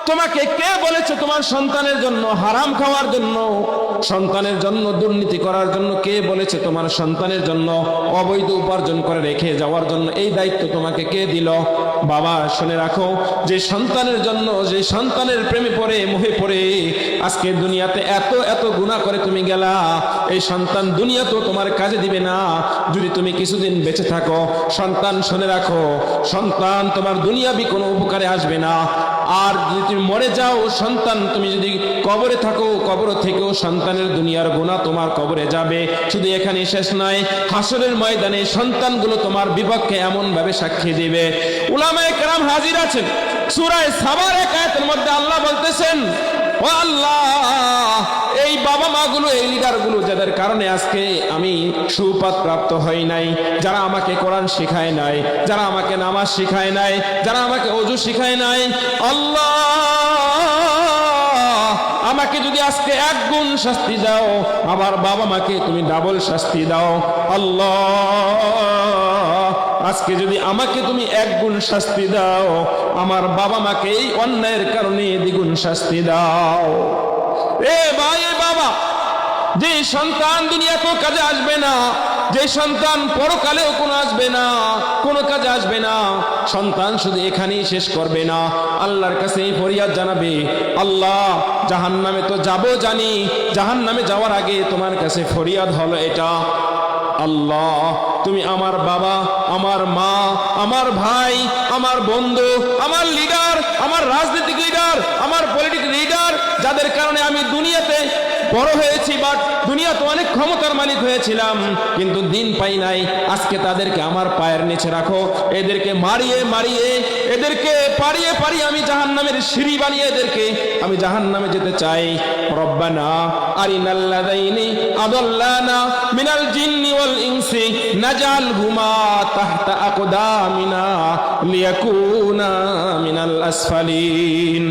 তোমাকে কে বলেছে তোমার সন্তানের জন্য হারাম খাওয়ার জন্য, সন্তানের জন্য দুর্নীতি করার জন্য? কে বলেছে তোমার সন্তানের জন্য অবৈধ উপার্জন করে রেখে যাওয়ার জন্য? এই দায়িত্ব তোমাকে কে দিল? বাবা শুনে রাখো, যে সন্তানের জন্য, যে সন্তানের প্রেমে পড়ে মোহে পড়ে আজকে দুনিয়াতে এত এত গুনাহ করে তুমি গেলা, এই সন্তান দুনিয়াতেও তোমার কাজে দিবে না যদি তুমি কিছুদিন বেঁচে থাকো। সন্তান শুনে রাখো, সন্তান তোমার দুনিয়াবি কোনো উপকারে আসবে না। আর যদি তুমি মরে যাও, সন্তান তুমি যদি কবরে থাকো, কবর থেকেও সন্তানের দুনিয়ার গুনাহ তোমার কবরে যাবে। শুধু এখানে শেষ নয়, হাসরের ময়দানে সন্তানগুলো তোমার বিপক্ষে এমন ভাবে সাক্ষী দিবে। উলামায়ে কেরাম হাজির আছেন। সূরা সাবার এক আয়াতের মধ্যে আল্লাহ বলতেছেন, ও আল্লাহ, এই বাবা মা গুলো, এই লিডার গুলো, যাদের কারণে আজকে আমি সুপাত প্রাপ্ত হই নাই, যারা আমাকে কোরআন শিখায় নাই, যারা আমাকে নামাজ শিখায় নাই, যারা আমাকে ওযু শিখায় নাই, আল্লাহ আমাকে যদি আজকে এক গুণ শাস্তি দাও, আমার বাবা মাকে তুমি ডাবল শাস্তি দাও। আল্লাহ আজকে যদি আমাকে তুমি এক গুণ শাস্তি দাও, আমার বাবা মাকে এই অন্যায়ের কারণে দ্বিগুণ শাস্তি দাও। এ ভাই, এ বাবা, যে সন্তান দুনিয়াতেও কাজে আসবে না, যে সন্তান পরকালেও কোনো আসবে না, কোনো কাজে আসবে না, সন্তান শুধু এখানেই শেষ করবে না, আল্লাহর কাছে ফরিয়াদ জানাবে, আল্লাহ জাহান্নামে তো যাবো জানি, জাহান্নামে যাওয়ার আগে তোমার কাছে ফরিয়াদ হলো এটা, আল্লাহ তুমি আমার বাবা, আমার মা, আমার ভাই, আমার বন্ধু, আমার লিডার, আমার রাজনৈতিক লিডার, আমার পলিটিক্যাল লিডার, যাদের কারণে আমি দুনিয়াতে বড় হয়েছি, বাট দুনিয়াতে অনেক ক্ষমতার মালিক হয়েছিলাম, কিন্তু দিন পাই নাই, আজকে তাদেরকে আমার পায়ের নিচে রাখো। এদেরকে মারিয়ে মারিয়ে, এদেরকে পারিয়ে পারিয়ে আমি জাহান্নামের সিঁড়ি বানিয়ে এদেরকে আমি জাহান্নামে যেতে চাই। রব্বানা আরিনাল্লাযাইনি আদাল্লানা মিনাল জিন্নি ওয়াল ইনসি নাজআলহুমা তাহতা আকদামিনা লিয়াকুনা মিনাল আসফালিন।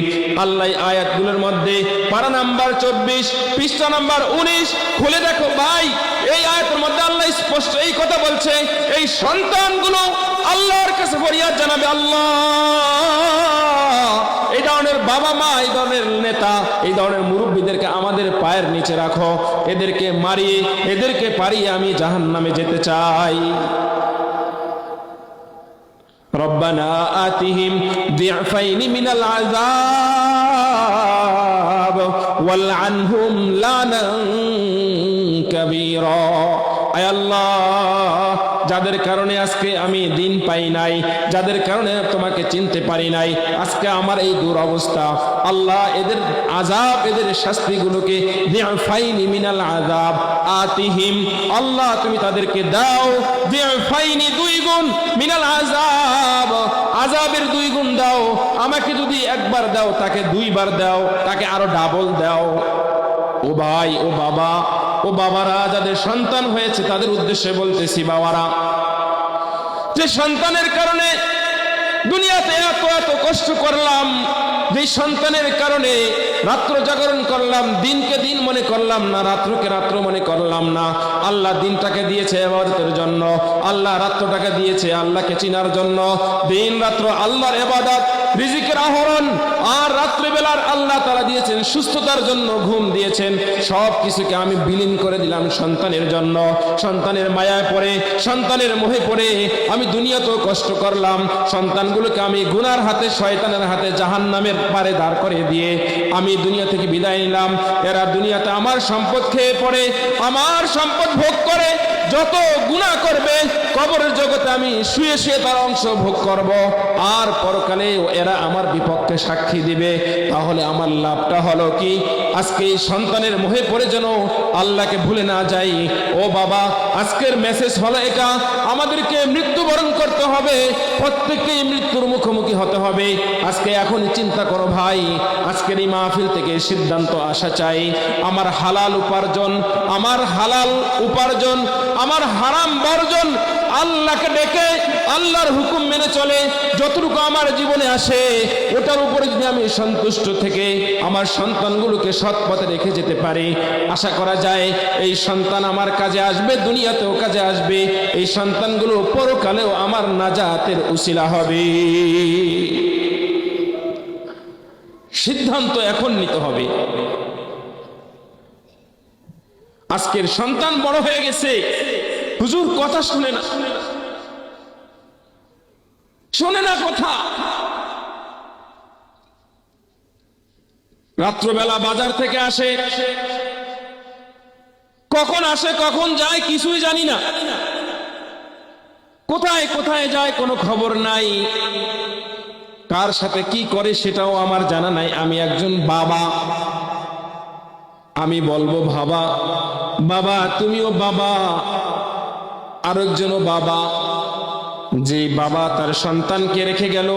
আল্লাহ আয়াতগুলোর মধ্যে পারা নাম্বার 24, পৃষ্ঠা নাম্বার 19 খুলে দেখো ভাই, এই আয়াতের মধ্যে আল্লাহ স্পষ্ট এই কথা বলছে, এই সন্তানগুলো আল্লাহর কাছে ফরিয়াদ জানাবে, আল্লাহ এই ধরনের বাবা মা, এই ধরনের নেতা, এই ধরনের মুরব্বীদেরকে আমাদের পায়ের নিচে রাখো, এদেরকে মারিয়ে, এদেরকে পারিয়ে আমি জাহান্নামে যেতে চাই। রব্বানা আতিহিম দি'ফাইনি মিনাল আযাব ওয়ালআনহুম লানান কাবীরা। আয় আল্লাহ, যাদের কারণে আজকে আমি দিন পাই নাই, যাদের কারণে তোমাকে চিনতে পারি নাই, আজকে আমার এই দুরবস্থা, আল্লাহ এদের আযাব, এদের শাস্তিগুলোকে দি'ফাইনি মিনাল আযাব আতিহিম, আল্লাহ তুমি তাদেরকে দাও, দি'ফাইনি 2 গুণ, মিনাল আযাব আযাবের 2 গুণ দাও। আমাকে যদি একবার দাও, তাকে 2 বার দাও, তাকে আরো ডাবল দাও। ও ভাই, ও বাবা, ও বাবারা, যাদের সন্তান হয়েছে তাদের উদ্দেশ্যে বলতেছি, বাবারা, যে সন্তানের কারণে দুনিয়াতে এত এত কষ্ট করলাম, যে সন্তানের কারণে রাত্র জাগরণ করলাম, দিনকে দিন মনে করলাম না, রাত্রকে রাত্র মনে করলাম না। আল্লাহ দিনটাকে দিয়েছে ইবাদতের জন্য, আল্লাহ রাত্রটাকে দিয়েছে আল্লাহকে চিনার জন্য। দিন রাত্র আল্লাহর ইবাদত, রিজিকের আহরণ, আর রাত্রিবেলার আল্লাহ তাআলা দিয়েছেন সুস্থতার জন্য, ঘুম দিয়েছেন, সব কিছুকে আমি বিলীন করে দিলাম সন্তানের জন্য। সন্তানের মায়ায় পড়ে, সন্তানের মোহে পড়ে আমি দুনিয়াতেও কষ্ট করলাম, সন্তানগুলোকে আমি গুনার হাতে, শয়তানের হাতে, জাহান্নামের পারে দাঁড় করে দিয়ে আমি দুনিয়া থেকে বিদায় নিলাম। এরা দুনিয়াতে আমার সম্পদ খেয়ে পড়ে, আমার সম্পদ ভোগ করে, যত গুনাহ করবে কবরের জগতে আমি শুয়ে শুয়ে তার অংশ ভোগ করব, আর পরকালে এরা আমার বিপক্ষে সাক্ষী দিবে। তাহলে আমার লাভটা হলো কি? আজকে এই সন্তানের মোহে পড়ে যেন আল্লাহকে ভুলে না যাই। ও বাবা, আজকের মেসেজ হলো এটা, আমাদেরকে মৃত্যুবরণ করতে হবে, প্রত্যেককেই মৃত্যুর মুখোমুখি হতে হবে। আজকে এখনই চিন্তা করো ভাই, আজকের এই মাহফিল থেকে সিদ্ধান্ত আসা চাই, আমার হালাল উপার্জন, আমার হালাল উপার্জন, আমার হারাম বর্জন, আল্লাহকে ডেকে আল্লাহর হুকুম মেনে চলে যতটুকু আমার জীবনে আসে, ওটার উপরে যদি আমি সন্তুষ্ট থেকে আমার সন্তানগুলোকে সৎ পথে রেখে যেতে পারি, আশা করা যায় এই সন্তান আমার কাজে আসবে, দুনিয়াতেও কাজে আসবে, এই সন্তানগুলো পরকালেও আমার নাজাতের উসিলা হবে। সিদ্ধান্ত এখন নিতে হবে। আজকের সন্তান বড় হয়ে গেছে, হুজুর কথা শুনে না, শোনে না কথা। রাত্রবেলা বাজার থেকে আসে, কখন আসে কখন যায় কিছুই জানি না, কোথায় কোথায় যায় কোনো খবর নাই, কার সাথে কি করে সেটাও আমার জানা নাই। আমি একজন বাবা, আমি বলবো বাবা, বাবা তুমিও বাবা, আরেকজনও বাবা। যে বাবা তার সন্তানকে রেখে গেল,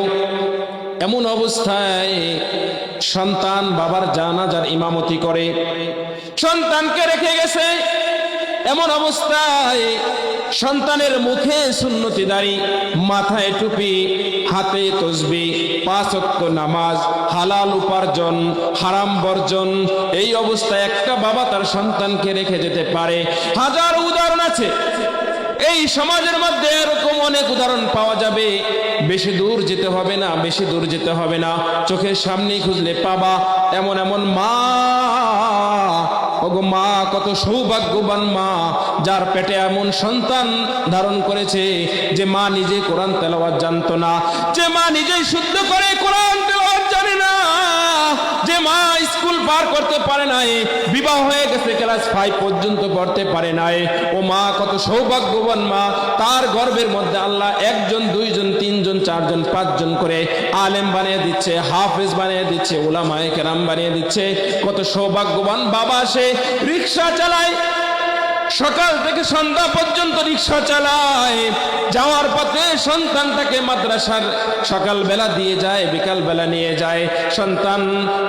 এমন অবস্থায় সন্তান বাবার জানাজার ইমামতি করে, সন্তানকে রেখে গেছে, এমন অবস্থায় সন্তানের মুখে সুন্নতি দাড়ি, মাথায় টুপি, হাতে তসবিহ, 5 ওয়াক্ত নামাজ, হালাল উপার্জন, হারাম বর্জন। এই অবস্থায় একটা বাবা তার সন্তানকে রেখে যেতে পারে। হাজার উদাহরণ আছে এই সমাজের মধ্যে, এরকম অনেক উদাহরণ পাওয়া যাবে। বেশি দূর যেতে হবে না, বেশি দূর যেতে হবে না, চোখের সামনেই খুঁজলে পাবা এমন এমন মা। ওগো মা, কত সৌভাগ্যবান মা, যার পেটে এমন সন্তান ধারণ করেছে যে মা নিজে কোরআন তেলাওয়াত জানতো না, যে মা নিজেই শুদ্ধ করে কোরআন তেলাওয়াত জানে না, যে মা স্কুল পার করতে পারে নাই, বিবাহ হয়ে গেছে ক্লাস 5 পর্যন্ত পড়তে পারে নাই। ও মা কত সৌভাগ্যবান মা, তার গর্ভের মধ্যে আল্লাহ 1 জন 2 জন 3 জন 4 জন 5 জন করে আলেম বানিয়ে দিচ্ছে, হাফেজ বানিয়ে দিচ্ছে, উলামায়ে কেরাম বানিয়ে দিচ্ছে। কত সৌভাগ্যবান বাবা, সে রিকশা চালায়, সকাল থেকে সন্ধ্যা পর্যন্ত রিকশা চালায়, যাওয়ার পথে সন্তানটাকে মাদ্রাসার সকাল বেলা দিয়ে যায়, বিকাল বেলা নিয়ে যায়, সন্তান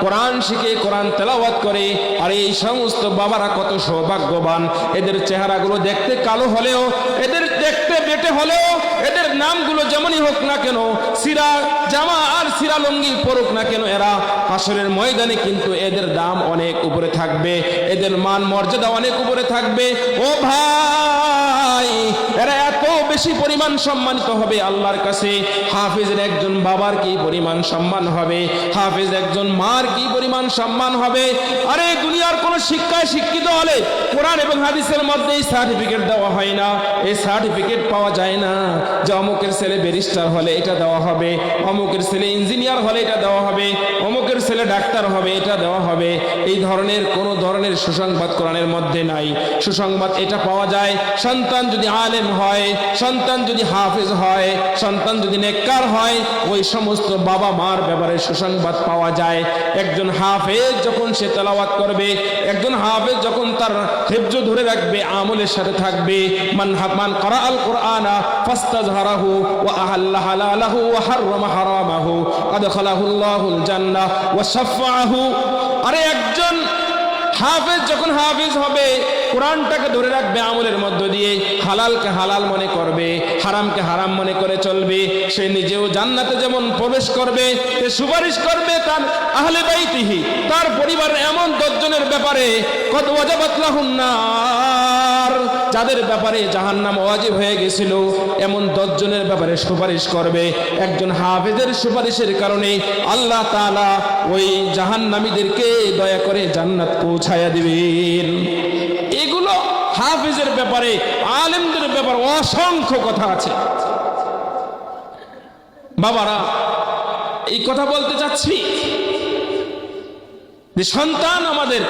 কোরআন শিখে কোরআন তেলাওয়াত করে। আর এই সমস্ত বাবারা কত সৌভাগ্যবান, এদের চেহারাগুলো দেখতে কালো হলেও, এদের দেখতে বেটে হলেও, এদের নামগুলো যেমনই হোক না কেন, সিরা জামা আর সিরা লুঙ্গি পরুক না কেন, এরা হাসরের ময়দানে কিন্তু এদের দাম অনেক উপরে থাকবে, এদের মান মর্যাদা অনেক উপরে থাকবে। ও ভাই, এরা এত বেশি পরিমাণ সম্মানিত হবে আল্লাহর কাছে। হাফেজের একজন বাবার কি পরিমাণ সম্মান হবে, হাফেজ একজন মার কি পরিমাণ সম্মান হবে। আরে দুনিয়ার কোন শিক্ষায় শিক্ষিত হলে কোরআন এবং হাদিসের মধ্যে এই সার্টিফিকেট দেওয়া হয় না, এই সার্টিফিকেট পাওয়া যায় না যে অমুকের ছেলে ব্যারিস্টার হলে এটা দেওয়া হবে, অমুকের ছেলে ইঞ্জিনিয়ার হলে এটা দেওয়া হবে, অমুকের ছেলে ডাক্তার হবে এটা দেওয়া হবে। এই ধরনের কোন ধরনের সুসংবাদ কোরআনের মধ্যে নাই। সুসংবাদ এটা পাওয়া যায় সন্তান যদি আলেম হয়, সন্তান যদি হাফেজ হয়, সন্তান যদি নেককার হয়, ওই সমস্ত বাবা মার ব্যাপারে সুসংবাদ পাওয়া যায়। একজন হাফেজ যখন সে তেলাওয়াত করবে, একজন হাফেজ যখন তার হিফজ ধরে রাখবে, আমলের সাথে থাকবে, মান ক্বারাআল কুরআনা ফাস্তাযহারাহু ওয়া আহাল্লা হালালাহু ওয়া হাররামা হারামাহু আদখালাহুল্লাহুল জান্নাহ ওয়া শাফাআহু। আরে একজন হাফেজ যখন হাফেজ হবে, কোরআনটাকে ধরে রাখবে, আমলের মধ্য দিয়ে হালালকে হালাল মনে করবে, হারামকে হারাম মনে করে চলবে, সে নিজেও জান্নাতে যেমন প্রবেশ করবে, সে সুপারিশ করবে তার আহলে বাইতিহি, তার পরিবারের এমন 10 জনের ব্যাপারে, কদ ওয়াজাবাত লাহুন নার, যাদের ব্যাপারে জাহান্নাম ওয়াজিব হয়ে গেছিল, এমন 10 জনের ব্যাপারে সুপারিশ করবে। একজন হাফেজের সুপারিশের কারণে আল্লাহ তাআলা ওই জাহান্নামীদেরকে দয়া করে জান্নাত পৌঁছায়া দিবেন। এগুলো হাফেজের ব্যাপারে, আলেমদের ব্যাপারে অসংখ্য কথা আছে। বাবারা, এই কথা বলতে চাচ্ছি যে সন্তান আমাদের,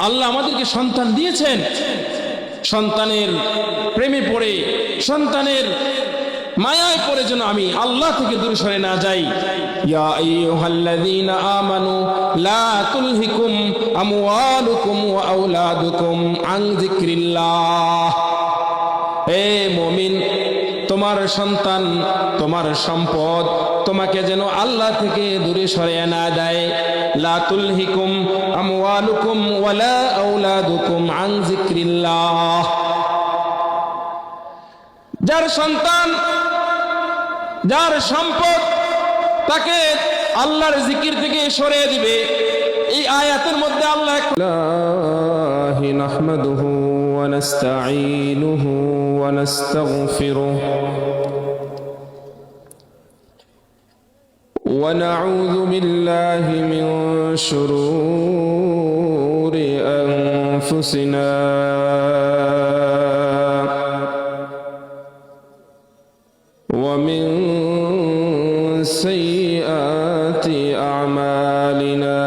আল্লাহ আমাদেরকে সন্তান দিয়েছেন, সন্তানের প্রেমে পড়ে, সন্তানের মায়ায় পড়ে যেন আমি আল্লাহ থেকে দূরে সরে না যাই। ইয়া আইয়ুহাল্লাযীনা আমানু লা তুলহিকুম আমওয়ালুকুম ওয়া আওলাদুকুম আন যিকরিল্লাহ। হে মুমিন, তোমার সন্তান, তোমার সম্পদ তোমাকে যেন আল্লাহ থেকে দূরে সরিয়ে না দেয়। লা তুলহিকুম আমওয়ালুকুম ওয়ালা আওলাদুকুম আন যিকরিল্লাহ। যার সন্তান, যার সম্পদ তাকে আল্লাহর জিকির থেকে সরিয়ে দিবে, এই আয়াতের মধ্যে আল্লাহ নাহমাদুহু ওয়া নাস্তাঈনুহু ওয়া নাস্তাগফিরুহু ونعوذ بالله من شرور أنفسنا ومن سيئات أعمالنا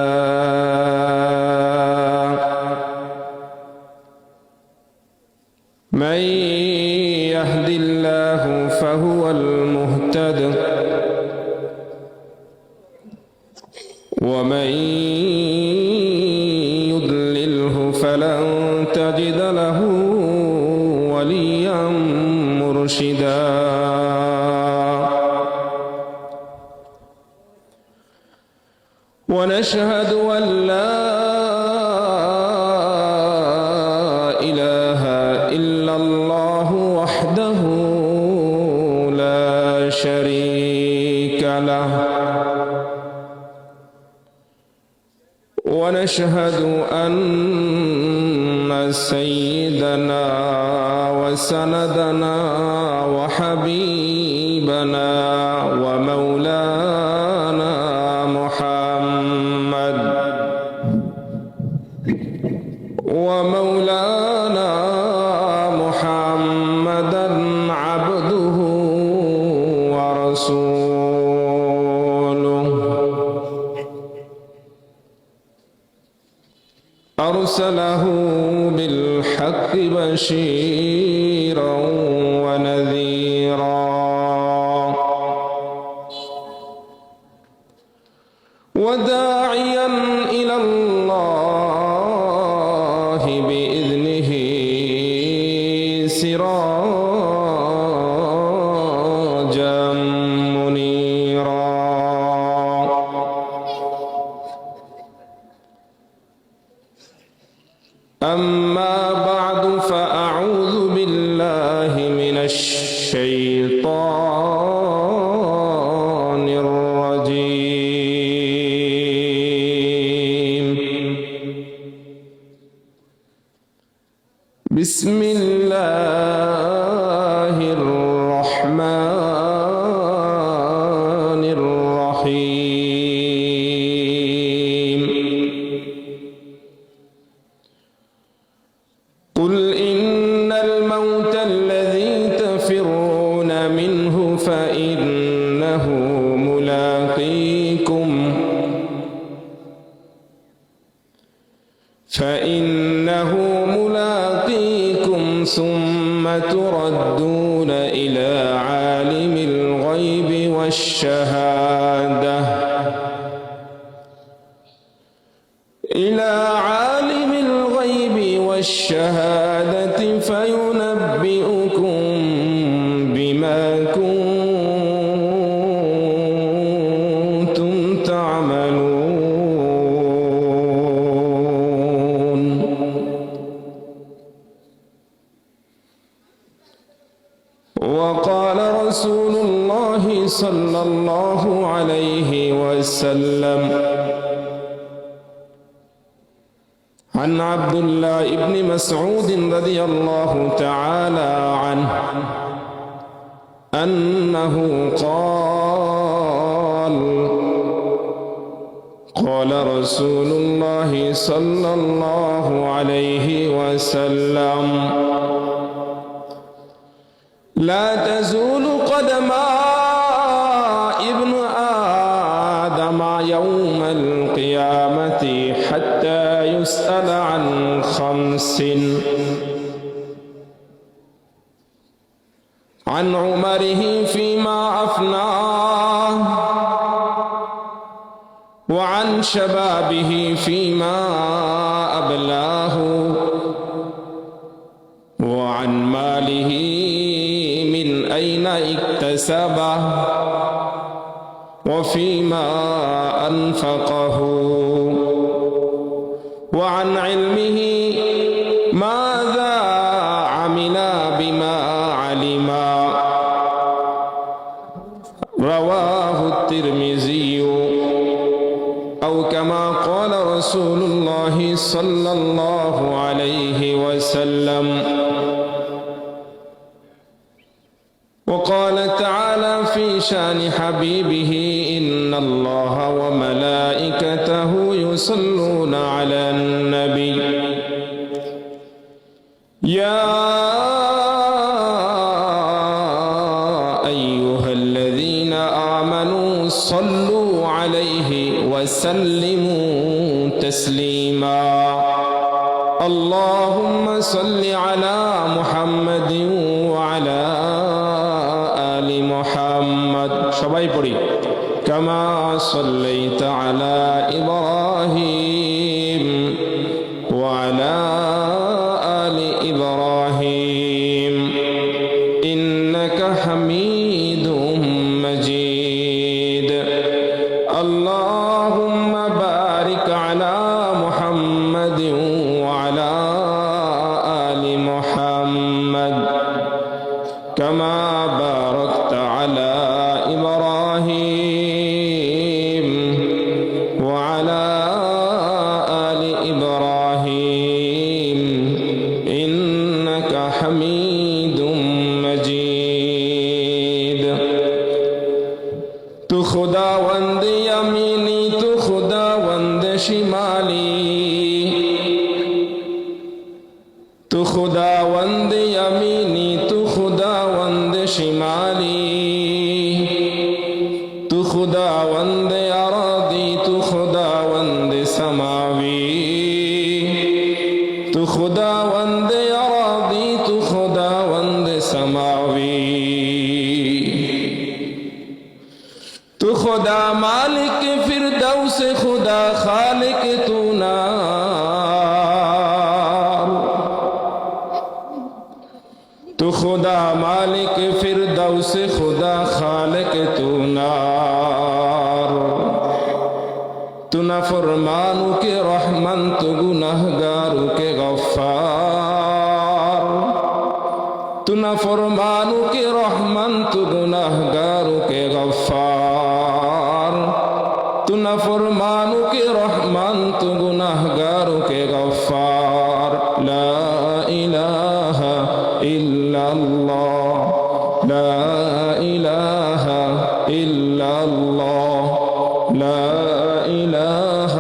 من يهد الله فهو المهتد ومن يضلله فلن تجد له وليا مرشدا ونشهد أن لا إله إلا الله وحده لا شريك له ونشهد أن سيدنا وسندنا وحبيبنا ومولانا محمدا عبده ورسوله أرسله بالحق بشيرا ونذيرا وداعيا إلى الله بإذنه سراجا منيرا أما بعد فأعوذ بالله من الشيطان الرجيم بسم الله الرحمن الرحيم قل إن الموت الذي تفرون منه فإنه ملاقيكم ثم تردون إلى عالم الغيب والشهادة فينبئكم بما كنتم تعملون وقال رسول الله صلى الله عليه وسلم عن عبد الله بن مسعود رضي الله تعالى عنه أنه قال رسول الله صلى الله عليه وسلم لا تزول قدم ابن آدم يوم القيامة حتى يسأل عن 5: عن عمره فيما أفناه، وعن شبابه فيما أبلاه، وعن ماله من أين اكتسبه، وفيما أنفقه، وعن علمه ماذا عمل بما علم. رواه الترمذي أو كما قال رسول الله صلى الله عليه وسلم. وقال تعالى في شان حبيبه: إن الله وملائكته يصلون على النبي يا أيها الذين آمنوا صلوا عليه وسلموا تسليما اللهم صل على محمد وعلى آل محمد সবাই পড়ি كما صليت على إبراهيم وعلى آل إبراهيم إنك حميد مجيد اللهم بارك على محمد وعلى آل محمد كما باركت على إبراهيم وعلى آل إبراهيم إنك حميد مجيد تو خداوند یمینی تو خداوند شمالی تو خداوند یمینی تو خداوند شمالی تو خداوند اراضی تو خداوند سماوی تو خداوند اراضی تو خداوند سماوی تو خدا مالک فردوس خدا خالق تو نار تو خدا مالک فردوس خدا خالق تو نار تو نافرمانوں کے رحمان تو گناہگاروں کے غفار تو نافرمانوں کے رحمان تو گناہگاروں کے غفار تو نافرمانوں کے رحمان تو گناہگاروں کے غفار لا الہ الا اللہ لا الہ الا اللہ لا الہ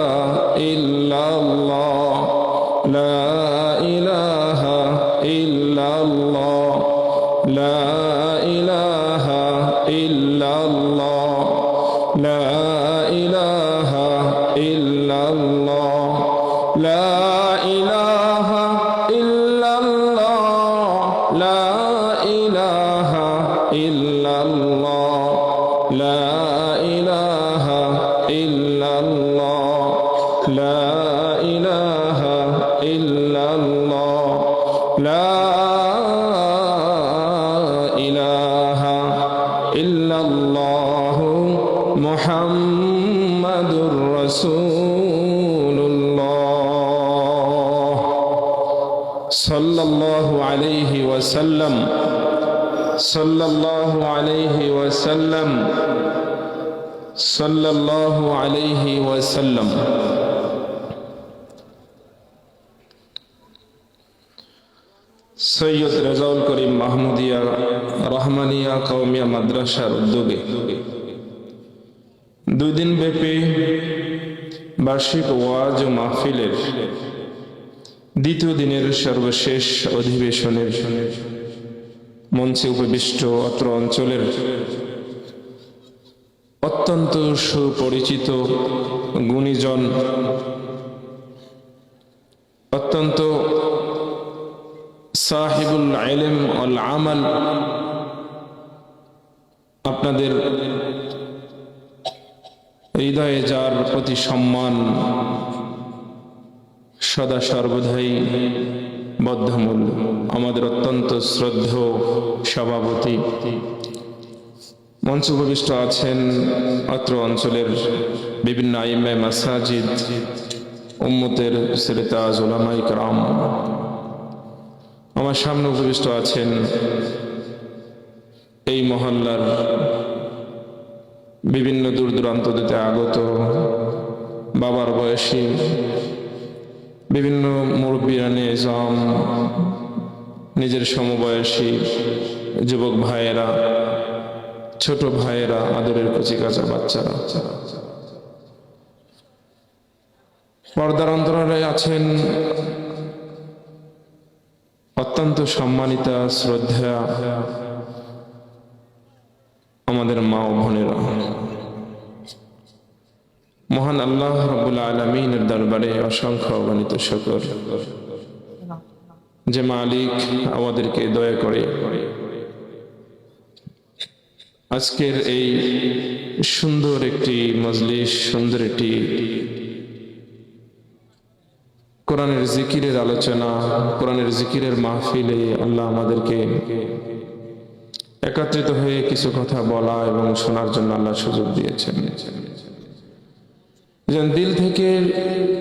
الا اللہ لا الہ الا اللہ لا الہ الا اللہ لا الہ الا اللہ لا الہ الا اللہ لا الہ الا اللہ لا الہ الا اللہ لا الہ الا اللہ لا الہ الا اللہ محمد رسول اللہ صلی اللہ علیہ وسلم صلی اللہ علیہ وسلم صلی اللہ علیہ وسلم সৈয়দ রেজাউল করিম মাহমুদিয়া রহমানিয়া কওমিয়া মাদ্রাসার উদ্যোগে 2 দিন ব্যাপী বার্ষিক ওয়াজ ও মাহফিলের দ্বিতীয় দিনের সর্বশেষ অধিবেশনের মঞ্চে উপবিষ্ট অত্র অঞ্চলের অত্যন্ত সুপরিচিত গুণীজন অত্যন্ত সাহিবুল ইলম ওয়াল আমাল আপনাদের হৃদয়ে যার প্রতি সম্মান সদা সর্বদাই বদ্ধমূল আমাদের অত্যন্ত শ্রদ্ধেয় সভাপতি মঞ্চে উপবিষ্ট আছেন অত্র অঞ্চলের বিভিন্ন আইম্মায়ে মাসাজিদ উম্মতের সিরতাজ উলামায়ে কেরাম আমার সামনে উপবিষ্ট আছেন এই মহল্লার বিভিন্ন দূর দূরান্ত থেকে আগত বাবার বয়সী বিভিন্ন মুরব্বিয়ানে ইজাম নিজের সমবয়সী যুবক ভাইয়েরা ছোট ভাইয়েরা আদরের কচিকাঁচা বাচ্চারা পর্দার অন্তরালে আছেন অত্যন্ত সম্মানিতা শ্রদ্ধা আমাদের মা ও বোনেরা। মহান আল্লাহ রাব্বুল আলামিনের দরবারে অসংখ্য অগণিত শুকর যে মালিক আমাদেরকে দয়া করে আজকের এই সুন্দর একটি মজলিস, সুন্দর একটি কোরআনের জিকিরের আলোচনা, কোরআনের জিকিরের মাহফিলে আল্লাহ আমাদেরকে একত্রিত হয়ে কিছু কথা বলা এবং শোনার জন্য আল্লাহ সুযোগ দিয়েছেন। যেন দিল থেকে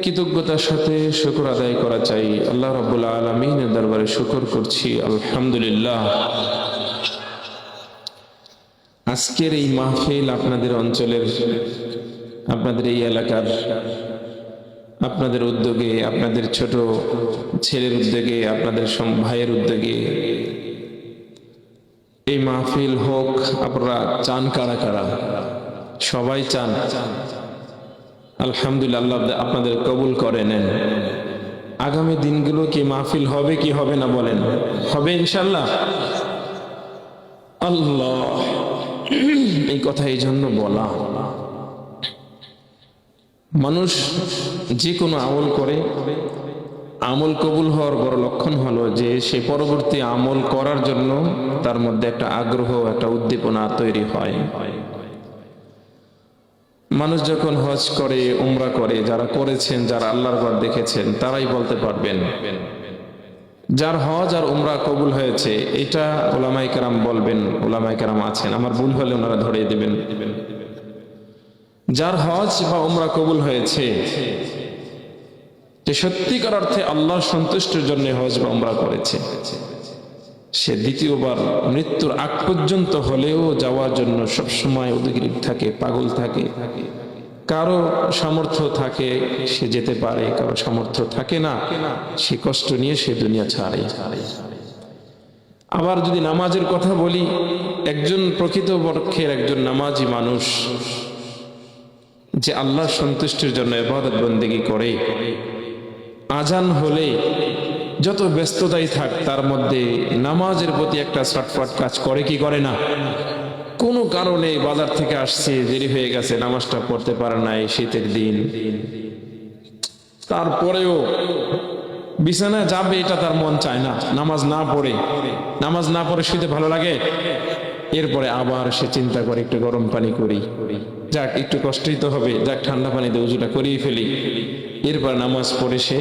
কৃতজ্ঞতার সাথে শুকর আদায় করা চাই। আল্লাহ রাব্বুল আলামিনের দরবারে শুকর করছি, আলহামদুলিল্লাহ। আজকের এই মাহফিল আপনাদের অঞ্চলের, আপনাদের এই এলাকার, আপনাদের উদ্যোগে, আপনাদের ছোট ছেলের উদ্যোগে, আপনাদের ভাইয়ের উদ্যোগে এই মাহফিল হোক। আপনারা চান কারা কারা? সবাই চান। আলহামদুলিল্লাহ, আল্লাহ আপনাদের কবুল করে নেন। আগামী দিনগুলো কি মাহফিল হবে কি হবে না বলেন? হবে ইনশাল্লাহ। আল্লাহ, এই কথা এই জন্য বলা, মানুষ যে কোনো আমল করে, আমল কবুল হওয়ার বড় লক্ষণ হলো যে সে পরবর্তী আমল করার জন্য তার মধ্যে একটা আগ্রহ, একটা উদ্দীপনা তৈরি হয়। মানুষ যখন হজ করে, উমরা করে, যারা করেছেন, যারা আল্লাহর ঘর দেখেছেন, তারাই বলতে পারবেন যার হজ আর উমরা কবুল হয়েছে। এটা উলামায়ে কেরাম বলবেন, উলামায়ে কেরাম আছেন, আমার ভুল হলে ওনারা ধরিয়ে দিবেন। যার হজ বা উমরা কবুল হয়েছে, যে সত্যিকার অর্থে আল্লাহর সন্তুষ্টির জন্য হজ বা উমরা করেছে, সে দ্বিতীয়বার মৃত্যুর আগ পর্যন্ত হলেও যাওয়ার জন্য সবসময় উদ্গ্রীব থাকে, পাগল থাকে। কারো সামর্থ্য থাকে সে যেতে পারে, কারো সামর্থ্য থাকে না, সে কষ্ট নিয়ে সে দুনিয়া ছাড়ে। আবার যদি নামাজের কথা বলি, একজন প্রকৃতপক্ষের একজন নামাজি মানুষ যে আল্লাহর সন্তুষ্টির জন্য ইবাদত বন্দেগী করে, আজান হলে যত ব্যস্ততাই থাক তার মধ্যে নামাজের প্রতি একটা ছটফট কাজ করে কি করে না? কোনো কারণে বাজার থেকে আসছে, দেরি হয়ে গেছে, নামাজটা পড়তে পারে নাই, শীতের দিন, তারপরেও বিছানায় যাবে এটা তার মন চায় না। নামাজ না পড়ে শুতে ভালো লাগে। এরপরে আবার সে চিন্তা করে একটু গরম পানি করি, যাক একটু কষ্টই তো হবে, যাক ঠান্ডা পানি দিয়ে উজুটা করিয়ে ফেলি, এরপর নামাজ পড়ে সে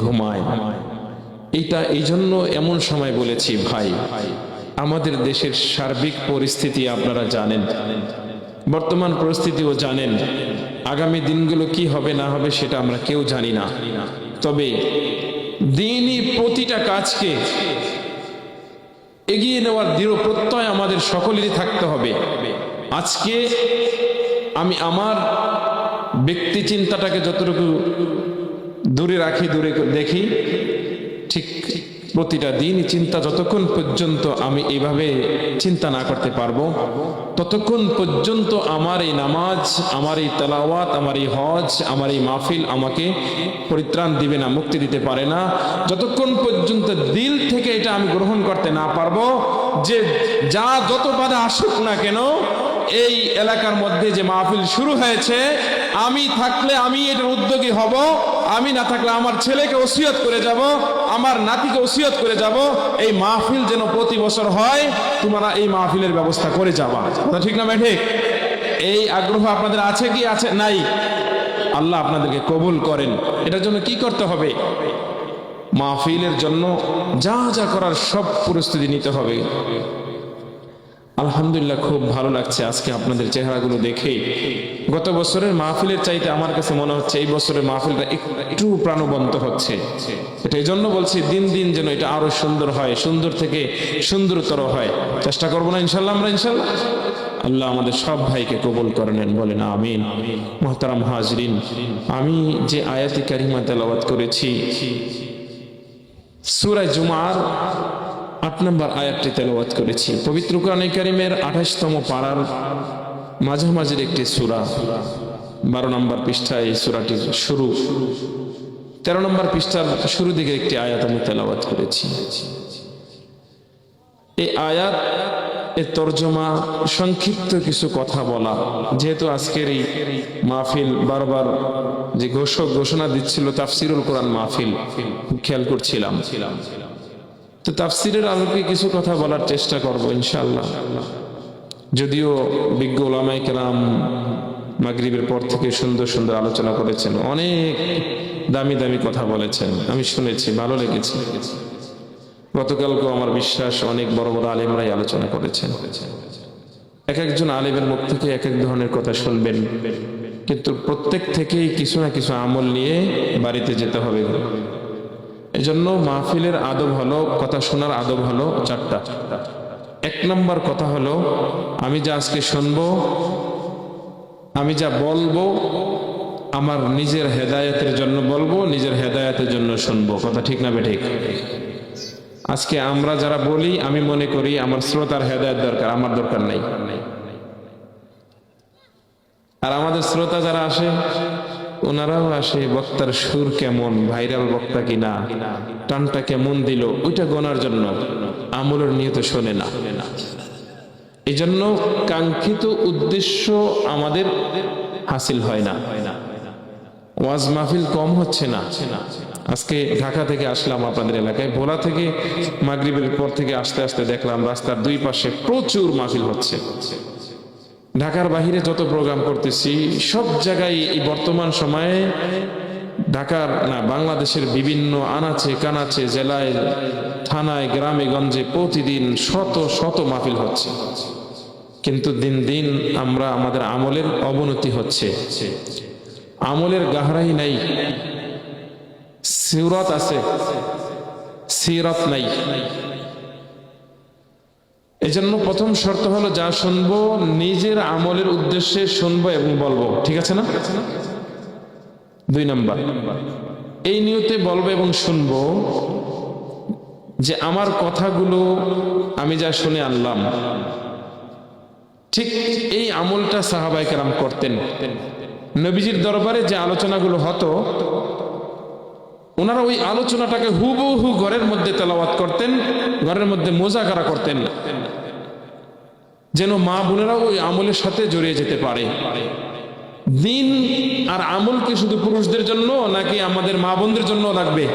ঘুমায়। এটা এই জন্য এমন সময় বলেছি ভাই, আমাদের দেশের সার্বিক পরিস্থিতি আপনারা জানেন, বর্তমান পরিস্থিতিও জানেন, আগামী দিনগুলো কি হবে না হবে সেটা আমরা কেউ জানি না। তবে দিনই প্রতিটা কাজকে এগিয়ে নেওয়ার দৃঢ় প্রত্যয় আমাদের সকলেরই থাকতে হবে। আজকে আমি আমার ব্যক্তি চিন্তাটাকে যতটুকু দূরে রাখি, দূরে দেখি, ঠিক প্রতিটা দিন চিন্তা যতক্ষণ পর্যন্ত আমি এইভাবে চিন্তা না করতে পারবো, ততক্ষণ পর্যন্ত আমার এই নামাজ, আমার এই তেলাওয়াত, আমার এই হজ, আমার এই মাহফিল আমাকে পরিত্রাণ দিবে না, মুক্তি দিতে পারে না। যতক্ষণ পর্যন্ত দিল থেকে এটা আমি গ্রহণ করতে না পারবো যে যত বাধা আসুক না কেন, এই এলাকার মধ্যে যে মাহফিল শুরু হয়েছে, আমি থাকলে আমি এটার উদ্যোগী হব, আমি না থাকলে আমার ছেলেকে ওসিয়ত করে যাব, আমার নাতিকে ওসিয়ত করে যাব, এই মাহফিল যেন প্রতি বছর হয়, তোমরা এই মাহফিলের ব্যবস্থা করে যাবা। কথা ঠিক না ঠিক? এই আগ্রহ আপনাদের আছে কি আছে নাই? আল্লাহ আপনাদেরকে কবুল করেন। এটার জন্য কি করতে হবে? মাহফিলের জন্য যা যা করার সব প্রস্তুতি নিতে হবে। আলহামদুলিল্লাহ, খুব ভালো লাগছে আজকে আপনাদের চেহারাগুলো দেখে। গত বছরের মাহফিলের চাইতে আমার কাছে মনে হচ্ছে এই বছরের মাহফিলটা একটু প্রাণবন্ত হচ্ছে। এটা এই জন্য বলছি, দিন দিন যেন এটা আরো সুন্দর হয়, সুন্দর থেকে সুন্দরতর হয়। চেষ্টা করবো না ইনশাল্লাহ আমরা? ইনশাল্লাহ আল্লাহ আমাদের সব ভাইকে কবুল করে নেন, বলেন আমিন। মুহতারাম হাজরিন, আমি যে আয়াতে কারিমা তেলাওয়াত করেছি, সূরা জুমার 8 নম্বর আয়াতটি তেলাওয়াত করেছি। পবিত্র কোরআনে কারীমের 28তম পারার মাঝামাঝির একটি সূরা, 12 নম্বর পৃষ্ঠায় এই সূরাটির শুরু, 13 নম্বর পৃষ্ঠার শুরু দিকে একটি আয়াত আমি তেলাওয়াত করেছি। এই আয়াত এর তরজমা, সংক্ষিপ্ত কিছু কথা বলা, যেহেতু আজকের এই মাহফিল বারবার যে ঘোষণা দিচ্ছিল তাফসিরুল কোরআন মাহফিল, খেয়াল করছিলাম, তো তাফসিরের আলোকে কিছু কথা বলার চেষ্টা করব ইনশাআল্লাহ। যদিও বিজ্ঞ উলামায়ে কেরাম মাগরিবের পর থেকে সুন্দর সুন্দর আলোচনা করেছেন, অনেক দামি দামি কথা বলেছেন, আমি শুনেছি, ভালো লেগেছে। গতকালকেও আমার বিশ্বাস অনেক বড় বড় আলেমরাই আলোচনা করেছেন। এক একজন আলেমের মুখ থেকে এক এক ধরনের কথা শুনবেন, কিন্তু প্রত্যেক থেকেই কিছু না কিছু আমল নিয়ে বাড়িতে যেতে হবে। এজন্য মাহফিলের আদব হলো, কথা শোনার আদব হলো 4টা। 1 নম্বর কথা হলো, আমি যা আজকে শুনবো, আমি যা বলবো, আমার নিজের হেদায়েতের জন্য বলবো, নিজের হেদায়েতের জন্য শুনবো। কথা ঠিক না বেঠিক? আজকে আমরা যারা বলি, আমি মনে করি আমার শ্রোতার হেদায়েত দরকার, আমার দরকার নাই। আর আমাদের শ্রোতা যারা আসে, ওনারাও আসে বক্তার সুর কেমন, ভাইরাল বক্তা কিনা, টানটা কেমন দিল, ওইটা গোনার জন্য, আমলের নিয়তে শোনে না। এই জন্য কাঙ্ক্ষিত উদ্দেশ্য আমাদের হাসিল হয় না, ওয়াজ মাহফিল কম হচ্ছে না। আজকে ঢাকা থেকে আসলাম আপনাদের এলাকায়, ভোলা থেকে মাগরিবের পর থেকে আস্তে আস্তে দেখলাম রাস্তার 2 পাশে প্রচুর মাহফিল হচ্ছে। ঢাকার বাহিরে যত প্রোগ্রাম করতেছি, সব জায়গায় এই বর্তমান সময়ে ঢাকার না, বাংলাদেশের বিভিন্ন আনাচে কানাচে, জেলায়, থানায়, গ্রামে গঞ্জে প্রতিদিন শত শত মাহফিল হচ্ছে। কিন্তু দিন দিন আমরা, আমাদের আমলের অবনতি হচ্ছে, আমলের গাহরাই নাই, সিরাত আছে, সিরাত নাই। এজন্য প্রথম শর্ত হলো, যা শুনবো নিজের আমলের উদ্দেশ্যে শুনবো এবং বলবো, ঠিক আছে না? 2 নম্বর, এই নিয়তে বলবো এবং শুনবো যে আমার কথাগুলো আমি যা শুনে আনলাম, ঠিক এই আমলটা সাহাবায়ে কেরাম করতেন। নবীজির দরবারে যে আলোচনাগুলো হতো, ওনারা ওই আলোচনাটাকে হুবহু ঘরের মধ্যে তেলাওয়াত করতেন, ঘরের মধ্যে মুযাকারা করতেন, যেন মা বোনেরা ওই আমলের সাথে জড়িয়ে যেতে পারে। দিন আর আমল কি শুধু পুরুষদের জন্য নাকি আমাদের মা বোনদের জন্য লাগবে?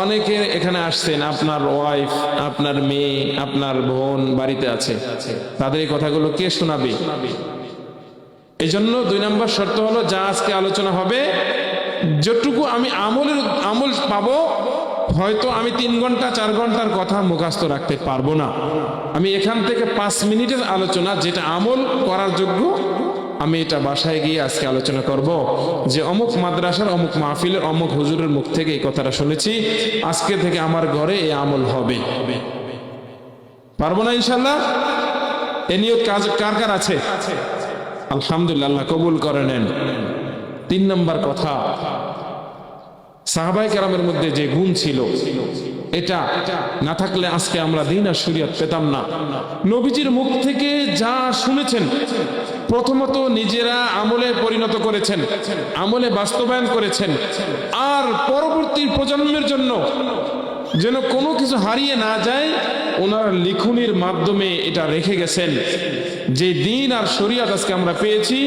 অনেকে এখানে আসছেন, আপনার ওয়াইফ, আপনার মেয়ে, আপনার বোন বাড়িতে আছে, তাদের এই কথাগুলো কে শোনাবে? এই জন্য 2 নম্বর শর্ত হলো, যা আজকে আলোচনা হবে, যতটুকু আমি আমল পাবো, হয়তো আমি 3 ঘন্টা 4 ঘন্টার কথা মুখস্থ রাখতে পারবো না, আমি এখান থেকে 5 মিনিটের আলোচনা, যেটা আমল করার যোগ্য, আমি এটা বাসায় গিয়ে আজকে আলোচনা করব যে অমুক মাদ্রাসার অমুক মাহফিলের অমুক হুজুরের মুখ থেকে এই কথাটা শুনেছি, আজকে থেকে আমার ঘরে এই আমল হবে। পারবো না ইনশাআল্লাহ? এ নিয়ত কার কার আছে? আলহামদুলিল্লাহ, আল্লাহ কবুল করে নেন। 3 নম্বর কথা, সাহাবায়ে কেরামের মধ্যে যে গুণ ছিল, এটা না থাকলে আজকে আমরা দ্বীন আর শরীয়ত পেতাম না। নবীজির মুখ থেকে যা শুনেছেন, প্রথমত নিজেরা আমলে পরিণত করেছেন, আমলে বাস্তবায়ন করেছেন, আর পরবর্তী প্রজন্মের জন্য যেন কোনো কিছু হারিয়ে না যায়, ওনার লিখনির মাধ্যমে এটা রেখে গেছেন। যে দ্বীন আর শরীয়ত আজকে আমরা পেয়েছি,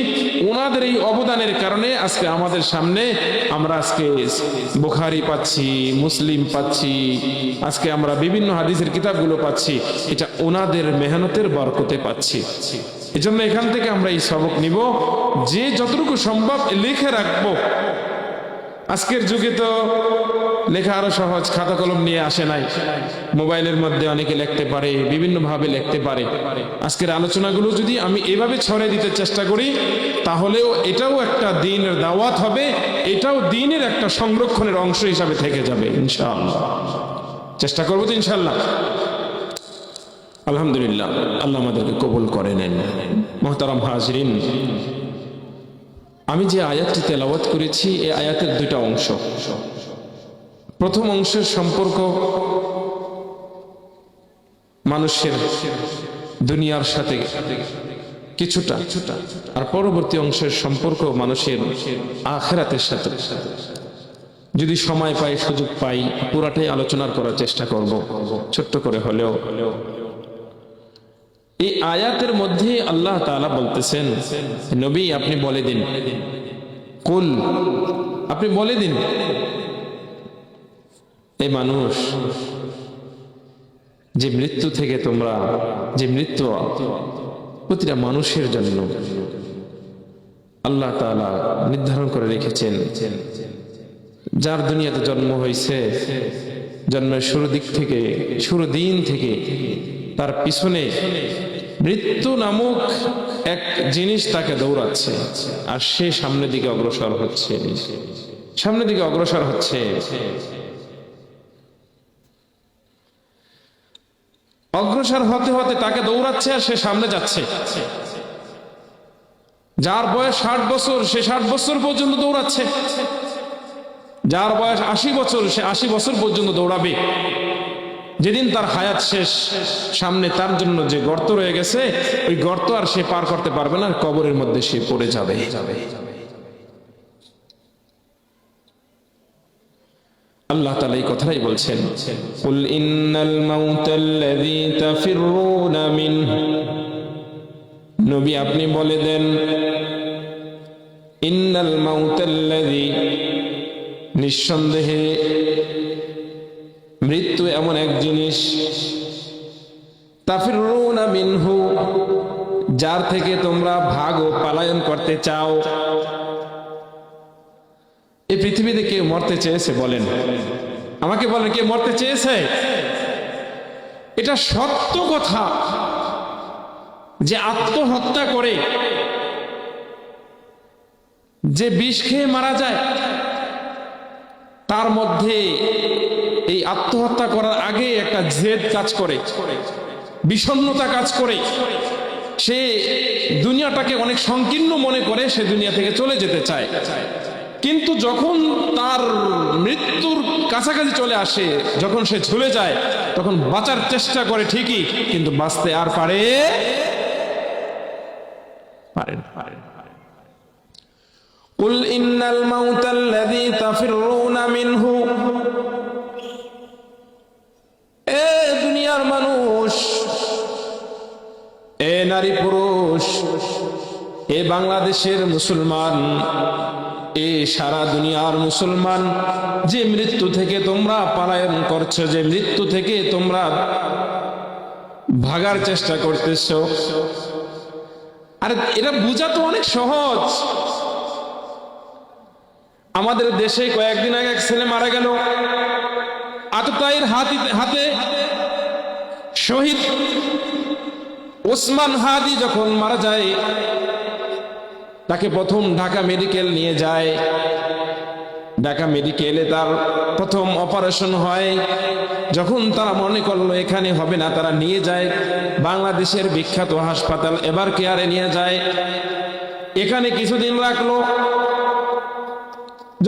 ওনাদের এই অবদানের কারণে আজকে আমাদের সামনে আমরা আজকে বুখারী পাচ্ছি, মুসলিম পাচ্ছি, আজকে আমরা বিভিন্ন হাদিসের কিতাবগুলো পাচ্ছি, এটা ওনাদের মেহনতের বরকতে পাচ্ছি। এজন্য এখান থেকে আমরা এই সবক নিব যে যতটুকু সম্ভব লিখে রাখবো। আজকের যুগে তো লেখা আরো সহজ, খাতা কলম নিয়ে আসে নাই, মোবাইলের মধ্যে অনেকে লিখতে পারে, বিভিন্ন ভাবে লিখতে পারে। আজকের আলোচনাগুলো যদি আমি এভাবে ছড়িয়ে দিতে চেষ্টা করি, তাহলেও এটাও একটা দ্বীনের দাওয়াত হবে, এটাও দ্বীনের একটা সংরক্ষণের অংশ হিসাবে থেকে যাবে ইনশাআল্লাহ। চেষ্টা করবো তো ইনশাআল্লাহ। আলহামদুলিল্লাহ, আল্লাহ আমাদেরকে কবুল করে নেন। মুহতারাম হাজরিন, আমি যে আয়াতটি তেলাওয়াত করেছি, এই আয়াতের 2টা অংশ। প্রথম অংশের সম্পর্ক মানুষের দুনিয়ার সাথে কিছুটা, আর পরবর্তী অংশের সম্পর্ক মানুষের আখিরাতের সাথে। যদি সময় পাই, সুযোগ পাই, পুরাটাই আলোচনা করার চেষ্টা করব ছোট্ট করে হলেও। এই আয়াতের মধ্যে আল্লাহ তাআলা বলতেছেন, নবী আপনি বলে দিন, কুল আপনি বলে দিন, এই মানুষ যে মৃত্যু থেকে তোমরা, যে মৃত্যু প্রতিটা মানুষের জন্য আল্লাহ তাআলা নির্ধারণ করে রেখেছেন। যার দুনিয়াতে জন্ম হয়েছে, জন্মের শুরু দিন থেকে তার পিছনে মৃত্যু নামক এক জিনিস তাকে দৌড়াচ্ছে, আর সে সামনের দিকে অগ্রসর হচ্ছে, সামনের দিকে অগ্রসর হচ্ছে। অগ্রসর হতে হতে তাকে দৌড়াচ্ছে, আর সে সামনে যাচ্ছে। যার বয়স 60 বছর, সে 60 বছর পর্যন্ত দৌড়াচ্ছে। যার বয়স 80 বছর, সে 80 বছর পর্যন্ত দৌড়াবে। যেদিন তার হায়াত শেষ, সামনে তার জন্য যে গর্ত রয়ে গেছে, ওই গর্ত আর সে পার করতে পারবে না, কবরের মধ্যে সে পড়ে যাবে। আল্লাহ তাআলা এই কথাই বলছেন, কুল ইন্নাল মাউতাল্লাযী তাফিররুনা মিনহু, নবী আপনি বলে দেন, ইন্নাল মাউতাল্লাযী, নিঃসন্দেহে মৃত্যু এমন এক জিনিস, তাফিররুনা মিনহু, যার থেকে তোমরা ভাগ ও পলায়ন করতে চাও। এই পৃথিবীতে কেউ মরতে চেয়েছে? বলেন, আমাকে বলেন, কে মরতে চেয়েছে? এটা সত্য কথা যে আত্মহত্যা করে, যে বিষ খেয়ে মারা যায়, তার মধ্যে এই আত্মহত্যা করার আগে একটা জেদ কাজ করে, বিষণ্ণতা কাজ করে। সে দুনিয়াটাকে অনেক সংকীর্ণ মনে করে, সে দুনিয়া থেকে চলে যেতে চায়। কিন্তু যখন তার মৃত্যুর কাছাকাছি চলে আসে, যখন সে ঝুলে যায়, তখন বাঁচার চেষ্টা করে ঠিকই, কিন্তু বাঁচতে আর পারে না। কুল ইন্নাল মাউতাল্লাযী তাফিররুনা মিনহু, এ দুনিয়ার মানুষ, এ নারী পুরুষ, এ বাংলাদেশের মুসলমান, এ সারা দুনিয়ার মুসলমান, যে মৃত্যু থেকে তোমরা পলায়ন করছো, যে মৃত্যু থেকে তোমরা ভাগার চেষ্টা করতেছো, আর এটা বোঝা তো অনেক সহজ। আমাদের দেশে কয়েকদিন আগে এক ছেলে মারা গেল, আততায়ীর হাতে শহীদ ওসমান হাদি যখন মারা যায়, তাকে প্রথম ঢাকা মেডিকেল নিয়ে যায়। ঢাকা মেডিকেলে তার প্রথম অপারেশন হয়। যখন তারা মনে করলো এখানে হবে না, তারা নিয়ে যায় বাংলাদেশের বিখ্যাত হাসপাতাল এভার কেয়ারে নিয়ে যায়। এখানে কিছুদিন রাখলো।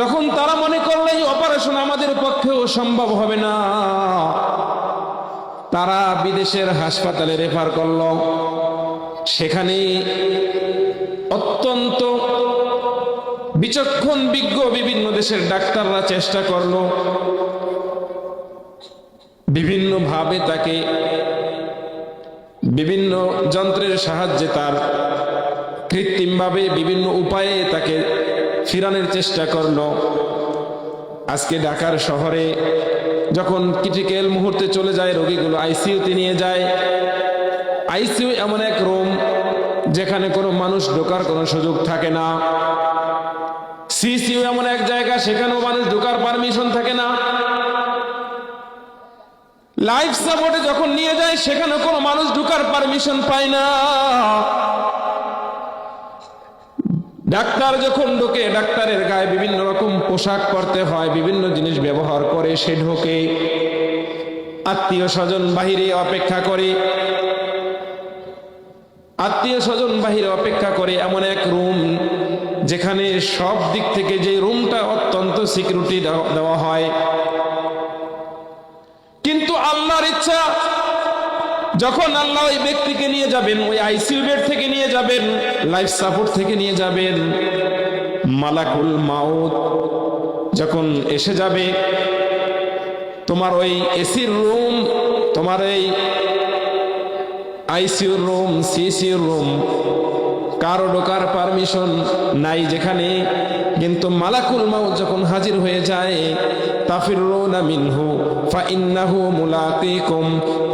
যখন তারা মনে করলো এই অপারেশন আমাদের পক্ষেও সম্ভব হবে না, তারা বিদেশের হাসপাতালে রেফার করলো। সেখানে অত্যন্ত বিচক্ষণ বিজ্ঞ বিভিন্ন দেশের ডাক্তাররা চেষ্টা করলো, বিভিন্ন ভাবে তাকে বিভিন্ন যন্ত্রের সাহায্যে, তার কৃত্রিমভাবে বিভিন্ন উপায়ে তাকে ফিরানোর চেষ্টা করলো। আজকে ঢাকার শহরে যখন ক্রিটিক্যাল মুহূর্তে চলে যায়, রোগীগুলো আইসিইউতে নিয়ে যায়। আইসিইউ এমন এক রুম যেখানে কোনো মানুষ ঢোকার কোনো সুযোগ থাকে না। সিসিইউ এমন এক জায়গা, সেখানেও মানুষ ঢোকার পারমিশন থাকে না। লাইফ সাপোর্টে যখন নিয়ে যায়, সেখানে কোনো মানুষ ঢোকার পারমিশন পায় না। ডাক্তার যখন ঢোকে, ডাক্তারের গায়ে বিভিন্ন রকম পোশাক পরতে হয়, বিভিন্ন জিনিস ব্যবহার করে সে ঢোকে। আত্মীয় স্বজন বাহিরে অপেক্ষা করে, আত্মীয় স্বজন বাহিরে অপেক্ষা করে। এমন এক রুম যেখানে সব দিক থেকে, যে রুমটা অত্যন্ত সিকিউরিটি দেওয়া হয়। কিন্তু আল্লাহর ইচ্ছা, যখন আল্লাহ ওই ব্যক্তিকে নিয়ে যাবেন, ওই আইসিইউ বেড থেকে নিয়ে যাবেন, লাইফ সাপোর্ট থেকে নিয়ে যাবেন, মালাকুল মাউত যখন এসে যাবে, তোমার ওই এসির রুম, তোমার এই আইসিইউ রুম, সিসিউ রুম, কারো ঢোকার পারমিশন নাই যেখানে, কিন্তু মালাকুল মাউত যখন হাজির হয়ে যায়, তাফিরুনা মিনহু ফাইন্নাহু মুলাকিকুম,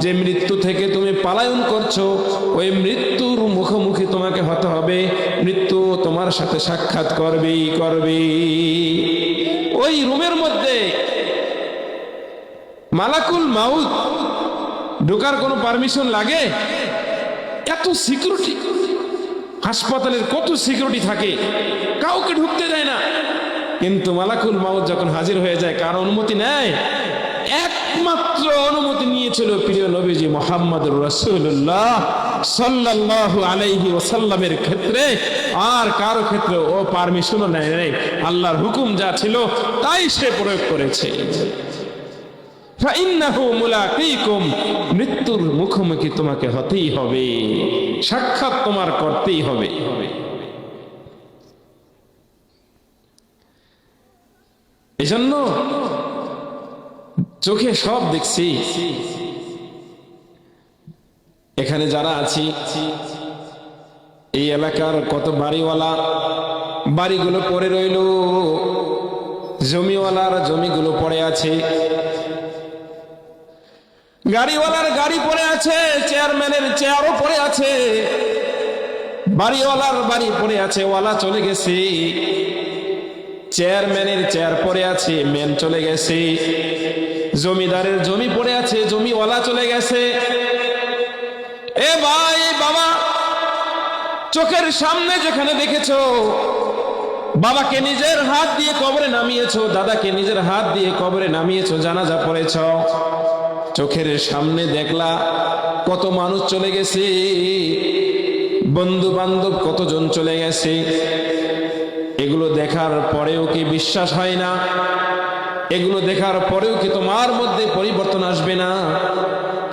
যে মৃত্যু থেকে তুমি পলায়ন করছো, ওই মৃত্যুর মুখোমুখি তোমাকে হতে হবে, মৃত্যু তোমার সাথে সাক্ষাৎ করবেই করবে। ওই রুমের মধ্যে মালাকুল মাউত ঢোকার কোনো পারমিশন লাগে? এত সিকিউরিটি, হাসপাতালের কত সিকিউরিটি থাকে, কাউকে ঢুকতে দেয় না, কিন্তু মালাকুল মাউত যখন হাজির হয়ে যায় কার অনুমতি নেয়? একমাত্র অনুমতি নিয়েছিল প্রিয় নবীজি মুহাম্মদুর রাসূলুল্লাহ সাল্লাল্লাহু আলাইহি ওয়াসাল্লামের ক্ষেত্রে, আর কারো ক্ষেত্রে ও পারমিশনও নেয় নাই। আল্লাহর হুকুম যা ছিল তাই সে প্রয়োগ করেছে। ফাইন্নাহু মুলাকিকুম, মৃত্যুর মুখোমুখি তোমাকে হতেই হবে, সাক্ষাৎ তোমার করতেই হবে। এজন্য চোখে সব দেখছি। এখানে যারা আছি, এই এলাকার কত বাড়িওয়ালা, বাড়িগুলো পড়ে রইল, জমিওয়ালার জমিগুলো পড়ে আছে, গাড়িওয়ালার গাড়ি পড়ে আছে, চেয়ারম্যানের চেয়ারও পড়ে আছে, বাড়িওয়ালার বাড়ি পড়ে আছে, ওয়ালা চলে গেছে, চেয়ারম্যানের চেয়ার পড়ে আছে, ম্যান চলে গেছে, জমিদারের জমি পড়ে আছে, জমিওয়ালা চলে গেছে। এ ভাই বাবা, চোখের সামনে যেখানে দেখেছো, বাবাকে নিজের হাত দিয়ে কবরে নামিয়েছো, দাদাকে নিজের হাত দিয়ে কবরে নামিয়েছো, জানাজা পড়েছ, চোখের সামনে দেখলা কত মানুষ চলে গেছে, বন্ধু বান্ধব কতজন চলে গেছে, এগুলো দেখার পরেও কি বিশ্বাস হয় না? এগুলো দেখার পরেও কি তোমার মধ্যে পরিবর্তন আসবে না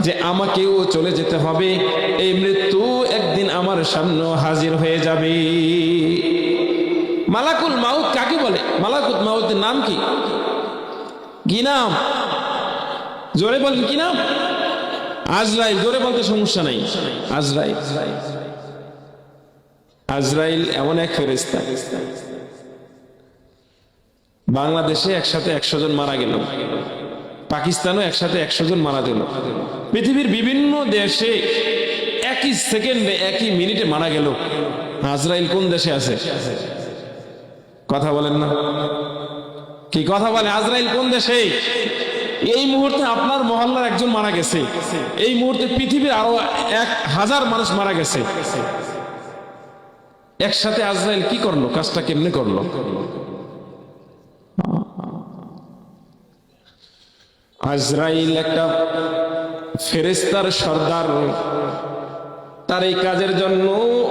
যে আমাকেও চলে যেতে হবে, এই মৃত্যু একদিন আমার সামনে হাজির হয়ে যাবে? মালাকুল মাউত কাকে বলে? মালাকুল মাউতের নাম কি? কি নাম? জোরে বলেন, কি নাম? আজরাইল। জোরে বলতে সমস্যা নাই। আজরাইল। আজরাইল এমন এক ফেরেশতা, বাংলাদেশে একসাথে 100 জন মারা গেল, পাকিস্তানও একসাথে 100 জন মারা গেল, পৃথিবীর বিভিন্ন দেশে একই সেকেন্ডে, একই মিনিটে মারা গেল। আজরাইল কোন দেশে আছে? কথা বলেন না, কি কথা বলে? আজরাইল কোন দেশে? এই মুহূর্তে আপনার মহল্লার একজন মারা গেছে, এই মুহূর্তে পৃথিবীর আরো 1000 মানুষ মারা গেছে। একসাথে আজরাইল কি করলো? কাজটা কেমনে করলো? আজরাইল একটা ফেরেশতার সর্দার, তার এই কাজের জন্য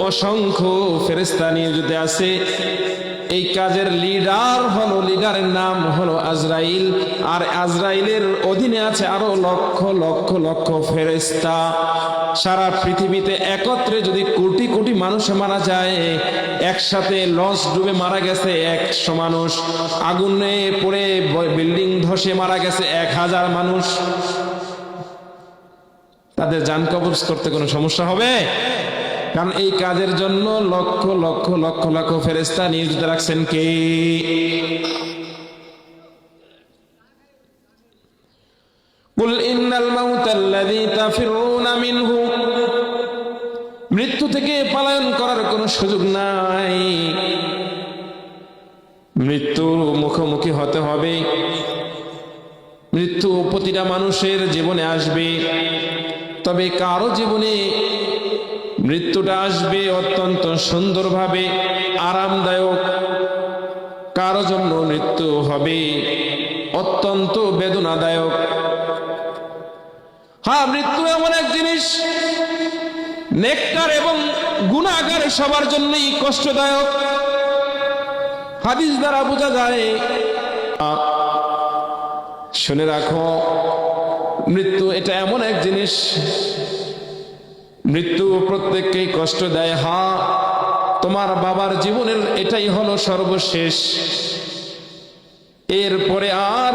অসংখ্য ফেরেশতা নিয়োজিত আছে। এই কাজের লিডার হলো, লিডারের নাম হলো আজরাইল, আর আজরাইলের অধীনে আছে আরো লক্ষ লক্ষ লক্ষ ফেরেশতা। সারা পৃথিবীতে একত্রে যদি কোটি কোটি মানুষ মারা যায়, একসাথে লঞ্চ ডুবে মারা গেছে 100 মানুষ, আগুনে পড়ে বিল্ডিং ধসে মারা গেছে 1000 মানুষ, তাদের জান কবজ করতে কোনো সমস্যা হবে? কারণ এই কাজের জন্য লক্ষ লক্ষ লক্ষ লক্ষ ফেরেশতা নিয়োজিত রাখছেন কে? কুল ইন্নাল মাউতাল্লাযী তাফিরুনা মিনহু, মৃত্যু থেকে পলায়ন করার কোনো সুযোগ নাই, মৃত্যুর মুখোমুখি হতে হবে। মৃত্যু প্রতিটা মানুষের জীবনে আসবে, তবে কারো জীবনে মৃত্যুটা আসবে অত্যন্ত সুন্দরভাবে, আরামদায়ক, কারো জন্য মৃত্যু হবে অত্যন্ত বেদনাদায়ক। হ্যাঁ, মৃত্যু এমন এক জিনিস, নেককার এবং গুনাহগার সবার জন্যই কষ্টদায়ক। হাদিস দ্বারা বোঝা যায়, শুনে রাখো, মৃত্যু এটা এমন এক জিনিস, মৃত্যু প্রত্যেককেই কষ্ট দেয়। হ্যাঁ, তোমার বাবার জীবনের এটাই হলো সর্বশেষ। এরপরে আর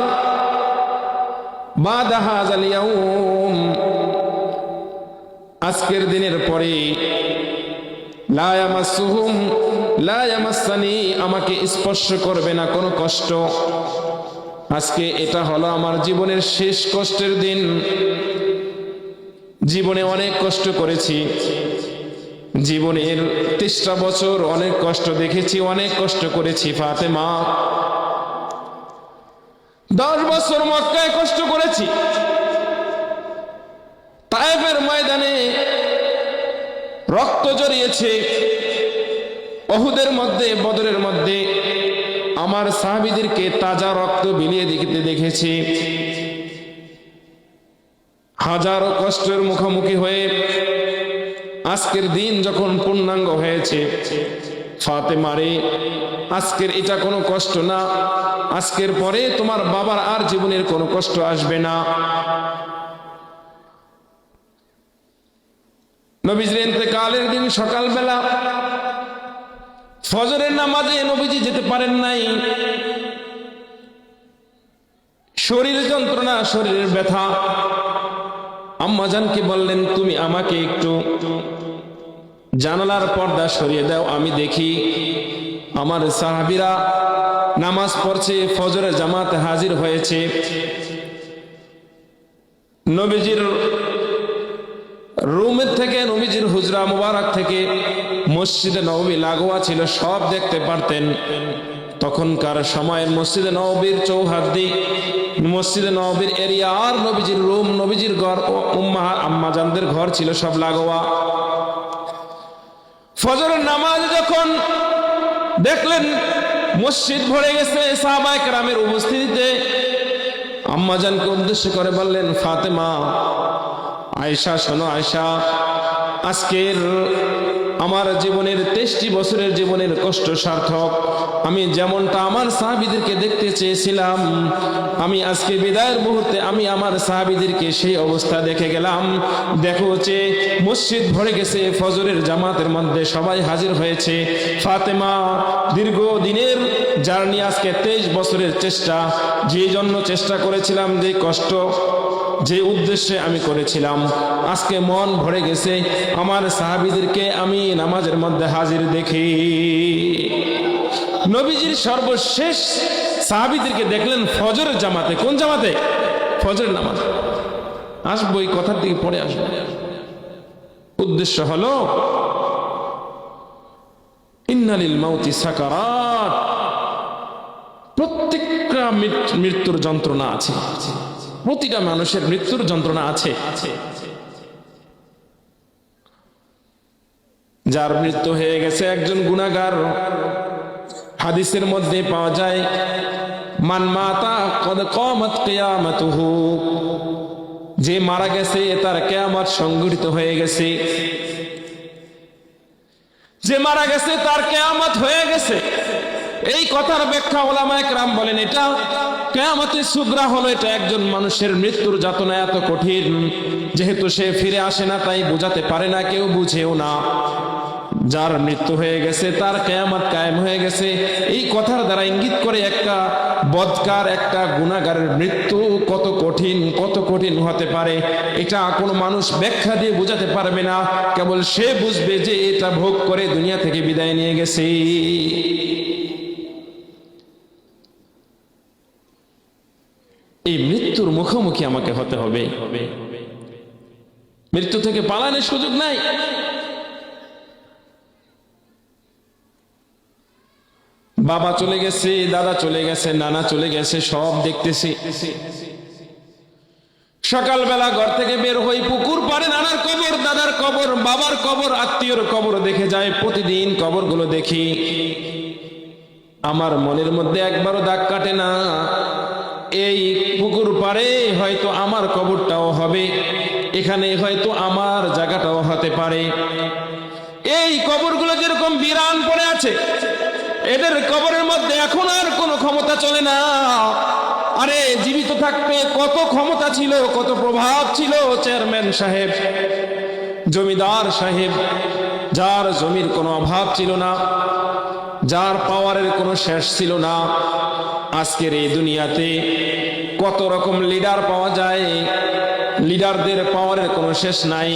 বাদা হাযাল ইয়াউম, আজকের দিনের পরে লা ইয়ামাসসুহুম লা ইয়ামাসসানি, আমাকে স্পর্শ করবে না কোনো কষ্ট। আজকে এটা হলো আমার জীবনের শেষ কষ্টের দিন। জীবনে অনেক কষ্ট করেছি, জীবনের 23টা বছর অনেক কষ্ট দেখেছি, অনেক কষ্ট করেছি। ফাতেমা 10 বছর মক্কায় কষ্ট করেছি, তায়েফের ময়দানে রক্ত জড়িয়েছে, উহুদের মধ্যে, বদরের মধ্যে আমার সাহাবীদেরকে তাজা রক্ত বিলিয়ে দিতে দেখেছি। হাজারো কষ্টের মুখোমুখি হয়ে আজকের দিন যখন পূর্ণাঙ্গ হয়েছে, ফাতেমারে আজকের এটা কোনো কষ্ট না, আজকের পরে তোমার বাবার আর জীবনের কোনো কষ্ট আসবে না। নবীজির ইন্তেকালের দিন সকালবেলা ফজরের নামাজে নবীজি যেতে পারেন নাই, শরীর যন্ত্রণা, শরীরের ব্যথা। আম্মাজানকে বললেন, তুমি আমাকে একটু জানালার পর্দা সরিয়ে দাও, আমি দেখি আমার সাহাবীরা নামাজ পড়ছে, ফজরের জামাতে হাজির হয়েছে। নবীজির রুমের থেকে, নবীজির হুজরা মুবারক থেকে মসজিদে নববী লাগোয়া ছিল, সব দেখতে পারতেন। তখনকার সময়ের মসজিদে নববীর চৌহাদ্দি, মসজিদে নববীর এরিয়া আর নবীজির রুম, নবীজির ঘর ও আম্মাজানদের ঘর ছিল সব লাগোয়া। ফজরের নামাজ যখন দেখলেন মসজিদ ভরে গেছে সাহাবায়ে কেরামের উপস্থিতিতে, আম্মাজানকে উদ্দেশ্য করে বললেন, ফাতেমা, আয়েশা, শোনো আয়েশা, আজকের আমার জীবনের 23টি বছরের জীবনের কষ্ট সার্থক। আমি যেমনটা আমার সাহাবীদেরকে দেখতে চেয়েছিলাম, আমি আজকে বিদায়ের মুহূর্তে আমি আমার সাহাবীদেরকে সেই অবস্থা দেখে গেলাম। দেখো হচ্ছে মসজিদ ভরে গেছে, ফজরের জামাতের মধ্যে সবাই হাজির হয়েছে। ফাতেমা, দীর্ঘ দিনের জার্নি, আজকে 23 বছরের চেষ্টা, যে জন্য চেষ্টা করেছিলাম, যে কষ্ট, যে উদ্দেশ্যে আমি করেছিলাম, আজকে মন ভরে গেছে। আমার সাহাবীদেরকে আমি নামাজের মধ্যে হাজির দেখি। নবীজির সর্বশেষ সাহাবীদেরকে দেখলেন ফজরের জামাতে। কোন জামাতে? ফজরের নামাজ। আসবো, এই কথার দিকে পরে আসবো। উদ্দেশ্য হলো ইন্না লিল মাউতি সাকারাত, প্রত্যেকটা মৃত্যুর যন্ত্রণা আছে, প্রতিটা মানুষের মৃত্যুর যন্ত্রণা আছে। যার মৃত্যু হয়ে গেছে একজন গুনাহগার, হাদিসের মধ্যে পাওয়া যায়, মান মাতা কদ কামাত কিয়ামাতুহু, যে মারা গেছে তার কিয়ামত সংঘটিত হয়ে গেছে। যে মারা গেছে তার কিয়ামত হয়ে গেছে। এই কথার ব্যাখ্যা উলামায়ে কেরাম বলেন, এটা কিয়ামতের সুগরা হলো, এটা একজন মানুষের মৃত্যুর যাতনা এত কঠিন, যেহেতু সে ফিরে আসে না তাই বোঝাতে পারে না, কেউ বুঝেও না। যার মৃত্যু হয়ে গেছে তার কিয়ামত কায়েম হয়ে গেছে, এই কথার দ্বারা ইঙ্গিত করে একটা বদকার, একটা গুনাহগারের মৃত্যু কত কঠিন হতে পারে, এটা কোনো মানুষ ব্যাখ্যা দিয়ে বোঝাতে পারবে না, কেবল সে বুঝবে যে এটা ভোগ করে দুনিয়া থেকে বিদায় নিয়ে গেছে। এই মৃত্যুর মুখোমুখি আমাকে হতে হবে, মৃত্যু থেকে পালানোর সুযোগ নাই। বাবা চলে গেছে, দাদা চলে গেছে, নানা চলে গেছে, সব দেখতেছি। সকালবেলা ঘর থেকে বের হই, পুকুর পাড়ে নানার কবর, দাদার কবর, বাবার কবর, আত্মীয়র কবর দেখে যায়। প্রতিদিন কবরগুলো দেখি, আমার মনের মধ্যে একবারও দাগ কাটে না, এই পুকুর পাড়ে হয়তো আমার কবরটাও হবে, এখানে হয়তো আমার জায়গাটাও হতে পারে। এই কবরগুলো যেরকম বিরান পড়ে আছে, এদের কবরের মধ্যে এখন আর কোনো ক্ষমতা চলে না। আরে জীবিত থাকতে কত ক্ষমতা ছিল, কত প্রভাব ছিল চেয়ারম্যান সাহেব, জমিদার সাহেব, যার জমির কোনো অভাব ছিল না, যার পাওয়ারের কোনো শেষ ছিল না, আজকের এই দুনিয়াতে কত রকম লিডার পাওয়া যায়, লিডারদের পাওয়ারের কোনো শেষ নাই,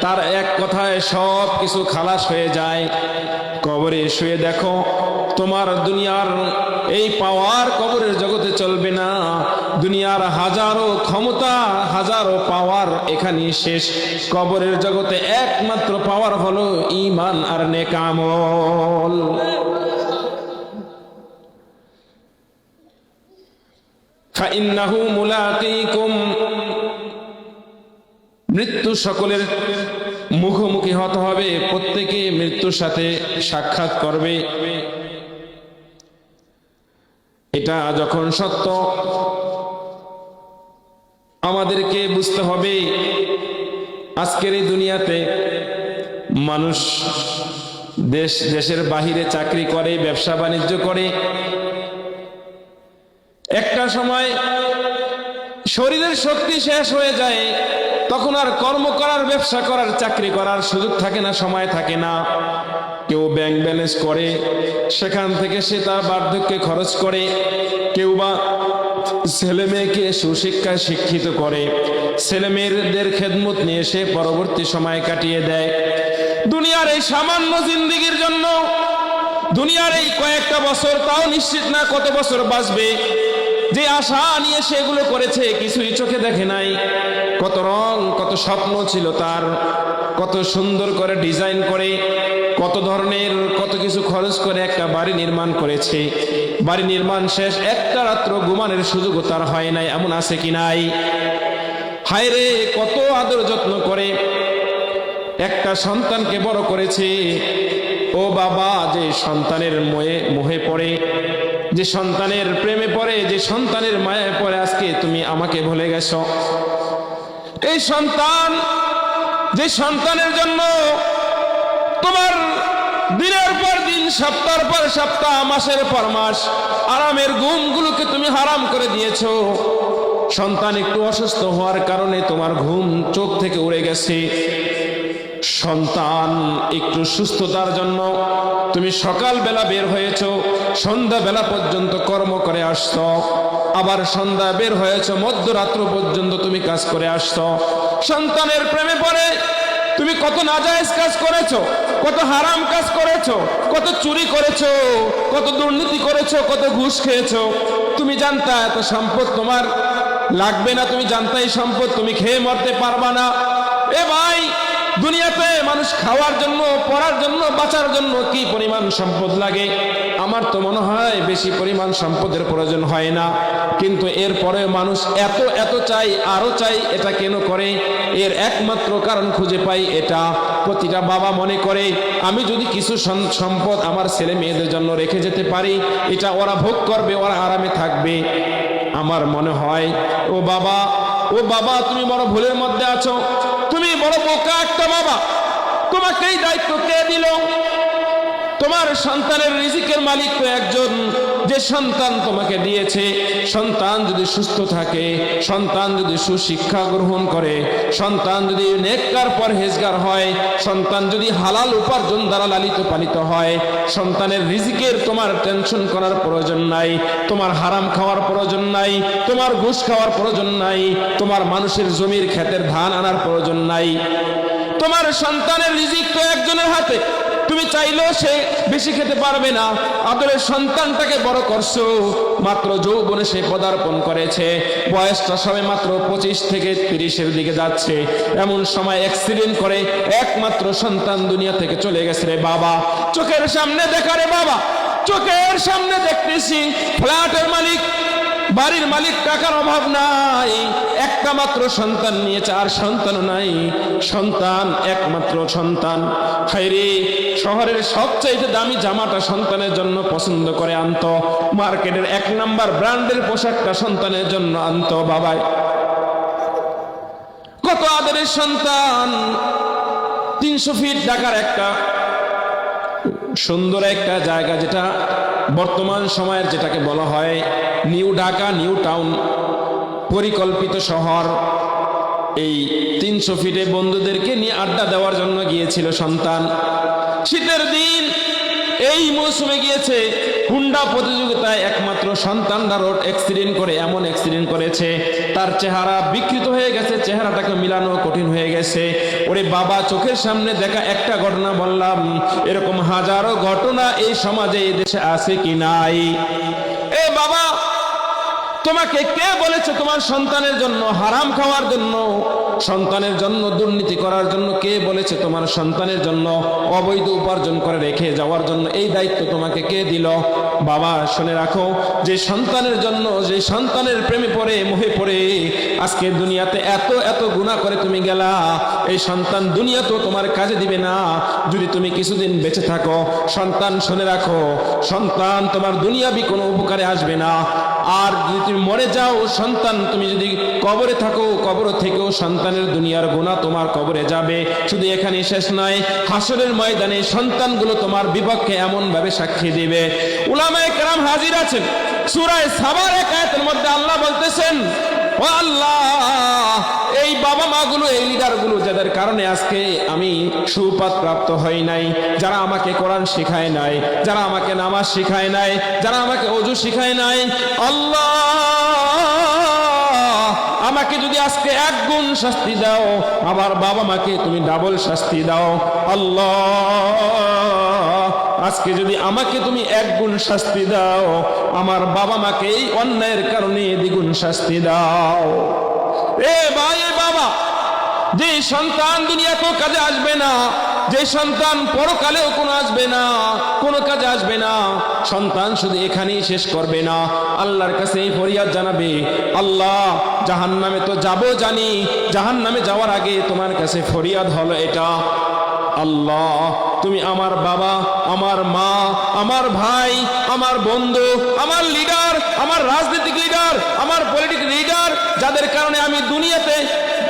তার এক কথায় সব কিছু খালাস হয়ে যায়। কবরে শুয়ে দেখো, তোমার দুনিয়ার এই পাওয়ার কবরের জগতে চলবে না। দুনিয়ার হাজারো ক্ষমতা, হাজারো পাওয়ার এখানে শেষ। কবরের জগতে একমাত্র পাওয়ার হলো ঈমান আর নেক আমল। ফাইন্নাহু মুলাকীকুম, মৃত্যু সকলের মুখোমুখি হতে হবে, প্রত্যেকে মৃত্যুর সাথে সাক্ষাৎ করবে। এটা যখন সত্য, আমাদেরকে বুঝতে হবে আজকের এই দুনিয়াতে মানুষ দেশের বাহিরে চাকরি করে, ব্যবসা বাণিজ্য করে, একটা সময় শরীরের শক্তি শেষ হয়ে যায়, তখন আর কর্ম করার, ব্যবসা করার, চাকরি করার সুযোগ থাকে না, সময় থাকে না। কেউ ব্যাংক ব্যালেন্স করে, সেখান থেকে সে তার বার্ধক্যে খরচ করে, কেউ বা ছেলে মেয়েকে সুশিক্ষায় শিক্ষিত করে, ছেলে মেয়েদের খেদমত নিয়ে সে পরবর্তী সময় কাটিয়ে দেয়। দুনিয়ার এই সামান্য জিন্দেগির জন্য, দুনিয়ার এই কয়েকটা বছর, তাও নিশ্চিত না কত বছর বাঁচবে, যে আশা নিয়ে সেগুলো করেছে কিছুই চোখে দেখে নাই। কত রং, কত স্বপ্ন ছিল তার, কত সুন্দর করে ডিজাইন করে, কত ধরনের কত কিছু খরচ করে একটা বাড়ি নির্মাণ করেছে। বাড়ি নির্মাণ শেষ, একটা রাত্র ঘুমানোর সুযোগও তার হয় নাই, এমন আছে কি নাই? হায় রে, কত আদর যত্ন করে একটা সন্তানকে বড় করেছে। ও বাবা, যে সন্তানের মোহে পড়ে, যে সন্তানের প্রেমে পড়ে, যে সন্তানের মায়ায় পড়ে, আজকে তুমি আমাকে ভুলে গেছো। এই সন্তান, যে সন্তানের জন্য তোমার দিনের পর দিন, সপ্তাহের পর সপ্তাহ, মাসের পর মাস আরামের ঘুমগুলোকে তুমি হারাম করে দিয়েছো। সন্তান একটু অসুস্থ হওয়ার কারণে তোমার ঘুম চোখ থেকে উড়ে গেছে। সন্তান একটু সুস্থতার জন্য তুমি সকালবেলা বের হয়েছো, সন্ধ্যাবেলা পর্যন্ত কর্ম করে আসছো, আবার সন্ধ্যা বের হয়েছো, মধ্যরাত্র পর্যন্ত তুমি কাজ করে আসছো। সন্তানের প্রেমে পড়ে তুমি কত নাজায়েজ কাজ করেছো, কত হারাম কাজ করেছো, কত চুরি করেছো, কত দুর্নীতি করেছো, কত ঘুষ খেয়েছো। তুমি জানতা এত সম্পদ তোমার লাগবে না, তুমি জানতা এই সম্পদ তুমি খেয়ে মরতে পারবা না। এ ভাই, দুনিয়াতে মানুষ খাওয়ার জন্য, পড়ার জন্য, বাঁচার জন্য কি পরিমাণ সম্পদ লাগে? আমার তো মনে হয় বেশি পরিমাণ সম্পদের প্রয়োজন হয় না, কিন্তু এরপরে মানুষ এত এত চাই, আরো চাই। এটা কেন করে? এর একমাত্র কারণ খুঁজে পাই এটা, প্রতিটা বাবা মনে করে আমি যদি কিছু সম্পদ আমার ছেলে মেয়েদের জন্য রেখে যেতে পারি, এটা ওরা ভোগ করবে, ওরা আরামে থাকবে। আমার মনে হয় ও বাবা, ও বাবা, তুমি বড় ভুলের মধ্যে আছো, তুমি বড় বোকা একটা বাবা। তোমাকে এই দায়িত্ব কে দিল? তোমার সন্তানের রিজিকের মালিক তো একজন, যে সন্তান তোমাকে দিয়েছে। সন্তান যদি সুস্থ থাকে, সন্তান যদি সুশিক্ষা গ্রহণ করে, সন্তান যদি নেককার পরহেজগার হয়, সন্তান যদি হালাল উপার্জন দ্বারা লালিত পালিত হয়, সন্তানের রিজিকের তোমার টেনশন করার প্রয়োজন নাই, তোমার হারাম খাওয়ার প্রয়োজন নাই, তোমার ঘুষ খাওয়ার প্রয়োজন নাই, তোমার মানুষের জমির ক্ষেতের ধান আনার প্রয়োজন নাই। তোমার সন্তানের রিজিক তো একজনের হাতে, তুমি চাইলেও সে বেশি খেতে পারবে না। আদরের সন্তানটাকে বড় করছো, মাত্র যৌবনে সে পদার্পণ করেছে, বয়সটা সবে মাত্র 25 থেকে 30-এর দিকে যাচ্ছে। এমন সময় অ্যাক্সিডেন্ট করে একমাত্র সন্তান দুনিয়া থেকে চলে গেছে রে বাবা। চোখের সামনে দেখা রে বাবা, চোখের সামনে দেখতেছি ফ্ল্যাটের মালিক, বাড়ির মালিক, টাকার অভাব নাই, একটা মাত্র সন্তান নিয়েছে, আর সন্তানও নাই। সন্তান একমাত্র সন্তান। হায়রে, শহরের সবচাইতে দামি জামাটা সন্তানের জন্য পছন্দ করে আনতো, মার্কেটের 1 নাম্বার ব্র্যান্ডের পোশাকটা সন্তানের জন্য আনতো। বাবাই, কত আদরের সন্তান। 300 ফিট ঢাকার একটা সুন্দর একটা জায়গা, যেটা বর্তমান সময়ের যেটাকে বলা হয় নিউ ঢাকা, নিউ টাউন, পরিকল্পিত শহর। এই 300 ফিটে বন্ধুদেরকে নিয়ে আড্ডা দেওয়ার জন্য গিয়েছিল সন্তান। শীতের দিন, এই মৌসুমে গিয়েছে হুন্ডা প্রতিযোগিতায়, একমাত্র সন্তানরা রোড অ্যাক্সিডেন্ট করে, এমন অ্যাক্সিডেন্ট করেছে তার চেহারা বিকৃত হয়ে গেছে, চেহারাটাকে মিলানো কঠিন হয়ে গেছে। ওরে বাবা, চোখের সামনে দেখা একটা ঘটনা বললাম, এরকম হাজারো ঘটনা এই সমাজে এই দেশে আছে কি নাই? এ বাবা, তোমাকে কে বলেছে তোমার সন্তানের জন্য হারাম খাওয়ার জন্য, সন্তানের জন্য দুর্নীতি করার জন্য? কে বলেছে তোমার সন্তানের জন্য অবৈধ উপার্জন করে রেখে যাওয়ার জন্য? এই দায়িত্ব তোমাকে কে দিল? বাবা শুনে রাখো, যে সন্তানের জন্য, যে সন্তানের প্রেমে পড়ে, মোহে পড়ে আজকে দুনিয়াতে এত এত গুনাহ করে তুমি গেলা, এই সন্তান দুনিয়াতেও তোমার কাজে দিবে না যদি তুমি কিছুদিন বেঁচে থাকো। সন্তান শুনে রাখো, সন্তান তোমার দুনিয়াবি কোনো উপকারে আসবে না। আর যদি তুমি মরে যাও, সন্তান তুমি যদি কবরে থাকো, কবর থেকেও সন্তানের দুনিয়ার গুনাহ তোমার কবরে যাবে। শুধু এখানে শেষ নয়, হাসরের ময়দানে সন্তানগুলো তোমার বিপক্ষে এমন ভাবে সাক্ষী দিবে। উলামায়ে কেরাম হাজির আছেন। সূরা সাবার এক আয়াতের মধ্যে আল্লাহ বলতেছেন, ও আল্লাহ, এই বাবা মা গুলো, এই লিডার গুলো, যাদের কারণে আজকে আমি সুপাত প্রাপ্ত হই নাই, যারা আমাকে কোরআন শিখায় নাই, যারা আমাকে নামাজ শিখায় নাই, যারা আমাকে ওযু শিখায় নাই, আল্লাহ আমাকে যদি আজকে 1 গুণ শাস্তি দাও, আমার বাবা মাকে তুমি ডাবল শাস্তি দাও। আল্লাহ, আজকে যদি আমাকে তুমি 1 গুণ শাস্তি দাও, আমার বাবা মাকে এই অন্যায়ের কারণে দ্বিগুণ শাস্তি দাও। এ ভাই, এ বাবা, যে সন্তান দুনিয়াতেও কাজে আসবে না, যে সন্তান পরকালেও কোনো আসবে না, কোনো কাজে আসবে না, সন্তান শুধু এখানেই শেষ করবে না, আল্লাহর কাছে এই ফরিয়াদ জানাবে, আল্লাহ জাহান্নামে তো যাবো জানি, জাহান্নামে যাওয়ার আগে তোমার কাছে ফরিয়াদ হলো এটা, আল্লাহ তুমি আমার বাবা, আমার মা, আমার ভাই, আমার বন্ধু, আমার লিডার, আমার রাজনৈতিক লিডার, আমার পলিটিক্যাল লিডার, যাদের কারণে আমি দুনিয়াতে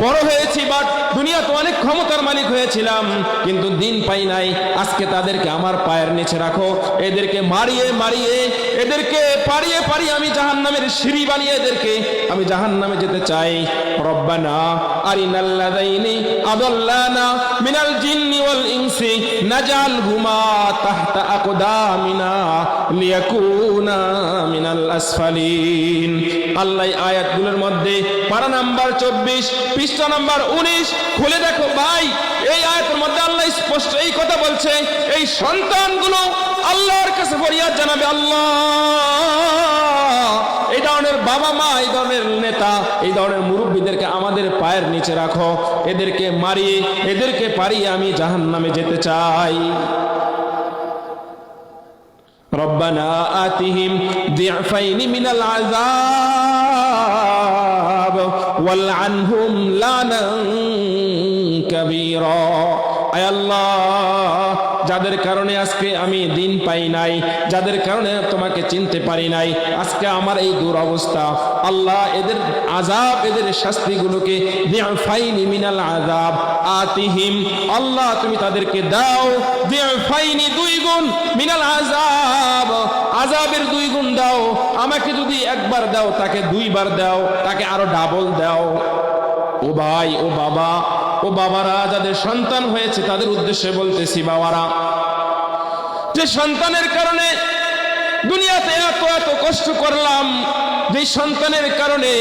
বড় হয়েছি, বাট দুনিয়াতে অনেক ক্ষমতার মালিক হয়েছিলাম, কিন্তু দিন পাই নাই, আজকে তাদেরকে আমার পায়ের নিচে রাখো। এদেরকে মারিয়ে মারিয়ে, এদেরকে পারিয়ে পারিয়ে আমি জাহান্নামের সিঁড়ি বানিয়ে এদেরকে আমি জাহান্নামে যেতে চাই। রব্বানা আরিনাল্লাযাইনি আদাল্লানা মিনাল জিন্নি ওয়াল ইনসি নাজআলহুমা তাহতা আকদামিনা লিয়াকুনা মিনাল আসফালিন। আল্লাহ আয়াতগুলোর মধ্যে পারা নাম্বার 24, পৃষ্ঠা নাম্বার 19 খুলে দেখো ভাই, এই আয়াতের মধ্যে আল্লাহ স্পষ্ট এই কথা বলছে, এই সন্তানগুলো আল্লাহর কাছে ফরিয়াদ জানাবে, আল্লাহ এই ধরনের বাবা মা, এই ধরনের নেতা, এই ধরনের মুরব্বীদেরকে আমাদের পায়ের নিচে রাখো, এদেরকে মারিয়ে, এদেরকে পারিয়ে আমি জাহান্নামে যেতে চাই। রব্বানা আতিহিম দি'ফাইনি মিনাল আযাব ওয়ালআনহুম লানান কাবীরা। আয় আল্লাহ, যাদের কারণে আজকে আমি দিন পাই নাই, যাদের কারণে তোমাকে চিনতে পারি নাই, আজকে আমার এই দুরবস্থা, আল্লাহ এদের আযাব, এদের শাস্তিগুলোকে দি'ফাইনি মিনাল আযাব আতিহিম, আল্লাহ তুমি তাদেরকে দাও, দি'ফাইনি 2 গুণ, মিনাল আযাব আযাবের 2 গুণ দাও। আমাকে যদি একবার দাও, তাকে 2 বার দাও, তাকে আরো ডাবল দাও। ও ভাই, ও বাবা, ও বাবারা, যাদের সন্তান হয়েছে তাদের উদ্দেশ্যে বলতেছি, বাবারা, যে সন্তানের কারণে দুনিয়াতে এত এত কষ্ট করলাম, যে সন্তানের কারণে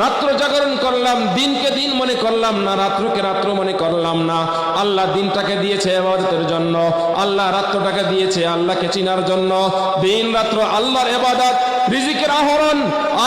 রাত্র জাগরণ করলাম, দিনকে দিন মনে করলাম না, রাত্রকে রাত্র মনে করলাম না। আল্লাহ দিনটাকে দিয়েছে ইবাদতের জন্য, আল্লাহ রাত্রটাকে দিয়েছে আল্লাহকে চিনার জন্য। দিন রাত্র আল্লাহর ইবাদত, রিজিকের আহরণ,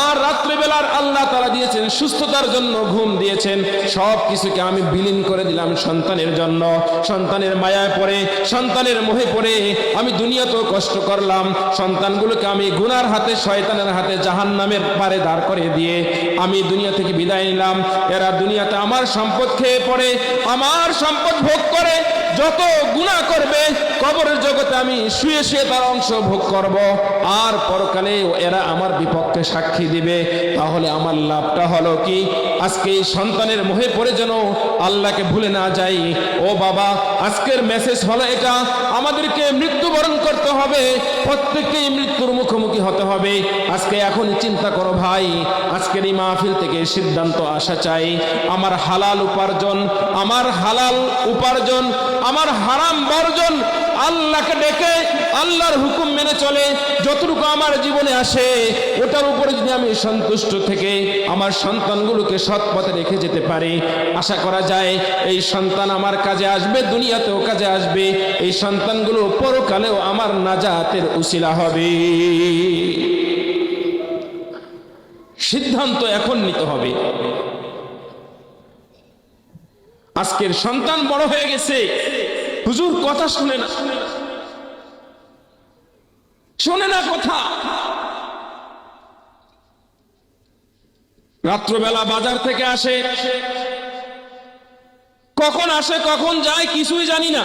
আর রাত্রিবেলার আল্লাহ তাআলা দিয়েছেন সুস্থতার জন্য, ঘুম দিয়েছেন, সব কিছুকে আমি বিলীন করে দিলাম সন্তানের জন্য। সন্তানের মায়ায় পড়ে, সন্তানের মোহে পড়ে আমি দুনিয়াতেও কষ্ট করলাম, সন্তানগুলোকে আমি গুনার হাতে, শয়তানের হাতে, জাহান্নামের পারে দাঁড় করে দিয়ে আমি দুনিয়া থেকে বিদায় নিলাম। এরা দুনিয়াতে আমার সম্পদ খেয়ে পড়ে, আমার সম্পদ ভোগ করে, যত গুনাহ করবে কবরের জগতে আমি শুয়ে শুয়ে তার অংশ ভোগ করব, আর পরকালে এরা আমার বিপক্ষে সাক্ষী দিবে। তাহলে আমার লাভটা হলো কি? আজকে এই সন্তানের মোহে পড়ে যেন আল্লাহকে ভুলে না যাই। ও বাবা, আজকের মেসেজ হলো এটা, আমাদেরকে মৃত্যুবরণ করতে হবে, প্রত্যেককেই মৃত্যুর মুখোমুখি হতে হবে। আজকে এখনই চিন্তা করো ভাই, আজকের এই মাহফিল থেকে সিদ্ধান্ত আসা চাই, আমার হালাল উপার্জন, আমার হালাল উপার্জন, আমার হারাম বর্জন, আল্লাহকে ডেকে আল্লাহর হুকুম মেনে চলে যতটুকু আমার জীবনে আসে ওটার উপরে যদি আমি সন্তুষ্ট থেকে আমার সন্তানগুলোকে সৎ পথে রেখে যেতে পারি, আশা করা যায় এই সন্তান আমার কাজে আসবে, দুনিয়াতেও কাজে আসবে, এই সন্তানগুলো পরকালেও আমার নাজাতের উসিলা হবে। সিদ্ধান্ত এখন নিতে হবে। আজকের সন্তান বড় হয়ে গেছে, হুজুর কথা শুনে না, শোনে না কথা। রাত্রবেলা বাজার থেকে আসে, কখন আসে কখন যায় কিছুই জানি না,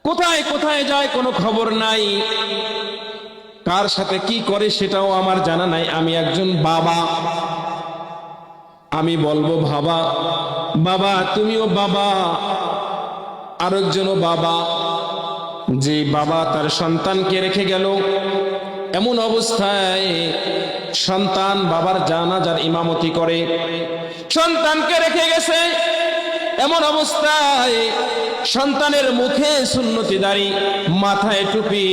কোথায় কোথায় যায় কোনো খবর নাই, কার সাথে কি করে সেটাও আমার জানা নাই। আমি একজন বাবা, আমি বলবো বাবা, বাবা তুমিও বাবা, আরেকজনও বাবা, যে বাবা তার সন্তানকে রেখে গেল, এমন অবস্থায় সন্তান বাবার জানাজার ইমামতি করে, সন্তানকে রেখে গেছে, এমন অবস্থায় সন্তানের মুখে সুন্নতি দাড়ি, মাথায় টুপি,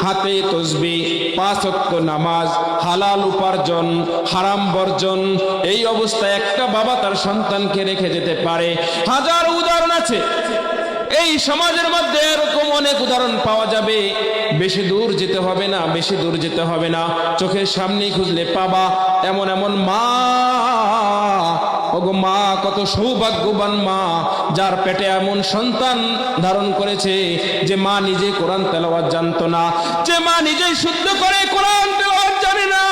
হাতে তসবিহ, 5 ওয়াক্ত নামাজ, হালাল উপার্জন, হারাম বর্জন, এই অবস্থায় একটা বাবা তার সন্তানকে রেখে যেতে পারে। হাজার উদাহরণ আছে এই সমাজের মধ্যে, এরকম অনেক উদাহরণ পাওয়া যাবে। বেশি দূর যেতে হবে না, বেশি দূর যেতে হবে না, চোখের সামনেই খুঁজলে পাবা এমন এমন মা। ওগো মা, কত সৌভাগ্যবান মা, যার পেটে এমন সন্তান ধারণ করেছে যে মা নিজে কোরআন তেলাওয়াত জানতো না, যে মা নিজেই শুদ্ধ করে কোরআন তেলাওয়াত জানে না,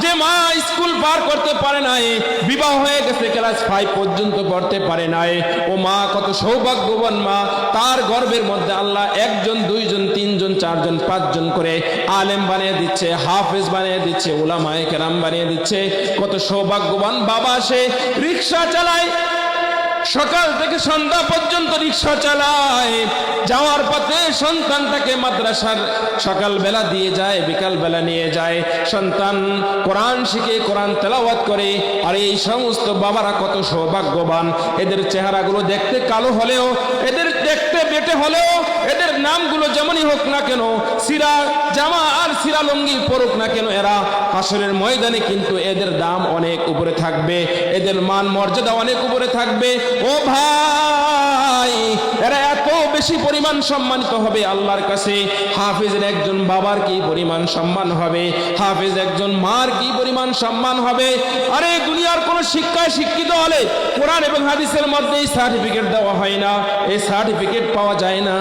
যে মা স্কুল পার করতে পারে নাই, বিবাহ হয়ে গেছে ক্লাস 5 পর্যন্ত পড়তে পারে নাই। ও মা কত সৌভাগ্যবান মা, তার গর্ভের মধ্যে আল্লাহ 1 জন 2 জন 3 জন 4 জন 5 জন করে আলেম বানিয়ে দিচ্ছে, হাফেজ বানিয়ে দিচ্ছে, উলামায়ে কেরাম বানিয়ে দিচ্ছে। কত সৌভাগ্যবান বাবা, সে রিকশা চালায়, সকাল থেকে সন্ধ্যা পর্যন্ত রিকশা চালায়, যাওয়ার পথে সন্তানটাকে মাদ্রাসার সকাল বেলা দিয়ে যায়, বিকাল বেলা নিয়ে যায়, সন্তান কোরআন শিখে কোরআন তেলাওয়াত করে। আর এই সমস্ত বাবারা কত সৌভাগ্যবান, এদের চেহারাগুলো দেখতে কালো হলেও, এদের দেখতে বেটে হলেও, এদের নামগুলো যেমনই হোক না কেন, সিরা জামা আর সিরা লুঙ্গি পরুক না কেন, এরা হাসরের ময়দানে কিন্তু এদের দাম অনেক উপরে থাকবে, এদের মান মর্যাদা অনেক উপরে থাকবে। ও ভাই, এরা এত বেশি পরিমাণ সম্মানিত হবে আল্লাহর কাছে। হাফেজের একজন বাবার কি পরিমাণ সম্মান হবে, হাফেজ একজন মার কি পরিমাণ সম্মান হবে। আরে দুনিয়ার কোন শিক্ষায় শিক্ষিত হলে কোরআন এবং হাদিসের মধ্যে এই সার্টিফিকেট দেওয়া হয় না, এই সার্টিফিকেট পাওয়া যায় না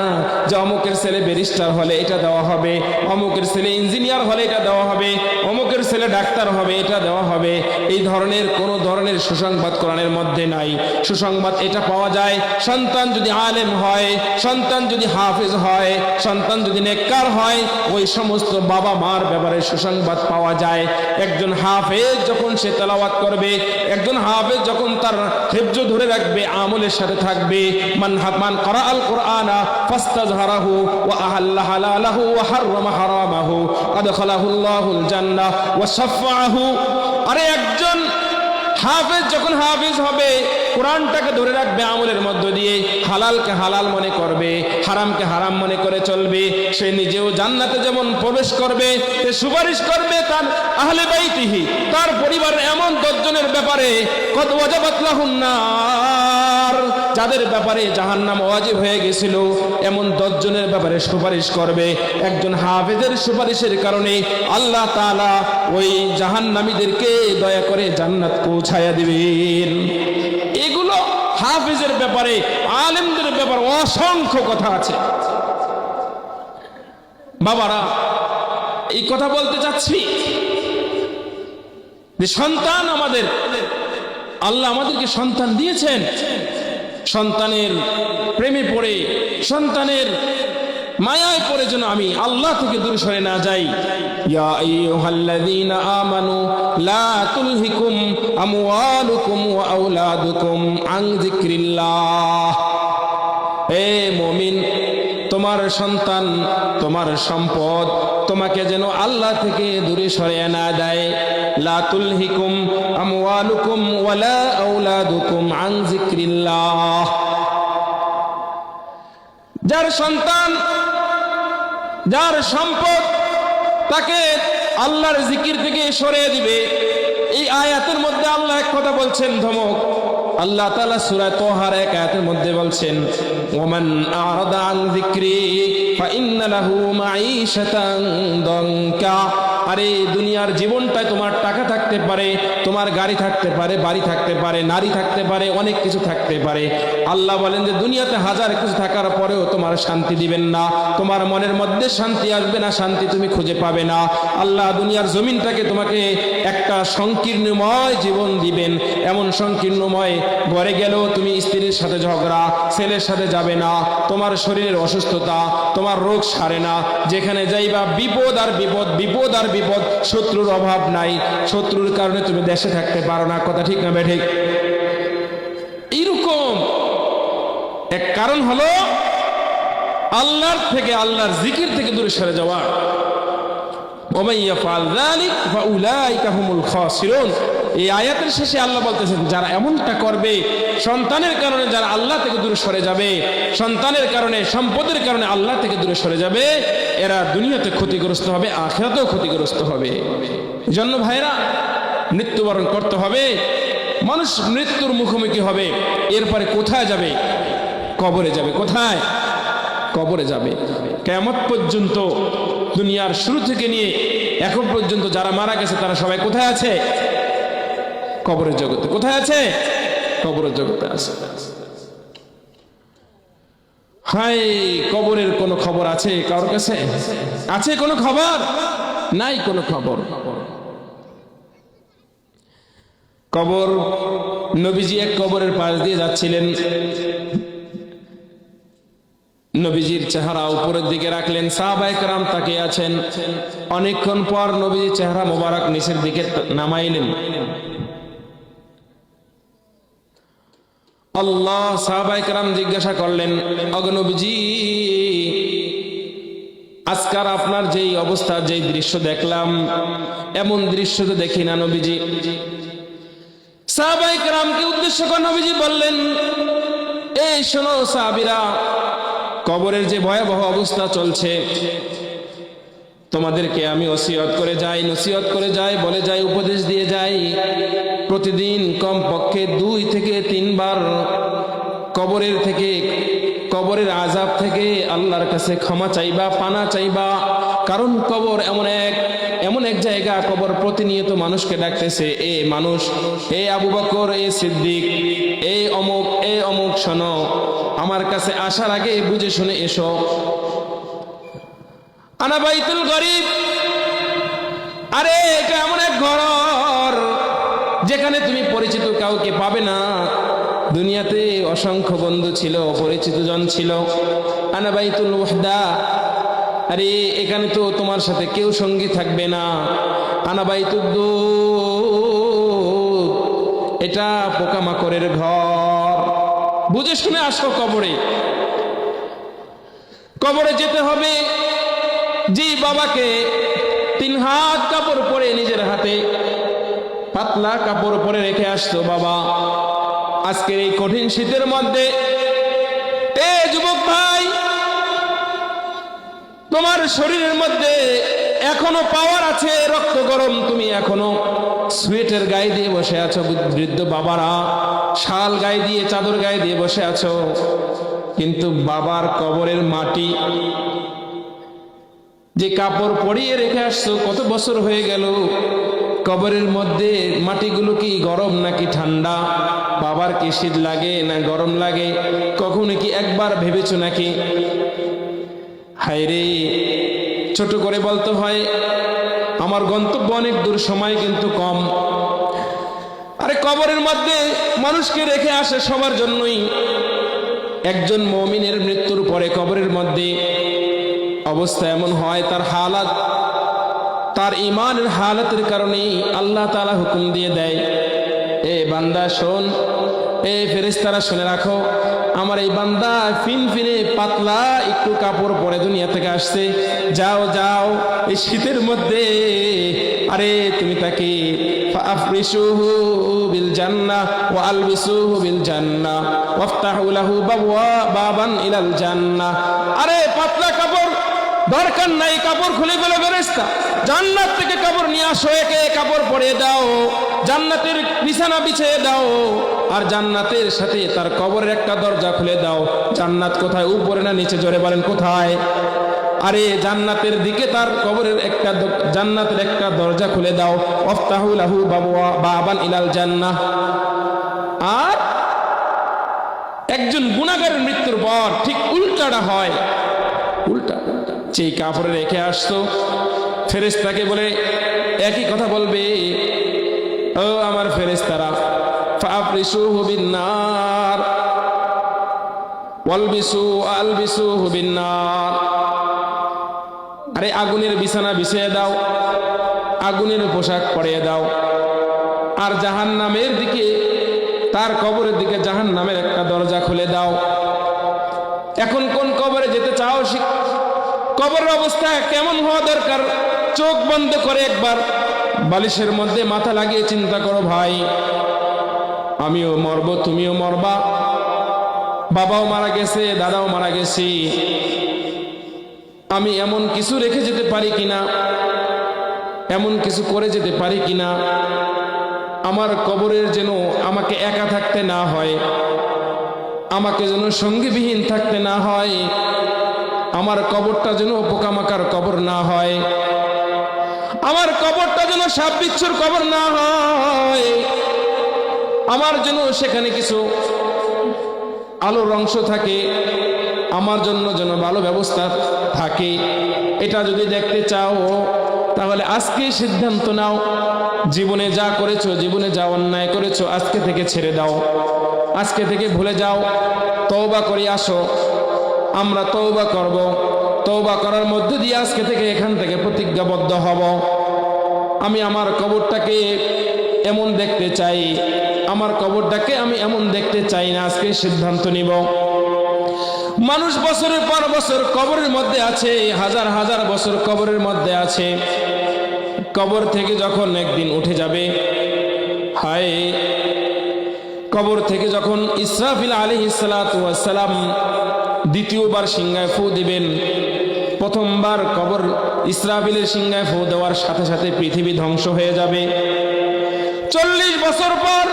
যে অমুকের ছেলে ব্যারিস্টার হলে এটা দেওয়া হবে, অমুকের ছেলে ইঞ্জিনিয়ার হলে এটা দেওয়া হবে, অমুকের ছেলে ডাক্তার হবে এটা দেওয়া হবে। এই ধরনের কোন ধরনের সুসংবাদ কোরআনের মধ্যে নাই। সুসংবাদ এটা পাওয়া যায় সন্তান যদি আলেম হয়, সন্তান যদি হাফেজ হয়, সন্তান যদি নেককার হয়, ওই সমস্ত বাবা মার ব্যাপারে সুসংবাদ পাওয়া যায়। একজন হাফেজ যখন সে তেলাওয়াত করবে, একজন হাফেজ যখন তার হিফজ ধরে রাখবে, আমলের সাথে থাকবে, মান ক্বারাআল কুরআনা ফাস্তাযহারাহু ওয়া আহাল্লা হালালাহু ওয়া হাররামা হারামাহু আদখালাহুল্লাহুল জান্নাহ ওয়া শাফাআহু। আরে একজন হাফেজ যখন হাফেজ হবে, কোরআনটাকে ধরে রাখবে, আমলের মধ্য দিয়ে হালালকে হালাল মনে করবে, হারামকে হারাম মনে করে চলবে, সে নিজেও জান্নাতে যেমন প্রবেশ করবে, সে সুপারিশ করবে তার আহলে বাইতিহি, তার পরিবারের এমন 10 জনের ব্যাপারে, কদ ওয়াজাবাত লাহুন নার, যাদের ব্যাপারে জাহান্নাম ওয়াজিব হয়ে গেছিল, এমন 10 জনের ব্যাপারে সুপারিশ করবে। একজন হাফেজের সুপারিশের কারণে আল্লাহ তাআলা ওই জাহান্নামীদেরকে দয়া করে জান্নাত পৌঁছায়া দিবেন। এগুলো হাফেজের ব্যাপারে, আলেমদের ব্যাপারে অসংখ্য কথা আছে। বাবারা, এই কথা বলতে চাচ্ছি যে সন্তান আমাদের, আল্লাহ আমাদেরকে সন্তান দিয়েছেন, সন্তানের প্রেমে পড়ে, সন্তানের মায়ায় পড়ে যেন আমি আল্লাহ থেকে দূরে সরে না যাই। ইয়া আইয়ুহাল্লাযীনা আমানু লা তুলহিকুম আমওয়ালুকুম ওয়া আওলাদুকুম আন যিকরিল্লাহ। হে মুমিন, তোমার সন্তান, তোমার সম্পদ তোমাকে যেন আল্লাহ থেকে দূরে সরিয়ে না দেয়। লা তুলহিকুম আমওয়ালুকুম ওয়ালা আওলাদুকুম আন যিকরিল্লাহ। যার সন্তান, যার সম্পদ তাকে আল্লাহর জিকির থেকে সরিয়ে দিবে। এই আয়াতের মধ্যে আল্লাহ এক কথা বলছেন, ধমক। আল্লাহ তাআলা সূরা তাহার এক আয়াতের মধ্যে বলছেন, ওমান আরাদা আন যিকরি ফাইন্না লাহু মাঈশাতান দানকা। আরে দুনিয়ার জীবনটায় তোমার টাকা থাকতে পারে, তোমার গাড়ি থাকতে পারে, বাড়ি থাকতে পারে, নারী থাকতে পারে, অনেক কিছু থাকতে পারে। আল্লাহ বলেন যে দুনিয়াতে হাজার কিছু থাকার পরেও তোমার শান্তি দিবেন না, তোমার মনের মধ্যে শান্তি আসবে না, শান্তি তুমি খুঁজে পাবে না। আল্লাহ দুনিয়ার জমিনটাকে তোমাকে একটা সংকীর্ণময় জীবন দিবেন। এমন সংকীর্ণময় ঘরে গেলেও তুমি স্ত্রীর সাথে ঝগড়া, ছেলের সাথে যাবে না, তোমার শরীরের অসুস্থতা, তোমার রোগ সারে না, যেখানে যাইবা বিপদ আর বিপদ, বিপদ আর বিপদ। শত্রুর অভাব নাই, শত্রুর কারণে তুমি দেশে থাকতে পারো না। কথা ঠিক না বেঠিক? এইরকম এক কারণ হলো আল্লাহর থেকে, আল্লাহর জিকির থেকে দূরে সরে যাওয়া। ওমান ইয়াফআল যালিক ফাউলাইকা হুমুল খাসিরুন। এই আয়াতের শেষে আল্লাহ বলতেছেন, যারা এমনটা করবে, সন্তানের কারণে যারা আল্লাহ থেকে দূরে সরে যাবে, সন্তানের কারণে, সম্পদের কারণে আল্লাহ থেকে দূরে সরে যাবে, এরা দুনিয়াতে ক্ষতিগ্রস্ত হবে, আখিরাতেও ক্ষতিগ্রস্ত হবে। এজন্য ভাইরা, মৃত্যুবরণ করতে হবে। মানুষ মৃত্যুর মুখোমুখি হবে, এরপরে কোথায় যাবে? কবরে যাবে। কোথায়? কবরে যাবে। কিয়ামত পর্যন্ত, দুনিয়ার শুরু থেকে নিয়ে এখন পর্যন্ত যারা মারা গেছে তারা সবাই কোথায় আছে? কবরের জগতে। কোথায় আছে? কবরের জগতে আছে। হায়, কবরের কোনো খবর আছে কারোর কাছে? আছে কোনো খবর? নাই কোনো খবর। কবর, নবীজি এক কবরের পাশ দিয়ে যাচ্ছিলেন। নবীজির চেহারা উপরের দিকে রাখলেন, সাহাবায়ে কেরাম তাকিয়ে আছেন। অনেকক্ষণ পর নবীজির চেহারা মোবারক নিচের দিকে নামাইলেন। আল্লাহ, সাহাবায়ে কেরাম জিজ্ঞাসা করলেন, ওগো নবীজি, আজকার আপনার যেই অবস্থা, যেই দৃশ্য দেখলাম, এমন দৃশ্য তো দেখি না নবীজি। সাহাবায়ে কেরামকে উদ্দেশ্য করে নবীজি বললেন, এই শোনো সাহাবীরা, কবরের যে ভয়াবহ অবস্থা চলছে, তোমাদেরকে আমি ওসিয়ত করে যাই, নসিহত করে যাই, বলে যাই, উপদেশ দিয়ে যাই, প্রতিদিন কমপক্ষে 2 থেকে 3 বার কবরের থেকে, কবরের আযাব থেকে আল্লাহর কাছে ক্ষমা চাইবা, পানা চাইবা। কারণ কবর এমন এক জায়গা, কবর প্রতিনিয়ত মানুষকে ডাকতেছে, এ মানুষ, এ আবু বকর, এ সিদ্দিক, এ অমুক, এ অমুক, শোনো, আমার কাছে আসার আগে বুঝে শুনে এসো। আনা বাইতুল গরিব। আরে এটা এমন এক ঘর যেখানে তুমি পরিচিত কাউকে পাবে না। দুনিয়াতে অসংখ্য বন্ধু ছিল, পরিচিত জন ছিল। আনা বাইতুল ওয়াহদা। আরে এখানে তো তোমার সাথে কেউ সঙ্গী থাকবে না। আনা বাইতুদ দুদ। এটা পোকামাকড়ের ঘর। বুঝে শুনে আসো কবরে। কবরে যেতে হবে। জি বাবাকে 3 হাত কাপড় পরে, নিজের হাতে পাতলা কাপড় পরে রেখে আসতো। বাবা, আজকের এই কঠিন শীতের মধ্যে, এ যুবক ভাই, তোমার শরীরের মধ্যে এখনো পাওয়ার আছে, রক্ত গরম, তুমি এখনো সোয়েটার গায়ে দিয়ে বসে আছো। বৃদ্ধ বাবারা শাল গায়ে দিয়ে, চাদর গায়ে দিয়ে বসে আছো, কিন্তু বাবার কবরের মাটি, যে কাপড় পরিয়ে রেখে আসছো, কত বছর হয়ে গেল, কবরের মধ্যে মাটিগুলো কি গরম নাকি ঠান্ডা? বাবার কি শীত লাগে না গরম লাগে? কখনো কি একবার ভেবেছো নাকি? হায়রে, ছোট করে বলতে হয়, আমার গন্তব্য অনেক দূর, সময় কিন্তু কম। আরে কবরের মধ্যে মানুষকে রেখে আসে সবার জন্যই। একজন মুমিনের মৃত্যুর পরে কবরের মধ্যে অবস্থা এমন হয়, তার হালাত, তার ঈমানের হালাতের কারণে আল্লাহ তাআলা হুকুম দিয়ে দেয়, এ বান্দা শোন, এ ফেরেশতারা শুনে রাখো, আমার এই বান্দা ফিনফিনে পাতলা একটু কাপড় পরে দুনিয়া থেকে আসছে, যাও যাও এই শীতের মধ্যে আরে তুমি তাকে ফাফরিশুহু বিল জান্নাহ ওয়া আলবিসুহু বিল জান্নাহ ওয়াফতাহু লাহু বাবান ইলাল জান্নাহ। আরে পাতলা কাপড় দরকার নাই, কাপড় খুলে ফেলো ফেরেশতা, জান্নাত থেকে কাপড় নিয়ে আসো, একে কাপড় পরিয়ে দাও, জান্নাতের বিছানা বিছিয়ে দাও, আর জান্নাতের সাথে তার কবরের একটা দরজা খুলে দাও। জান্নাত কোথায়? উপরে না নিচে? জোরে বলেন কোথায়? আরে জান্নাতের দিকে তার কবরের একটা জান্নাতের একটা দরজা খুলে দাও, ওয়াফতাহু লাহু বাবান ইলাল জান্নাহ। আর একজন গুনাহগারের মৃত্যুর পর ঠিক উল্টাটা হয়, উল্টা যেই কাপড়ে রেখে আসতো, ফেরেশতাকে বলে একই কথা বলবে, ও আমার ফেরেশতারা, ফাফরিশুহু বিন্নার আলবিসুহু বিন্নার, আরে আগুনের বিছানা বিছিয়ে দাও, আগুনের পোশাক পরিয়ে দাও, আর জাহান্নামের দিকে, তার কবরের দিকে জাহান্নামের একটা দরজা খুলে দাও। এখন কোন কবরে যেতে চাও? কবরের অবস্থা কেমন হওয়া দরকার? চোখ বন্ধ করে একবার বালিশের মধ্যে মাথা লাগিয়ে চিন্তা করো, ভাই আমিও মরব, তুমিও মরবা, বাবাও মারা গেছে, দাদাও মারা গেছি, আমি এমন কিছু রেখে যেতে পারি কিনা, এমন কিছু করে যেতে পারি কিনা আমার কবরের যেন আমাকে একা থাকতে না হয়, আমাকে যেন সঙ্গীবিহীন থাকতে না হয়, আমার কবরটা যেন পোকামাকার কবর না হয়, আমার কবরটা যেন সাপ বিচ্ছুর কবর না হয়, আমার জন্য সেখানে কিছু আলোর অংশ থাকে, আমার জন্য যেন ভালো ব্যবস্থা থাকে। এটা যদি দেখতে চাও তাহলে আজকে সিদ্ধান্ত নাও, জীবনে যা করেছো, জীবনে যা অন্যায় করেছো আজকে থেকে ছেড়ে দাও, আজকে থেকে ভুলে যাও, তওবা করে আসো। আমরা তওবা করব, তওবা করার মধ্য দিয়ে আজকে থেকে এখান থেকে প্রতিজ্ঞাবদ্ধ হব, আমি আমার কবরটাকে এমন দেখতে চাই, আমার কবরটাকে আমি এমন দেখতে চাই না, আজকে সিদ্ধান্ত নিব। মানুষ বছরের পর বছর কবরের মধ্যে আছে, হাজার হাজার বছর কবরের মধ্যে আছে, কবর থেকে যখন একদিন উঠে যাবে, হায়, কবর থেকে যখন ইসরাফিল আলাইহিস সালাতু ওয়াস সালাম দ্বিতীয়বার সিংহায় ফু দিবেন, প্রথমবার কবর ইসরাফিলের সিংহায় ফু দেওয়ার সাথে সাথে পৃথিবী ধ্বংস হয়ে যাবে। 40 বছর পর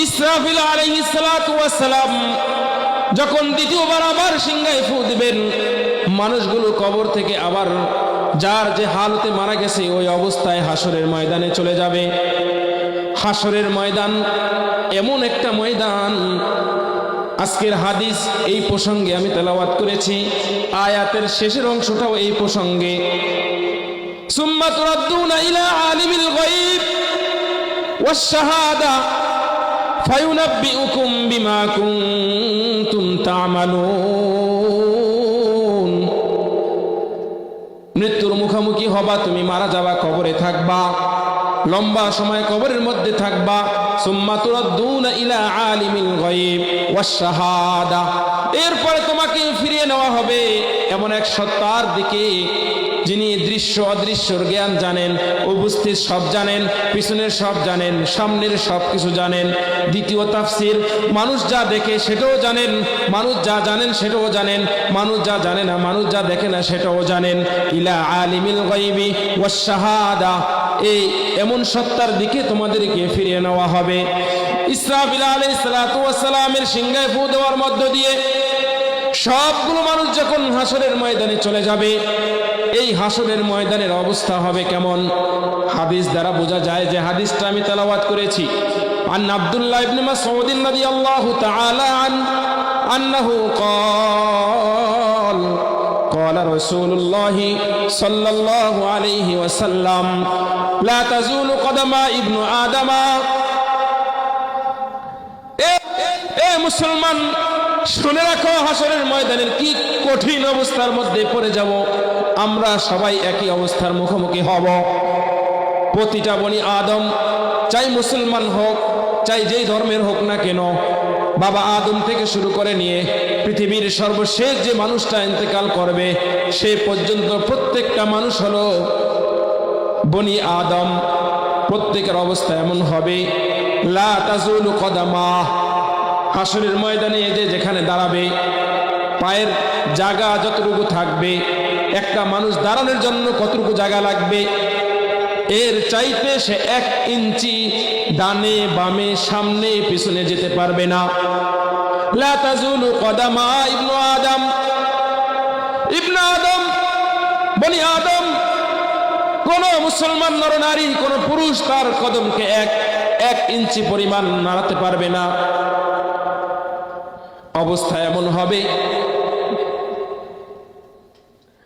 ইসরাফিল আলাইহিস সালাতু ওয়াস সালাম যখন দ্বিতীয়বার আবার সিংহায় ফু দিবেন, মানুষগুলো কবর থেকে আবার যার যে হালতে মারা গেছে ওই অবস্থায় হাসরের ময়দানে চলে যাবে। হাসরের ময়দান এমন একটা ময়দান, আজকের হাদিস এই প্রসঙ্গে আমি তেলাওয়াত করেছি, আয়াতের শেষের অংশটাও এই প্রসঙ্গে, সুম্মা তুরাদ্দুনা ইলা আলিমিল গায়ব ওয়াশ শাহাদা ফায়ুনাব্বিউকুম বিমা কুনতুম তা'মালুন। মৃত্যুর মুখোমুখি হবা, তুমি মারা যাবা, কবরে থাকবা, লম্বা সময় কবরের মধ্যে থাকবা। সুম্মা তুরাদ্দুনা ইলা আলিমিল গায়ব ওয়াশ শাহাদা, এরপরে তোমাকে ফিরিয়ে নেওয়া হবে এমন এক সত্তার দিকে যিনি দৃশ্য অদৃশ্যর জ্ঞান জানেন, উপস্থিত সব জানেন, পিছনের সব জানেন, সামনের সব কিছু জানেন। দ্বিতীয় তাফসীর, মানুষ যা দেখে সেটাও জানেন, মানুষ যা জানেন সেটাও জানেন, মানুষ যা জানে না, মানুষ যা দেখে না সেটাও জানেন। ইলা আলিমিল গায়বি ওয়াশ শাহাদা, এই এমন সত্তার দিকে তোমাদেরকে ফিরিয়ে নেওয়া হবে। ইসরাফিল আলাইহিস সালাতু ওয়াস সালামের সিংহায় ফু দেওয়ার মধ্য দিয়ে সবগুলো মানুষ যখন হাসরের ময়দানে চলে যাবে, এই হাসরের ময়দানের অবস্থা হবে কেমন? হাদিস দ্বারা বোঝা যায়, যে হাদিসটা আমি তেলাওয়াত করেছি, আন আব্দুল্লাহ ইবনে মাসউদ রাদিয়াল্লাহু তাআলা আন্নাহু ক্বাল قال رسول الله صلى الله عليه وسلم لا تزول قدم ابن آدم। এ মুসলমান, শুনে রাখো, হাসরের ময়দানের কি কঠিন অবস্থার মধ্যে পড়ে যাব। আমরা সবাই একই অবস্থার মুখোমুখি হব। প্রতিটা বনি আদম, চাই মুসলমান হোক, চাই যেই ধর্মের হোক না কেন, বাবা আদম থেকে শুরু করে নিয়ে পৃথিবীর সর্বশেষ যে মানুষটা ইন্তেকাল করবে সে পর্যন্ত প্রত্যেকটা মানুষ হলো বনি আদম। প্রত্যেকের অবস্থা এমন হবে, লা তাজুলু কদামা, হাসরের ময়দানে যে যেখানে দাঁড়াবে পায়ের জায়গা যতটুকু থাকবে, একটা মানুষ দাঁড়ানোর জন্য কতটুকু জায়গা লাগবে এর চাইতে সে 1 ইঞ্চি ডানে বামে সামনে পিছনে যেতে পারবে না। লা তাজুলু কদামা ইবনু আদম, ইবনু আদম, বনি আদম, কোন মুসলমান নরনারী, কোন পুরুষ তার কদমকে এক ইঞ্চি পরিমাণ নাড়াতে পারবে না। অবস্থা এমন হবে,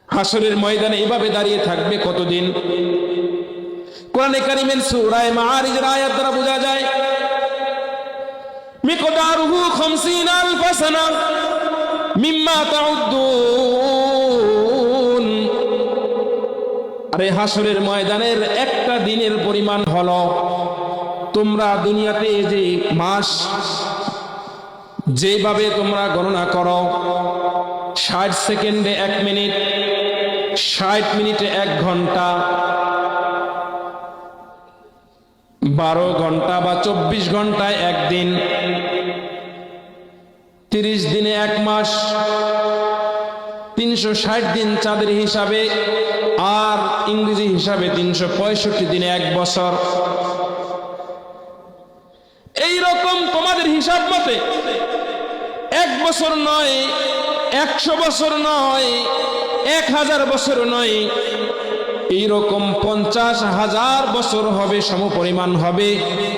হাসরের ময়দানে এভাবে দাঁড়িয়ে থাকবে কতদিন? কোরআনে কারীমের সূরা মাআরিজের আয়াত দ্বারা বোঝা যায়, মিকদারুহু 50 আলফ সানা মিম্মা তাউদ্দুন। আরে হাসরের ময়দানের একটা দিনের পরিমাণ হলো তোমরা দুনিয়াতে যে মাস যেভাবে তোমরা গণনা করো, 60 সেকেন্ডে 1 মিনিট, 60 মিনিটে 1 ঘন্টা, 12 ঘন্টা বা 24 ঘন্টায় 1 দিন, 30 দিনে 1 মাস, 360 দিন চাঁদের হিসাবে, আর ইংরেজি হিসাবে 365 দিনে 1 বছর। এই রকম তোমাদের হিসাব মতে 1 বছর নয়, 100 বছর নয়, 1000 বছর নয়, এইরকম 50,000 বছর হবে, সমপরিমাণ হবে।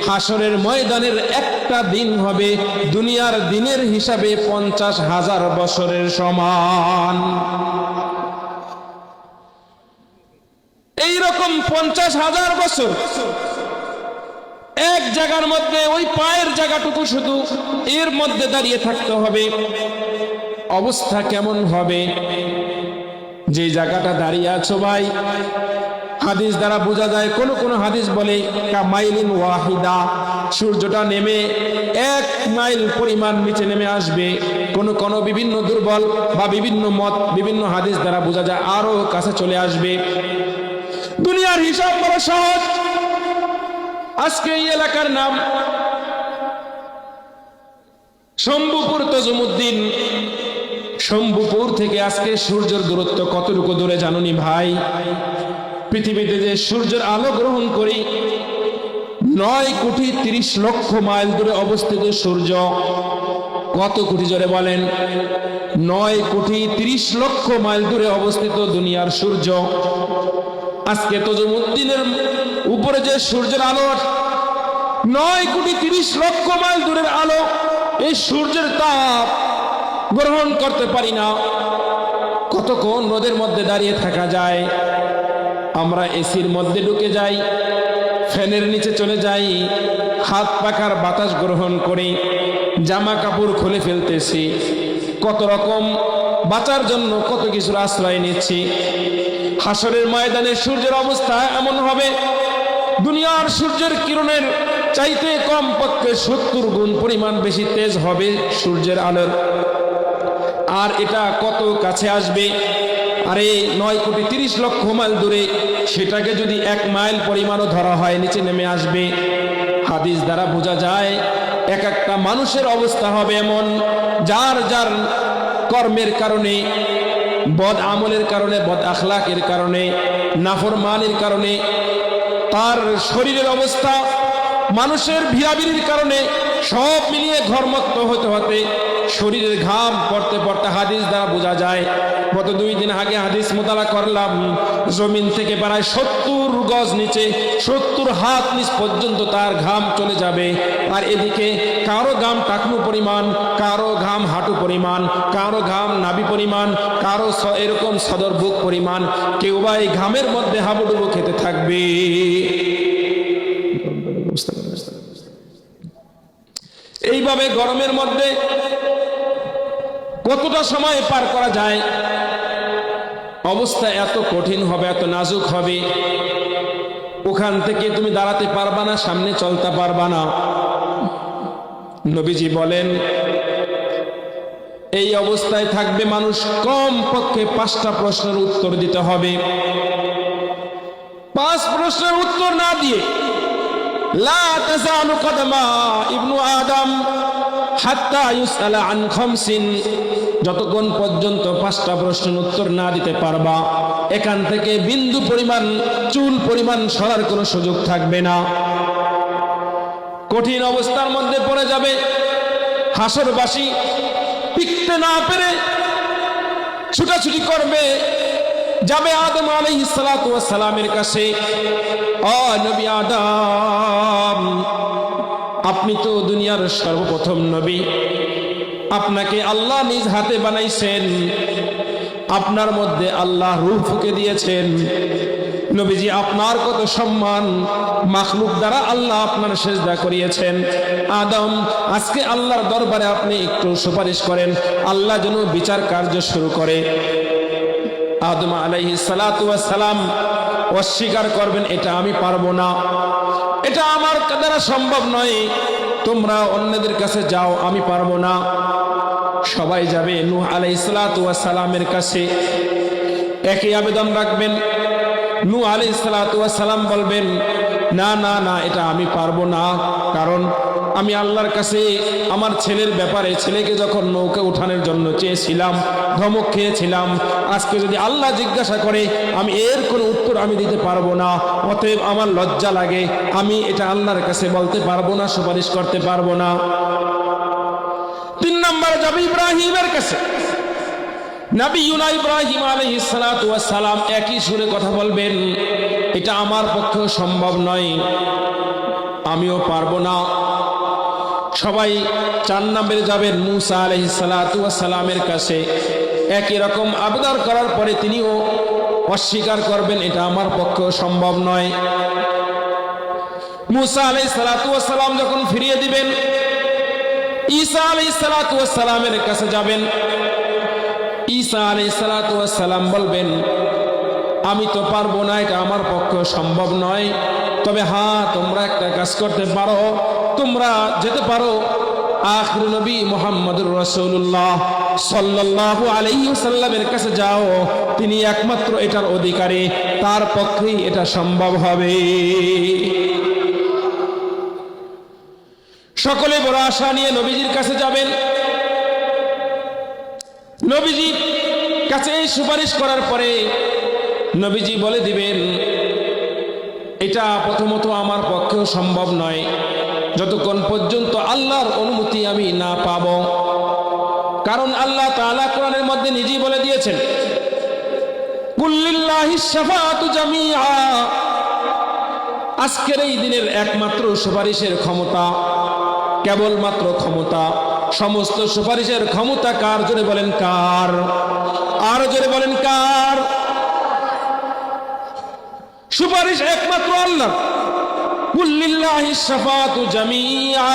হাসরের ময়দানের একটা দিন হবে দুনিয়ার দিনের হিসাবে 50,000 বছরের সমান। এইরকম 50,000 বছর এক জায়গার মধ্যে, ওই পায়ের জায়গাটুকু শুধু এর মধ্যে দাঁড়িয়ে থাকতে হবে। অবস্থা কেমন হবে? যে জায়গাটা দাঁড়িয়ে আছো ভাই, হাদিস দ্বারা বোঝা যায়, কোন কোন হাদিস বলে কামাইলিন ওয়াহিদা, সূর্যটা নেমে 1 মাইল পরিমাণ নিচে নেমে আসবে। কোন কোন বিভিন্ন দুর্বল বা বিভিন্ন মত, বিভিন্ন হাদিস দ্বারা বোঝা যায় আরো কাছে চলে আসবে। দুনিয়ার হিসাব বড় সহজ। আজকে এই এলাকার নাম শম্ভুপুর তজুমুদ্দিন। শম্ভুপুর থেকে আজকে সূর্যের দূরত্ব কতটুকু দূরে জানুনি ভাই? পৃথিবীতে যে সূর্যের আলো গ্রহণ করি 9,30,00,000 মাইল দূরে অবস্থিত সূর্য। কত কোটি জোরে বলেন? 9,30,00,000 মাইল দূরে অবস্থিত দুনিয়ার সূর্য। আজকে তজুমুদ্দিনের উপরে যে সূর্যের আলো 9,30,00,000 মাইল দূরের আলো, এই সূর্যের তাপ গ্রহণ করতে পারি না। কতক্ষণ রোদের মধ্যে দাঁড়িয়ে থাকা যায়? আমরা এসির মধ্যে ঢুকে যাই, ফ্যানের নিচে চলে যাই, হাত পাখার বাতাস গ্রহণ করি, জামা কাপড় খুলে ফেলতেছি, কত রকম বাঁচার জন্য কত কিছুর আশ্রয় নিচ্ছি। হাসরের ময়দানে সূর্যের অবস্থা এমন হবে, দুনিয়ার সূর্যের কিরণের চাইতে কমপক্ষে 70 গুণ পরিমাণ বেশি তেজ হবে সূর্যের আলোর। আর এটা কত কাছে আসবে? আরে 9,30,00,000 মাইল দূরে, সেটাকে যদি 1 মাইল পরিমাণও ধরা হয় নিচে নেমে আসবে। হাদিস দ্বারা বোঝা যায় এক একটা মানুষের অবস্থা হবে এমন, যার যার কর্মের কারণে, বদ আমলের কারণে, বদ আখলাকের কারণে, নাফরমানির কারণে তার শরীরের অবস্থা, মানুষের ভিড়াভিড়ির কারণে সব মিলিয়ে ঘর্মক্ত হতে হতে শরীরের ঘাম পড়তে পড়তে হাদিস দ্বারা বোঝা যায়। গত 2 দিন আগে হাদিস মোতালা করলাম, জমিন থেকে প্রায় 70 গজ নিচে, 70 হাত নিচ পর্যন্ত তার ঘাম চলে যাবে। আর এদিকে কারো ঘাম টাকনু পরিমাণ, কারো ঘাম হাঁটু পরিমাণ, কারো ঘাম নাভি পরিমাণ, কারো এরকম সদর বুক পরিমাণ। কেউ বা এই ঘামের মধ্যে হাবুডুবু খেতে থাকবে। এইভাবে গরমের মধ্যে কতটা সময় পার করা যায়? অবস্থা এত কঠিন হবে, এত নাজুক হবে, ওখান থেকে তুমি দাঁড়াতে পারবা না, সামনে চলতে পারবা না। নবীজি বলেন এই অবস্থায় থাকবে মানুষ, কম পক্ষে 5টা প্রশ্নের উত্তর দিতে হবে। 5 প্রশ্নের উত্তর না দিয়ে লা তাযালু কদমা ইবনু আদম হাত্তা ইউসআলা আন খামসিন, যতক্ষণ পর্যন্ত 5টা প্রশ্নের উত্তর না দিতে পারবা, এখান থেকে বিন্দু পরিমাণ, চুল পরিমাণ সরার কোনো সুযোগ থাকবে না। কঠিন অবস্থার মধ্যে পড়ে যাবে। হাসরবাসী টিকতে না পেরে ছুটাছুটি করবে, যাবে আদম আলাইহিস সালাতু ওয়াস সালামের কাছে। ও নবী আদম, আপনি তো দুনিয়ার সর্বপ্রথম নবী, আপনাকে আল্লাহ নিজ হাতে বানাইছেন, আপনার মধ্যে আল্লাহ রূহ ফুঁকে দিয়েছেন। নবীজি, আপনার কত সম্মান, মাখলুক দ্বারা আল্লাহ আপনার সেজদা করিয়েছেন। আদম, আজকে আল্লাহর দরবারে আপনি একটু সুপারিশ করেন, আল্লাহ যেন বিচার কার্য শুরু করে। আদম আলাইহিস সালাতু ওয়াস সালাম অস্বীকার করবেন, এটা আমি পারবো না, এটা আমার দ্বারা সম্ভব নয়, তোমরা অন্যদের কাছে যাও, আমি পারবো না। সবাই যাবে নূহ আলাইহিস সালাতু ওয়াস সালামের কাছে, একই আবেদন রাখবেন। নূহ আলাইহিস সালাতু ওয়াস সালাম বলবেন, না না না, এটা আমি পারবো না, কারণ আমি আল্লাহর কাছে আমার ছেলের ব্যাপারে, ছেলেকে যখন নৌকা উঠানোর জন্য চেয়েছিলাম, ধমক খেয়েছিলাম, আজকে যদি আল্লাহ জিজ্ঞাসা করে, আমি এর কোনো উত্তর আমি দিতে পারবো না, অতএব আমার লজ্জা লাগে, আমি এটা আল্লাহর কাছে বলতে পারবো না, সুপারিশ করতে পারবো না। 3 নম্বর যাবে ইব্রাহিমের কাছে। নবিয়ুনা ইব্রাহিম আলাইহিস সালাতু ওয়াস সালাম একই সুরে কথা বলবেন, এটা আমার পক্ষে সম্ভব নয়, আমিও পারবো না। সবাই 4 নম্বরে যাবেন মুসা আলাইহিস সালাতু ওয়াস সালামের কাছে, একই রকম আবেদন করার পরে তিনিও অস্বীকার করবেন, এটা আমার পক্ষে সম্ভব নয়। মুসা আলাইহিস সালাতু ওয়াস সালাম যখন ফিরিয়ে দিবেন, ঈসা আলাইহিস সালাতু ওয়াস সালামের কাছে যাবেন। ঈসা আলাইহিস সালাতু ওয়াস সালাম বলবেন, আমি তো পারবো না, এটা আমার পক্ষে সম্ভব নয়, তবে হ্যাঁ, তোমরা একটা কাজ করতে পারো, তোমরা যেতে পারো আখির নবী মুহাম্মদুর রাসূলুল্লাহ সাল্লাল্লাহু আলাইহি ওয়াসাল্লামের কাছে যাও, তিনি একমাত্র এটার অধিকারী, তার পক্ষেই এটা সম্ভব হবে। সকলে বড় আশা নিয়ে নবীজির কাছে যাবেন। নবীজির কাছে এই সুপারিশ করার পরে নবীজি বলে দিবেন, এটা প্রথমত আমার পক্ষেও সম্ভব নয়, যতক্ষণ পর্যন্ত আল্লাহর অনুমতি আমি না পাব। কারণ আল্লাহ তাআলা কোরআনের মধ্যে নিজেই বলে দিয়েছেন, কুল্লিল্লাহিস শাফাআতু জামিআ, আজকের এই দিনের একমাত্র সুপারিশের ক্ষমতা, কেবলমাত্র ক্ষমতা, সমস্ত সুপারিশের ক্ষমতা কার? জোরে বলেন কার? আর জোরে বলেন কার? সুপারিশ একমাত্র আল্লাহ। কুল্লিল্লাহিস শাফাআতু জামিআ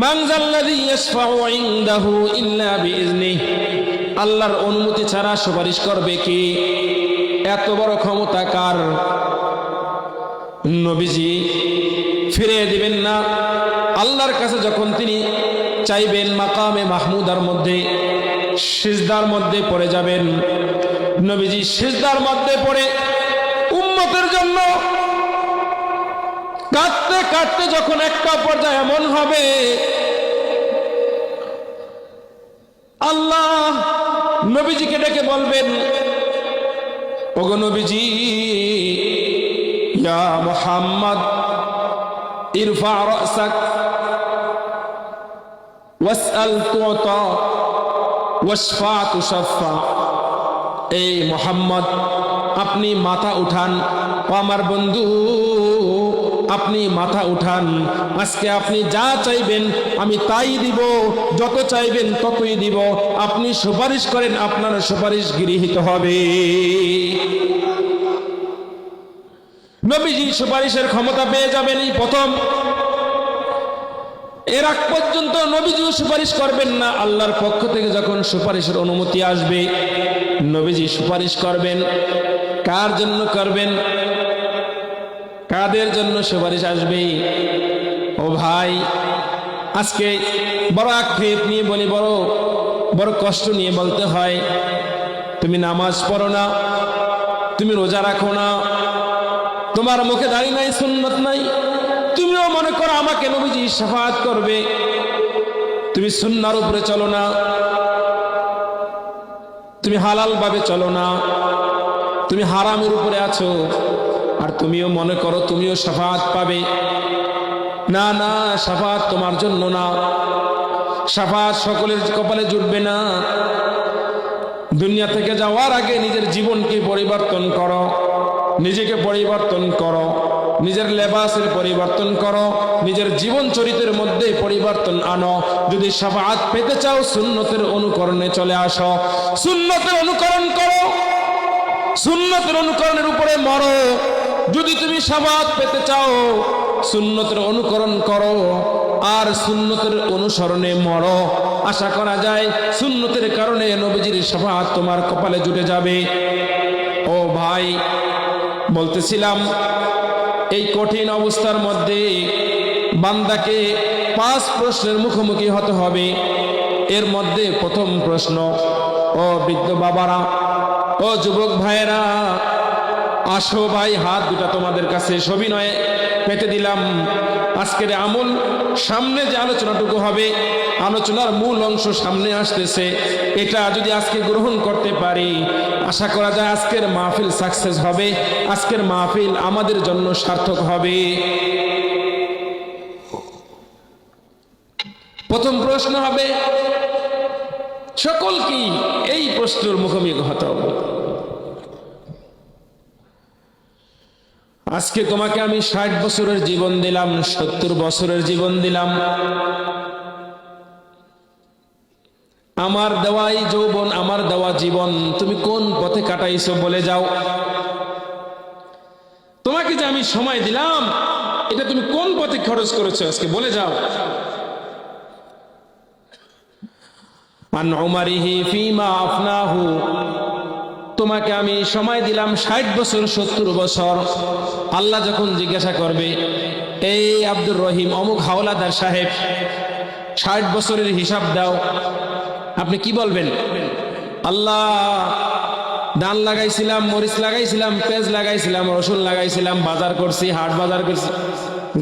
মান যাল্লাযী ইয়াশফাউ ইনদাহু ইল্লা বিইজনিহি, আল্লাহর অনুমতি ছাড়া সুপারিশ করবে কি? এত বড় ক্ষমতা কার? নবীজি ফিরে দিবেন না আল্লাহর কাছে। যখন তিনি চাইবেন, মাকামে মাহমুদার মধ্যে সিজদার মধ্যে পড়ে যাবেন। নবীজি সিজদার মধ্যে পড়ে উম্মতের জন্য কাঁদতে কাঁদতে যখন একটা পর্যায়ে এমন হবে, আল্লাহ নবীজিকে ডেকে বলবেন, ওগো নবীজি, ইয়া মুহাম্মদ ইরফা রাসাক ওয়াসআল তুতা ওয়াশফা তুশাফা। এই মুহাম্মদ, আপনি মাথা উঠান, ও আমার বন্ধু, আপনি মাথা উঠান। আজকে আপনি যা চাইবেন আমি তাই দিব, যত চাইবেন ততই দিব। আপনি সুপারিশ করেন, আপনার সুপারিশ গৃহীত হবে। নবীজি সুপারিশের ক্ষমতা পেয়ে যাবেন এই প্রথম। এর আগ পর্যন্ত নবীজিও সুপারিশ করবেন না। আল্লাহর পক্ষ থেকে যখন সুপারিশের অনুমতি আসবে, নবীজি সুপারিশ করবেন। কার জন্য করবেন? কাদের জন্য সুপারিশ আসবে? ও ভাই, আজকে বড় আক্ষেপ নিয়ে বলি, বড় কষ্ট নিয়ে বলতে হয়, তুমি নামাজ পড়ো না, তুমি রোজা রাখো না, তোমার মুখে দাড়ি নাই, সুন্নত নাই, তুমিও মনে করো আমাকে নবীজি শাফাআত করবে, তুমি সুন্নাহর উপরে চলো না, তুমি হালাল ভাবে চলো না, তুমি হারামের উপরে আছো, আর তুমিও মনে করো তুমিও শাফাআত পাবে। না না, শাফাআত তোমার জন্য না, শাফাআত সকলের কপালে জুটবে না। দুনিয়া থেকে যাওয়ার আগে নিজের জীবনকে পরিবর্তন করো, নিজেকে পরিবর্তন করো, নিজের লেবাসের পরিবর্তন করো, নিজের জীবন চরিত্রের মধ্যে পরিবর্তন আনো। যদি শাফাআত পেতে চাও, সুন্নতের অনুকরণে চলে আসো, সুন্নতের অনুকরণ করো, সুন্নতের অনুকরণের উপরে মরো। যদি তুমি শাফাআত পেতে চাও, সুন্নতের অনুকরণ করো আর সুন্নতের অনুসরণে মরো। আশা করা যায় সুন্নতের কারণে নবীজির শাফাআত তোমার কপালে জুটে যাবে। ও ভাই, বলতেছিলাম এই কঠিন অবস্থার মধ্যে বান্দাকে 5 প্রশ্নের মুখোমুখি হতে হবে। এর মধ্যে প্রথম প্রশ্ন, ও বৃদ্ধ বাবারা, ও যুবক ভাইয়েরা, আসো ভাই, হাত দুটা তোমাদের কাছে সবিনয়ে পেতে দিলাম। আজকের আমল সামনে যে আলোচনাটুকু হবে, আলোচনার মূল অংশ সামনে আসতেছে, এটা যদি আজকে গ্রহণ করতে পারি, আশা করা যায় আজকের মাহফিল সাকসেস হবে, আজকের মাহফিল আমাদের জন্য সার্থক হবে। প্রথম প্রশ্ন হবে, সকলকেই এই প্রশ্নের মুখোমুখি হতে হবে। আজকে তোমাকে আমি 60 বছরের জীবন দিলাম, 70 বছরের জীবন দিলাম, আমার দেওয়াই যৌবন, আমার দেওয়া জীবন তুমি কোন পথে কাটাইছো বলে যাও। তোমাকে যে আমি সময় দিলাম, এটা তুমি কোন পথে খরচ করেছো আজকে বলে যাও। আন উমারিহি ফিমা আফনাহু, তোমাকে আমি সময় দিলাম 60 বছর, 70 বছর। আল্লাহ যখন জিজ্ঞাসা করবে, এই আব্দুর রহিম অমুক হাওলাদার সাহেব, 60 বছরের হিসাব দাও, আপনি কি বলবেন? আল্লাহ, ধান লাগাইছিলাম, মরিচ লাগাইছিলাম, পেঁয়াজ লাগাইছিলাম, রসুন লাগাইছিলাম, বাজার করছি, হাট বাজার করছি,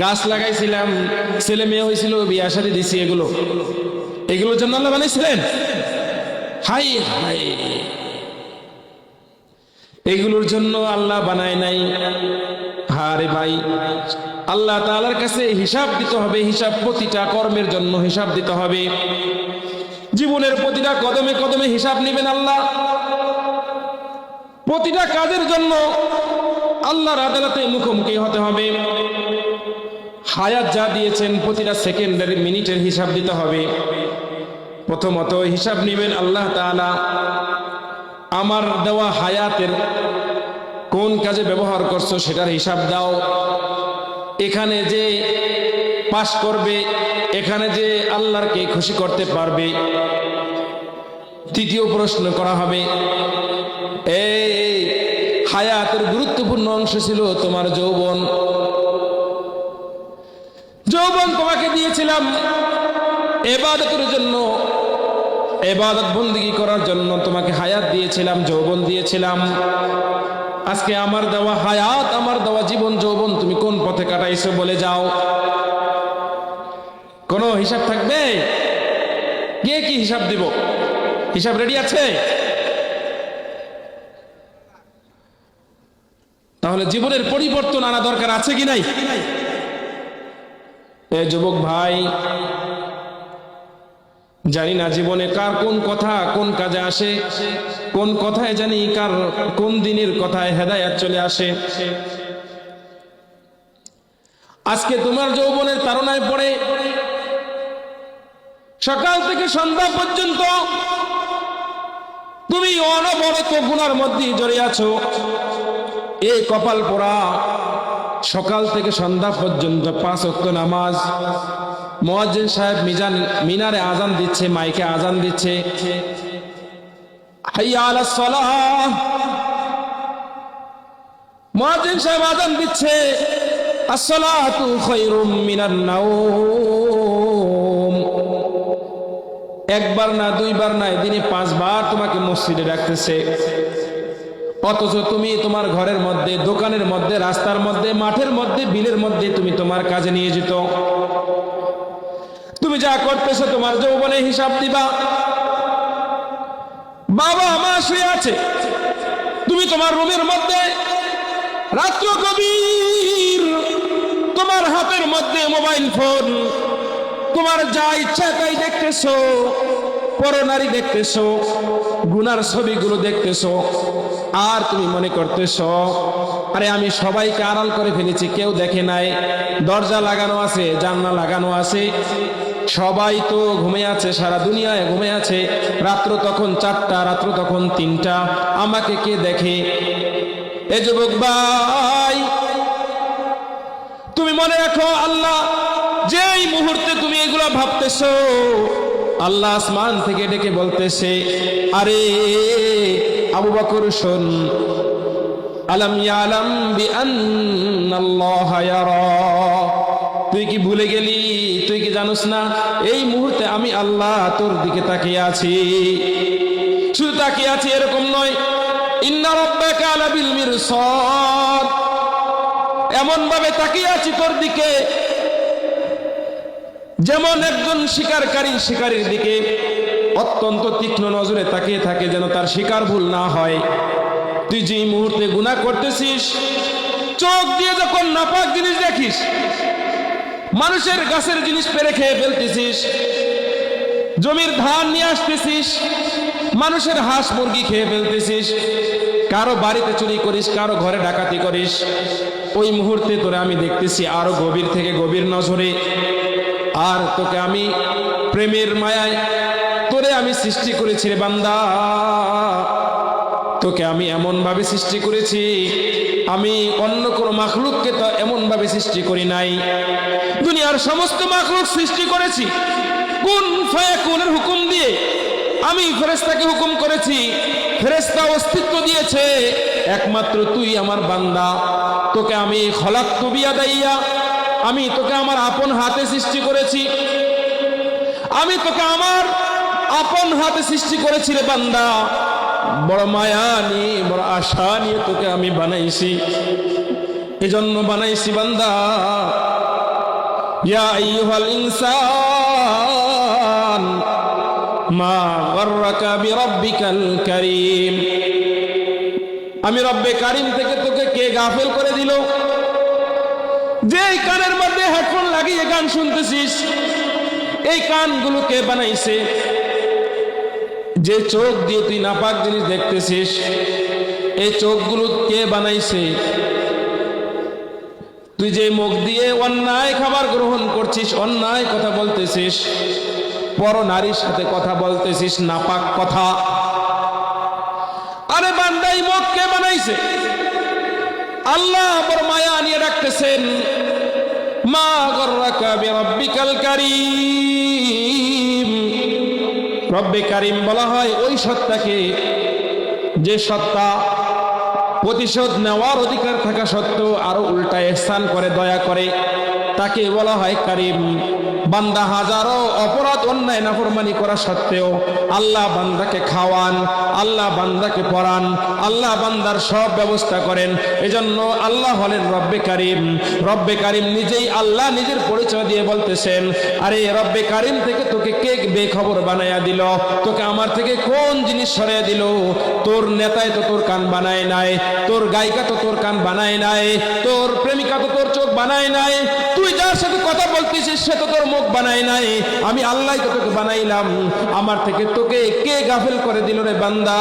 গাছ লাগাইছিলাম, ছেলে মেয়ে হয়েছিল, বিয়া শাদী দিছি, এগুলোর জন্য আল্লাহ বানাইছিলেন? হাই হাই, এগুলোর জন্য আল্লাহ বানায় নাই। হারে ভাই, আল্লাহ তাআলার কাছে হিসাব দিতে হবে, হিসাব প্রতিটা কর্মের জন্য হিসাব দিতে হবে, জীবনের প্রতিটা কদমে কদমে হিসাব নেবেন আল্লাহ। প্রতিটা কাজের জন্য আল্লাহর আদালতে মুখোমুখি হতে হবে। হায়াত যা দিয়েছেন প্রতিটা সেকেন্ডের মিনিটের হিসাব দিতে হবে। প্রথমত হিসাব নেবেন আল্লাহ তাআলা, আমার দেওয়া হায়াতের কোন কাজে ব্যবহার করছো সেটার হিসাব দাও। এখানে যে পাস করবে, এখানে যে আল্লাহকে খুশি করতে পারবে। তৃতীয় প্রশ্ন করা হবে, এই হায়াতের গুরুত্বপূর্ণ অংশ ছিল তোমার যৌবন। যৌবন তোমাকে দিয়েছিলাম ইবাদতের জন্য, ইবাদত বন্দেগী করার জন্য তোমাকে হায়াত দিয়েছিলাম, যৌবন দিয়েছিলাম। আজকে আমার দেওয়া হায়াত, আমার দেওয়া জীবন যৌবন তুমি কোন পথে কাটাইছো বলে যাও। কোন হিসাব থাকবে? কে কি হিসাব দিব? হিসাব রেডি আছে? তাহলে জীবনের পরিবর্তন আনা দরকার আছে কি নাই? এ যুবক ভাই, জানি না জীবনে কার কোন কথা কোন কাজে আসে, কোন কথায় জানি কার কোন দিনের কথায় হেদায়েত চলে আসে। আজকে তোমার যৌবনের তাড়নায় পড়ে সকাল থেকে সন্ধ্যা পর্যন্ত তুমি অনবরত গুনার মধ্যে জড়িয়ে আছো। এই কপাল পোড়া, সকাল থেকে সন্ধ্যা পর্যন্ত 5 ওয়াক্ত নামাজ, মুয়াজ্জিন সাহেব মিনারে আজান দিচ্ছে, মাইকে আজান দিচ্ছে, হাইয়া আলাস সালাহ। মুয়াজ্জিন সাহেব আজান দিচ্ছে, আসসালাতু খায়রুম মিনান নাওম। একবার না, দুইবার না, দিনে 5 বার তোমাকে মসজিদে ডাকতেছে, অথচ তুমি তোমার ঘরের মধ্যে, দোকানের মধ্যে, রাস্তার মধ্যে, মাঠের মধ্যে, বিলের মধ্যে তুমি তোমার কাজে নিয়ে যেত। তুমি যা করতেছো তোমার যৌবনে হিসাব দিবা। বাবা মা শুয়ে আছে, তুমি তোমার রুমের মধ্যে রাত্র গভীর, তোমার হাতের মধ্যে মোবাইল ফোন, তোমার যা ইচ্ছা তাই দেখতেছো, পরনারী দেখতেছো, গুনার ছবিগুলো দেখতেছো, আর তুমি মনে করতেছো আরে আমি সবাইকে আড়াল করে ফেলেছি, কেউ দেখে নাই, দরজা লাগানো আছে, জানলা লাগানো আছে, সবাই তো ঘুমে আছে, সারা দুনিয়ায় ঘুমে আছে, রাত্র তখন 4টা, রাত্র তখন 3টা, আমাকে কে দেখে? এ যুবক ভাই, তুমি মনে রাখো, আল্লাহ যেই মুহূর্তে তুমি এগুলো ভাবতেছো, আল্লাহ আসমান থেকে ডেকে বলতেছে, আরে আবু বকর শোন, আলাম ইয়ালাম বিআন্নাল্লাহা ইয়ারা, তুই কি ভুলে গেলি, তুই কি জানোস না এই মুহূর্তে আমি আল্লাহ তোর দিকে তাকিয়ে আছি। শুধু তাকিয়ে আছি এরকম নয়, ইন্না রাব্বাকা লাবিল মিরসাদ, এমন ভাবে তাকিয়ে আছি তোর দিকে যেমন একজন শিকারীর দিকে অত্যন্ত তীক্ষ্ণ নজরে তাকিয়ে থাকে, যেন তার শিকার ভুল না হয়। তুই যে মুহূর্তে গুনাহ করতেছিস, চোখ দিয়ে যখন নাপাক জিনিস দেখিস, মানুষের গাছের জিনিস পেরে খেয়ে ফেলতেছিস, জমির ধান নিয়ে আসতেছিস, মানুষের হাঁস মুরগি খেয়ে ফেলতেছিস, কারো বাড়িতে চুরি করিস, কারো ঘরে ডাকাতি করিস, ওই মুহূর্তে তোরে আমি দেখতেছি আরো গভীর থেকে গভীর নজরে। আর তোকে আমি প্রেমের মায়ায় তোরে আমি সৃষ্টি করেছি রে বান্দা, তোকে আমি এমন ভাবে সৃষ্টি করেছি, আমি অন্য কোনো মাখলুককে তো এমন ভাবে সৃষ্টি করি নাই। দুনিয়ার সমস্ত মাখলুক সৃষ্টি করেছি কুন ফায়াকুনের হুকুম দিয়ে। আমি ফেরেশতাকে হুকুম করেছি, ফেরেশতা অস্তিত্ব দিয়েছে, একমাত্র তুই আমার বান্দা। তোকে আমি খলাকতু বিয়াদাইয়া, আমি তোকে আমার আপন হাতে সৃষ্টি করেছি, আমি তোকে আমার আপন হাতে সৃষ্টি করেছি রে বান্দা। বড় মায়া নিয়ে, বড় আশা নিয়ে তোকে আমি বানাইছি, এজন্য বানাইছি বান্দা। ইয়া আইয়ুহাল ইনসান মা গাররাকা বিরাব্বিকাল কারীম, আমি রব্বে কারীম থেকে তোকে কে গাফেল করে দিল? যে কানের মধ্যে হেডফোন লাগিয়ে গান শুনতেছিস, এই কানগুলো কে বানাইছে? যে চোখ দিয়ে তুই নাপাক জিনিস দেখতেছিস, এই চোখগুলো কে বানাইছে? তুই যে মুখ দিয়ে অন্যায় খাবার গ্রহণ করছিস, অন্যায় কথা বলতেছিস, পর নারীর সাথে কথা বলতেছিস, নাপাক কথা, আরে বান্দা এই মুখ কে বানাইছে? আল্লাহ বড় মায়া নিয়ে রাখতেছেন, মা গাররাকা বিরাব্বিকাল কারীম। রব্বে কারীম বলা হয় ওই সত্তাকে, যে সত্তা প্রতিশোধ নেওয়ার অধিকার থাকা সত্ত্বেও আরো উল্টা ইহসান করে, দয়া করে, তাকে বলা হয় কারীম। বান্দা হাজারো অপরাধ অন্যায় নাফরমানি করা সত্ত্বেও আল্লাহ বান্দাকে খাওয়ান, আল্লাহ বান্দাকে পড়ান, আল্লাহ বান্দার সব ব্যবস্থা করেন। এজন্য আল্লাহ হলেন রব্বে কারীম। রব্বে কারীম নিজেই আল্লাহ নিজের পরিচয় দিয়ে বলতেছেন, আরে রব্বে কারীম থেকে তোকে কে বেখবর বানায়া দিল? তোকে আমার থেকে কোন জিনিস সরিয়ে দিল? তোর নেতায় তো তোর কান বানায় নাই, তোর গায়িকা তো তোর কান বানায় নাই, তোর প্রেমিকা তো তোর চোখ বানায় নাই, তুই যার সাথে কথা বলতেছিস সে তো তোর মুখ বানায় নাই, আমি আল্লাহ তো তোকে বানাইলাম। আমার থেকে তোকে কে গাফিল করে দিল রে বান্দা?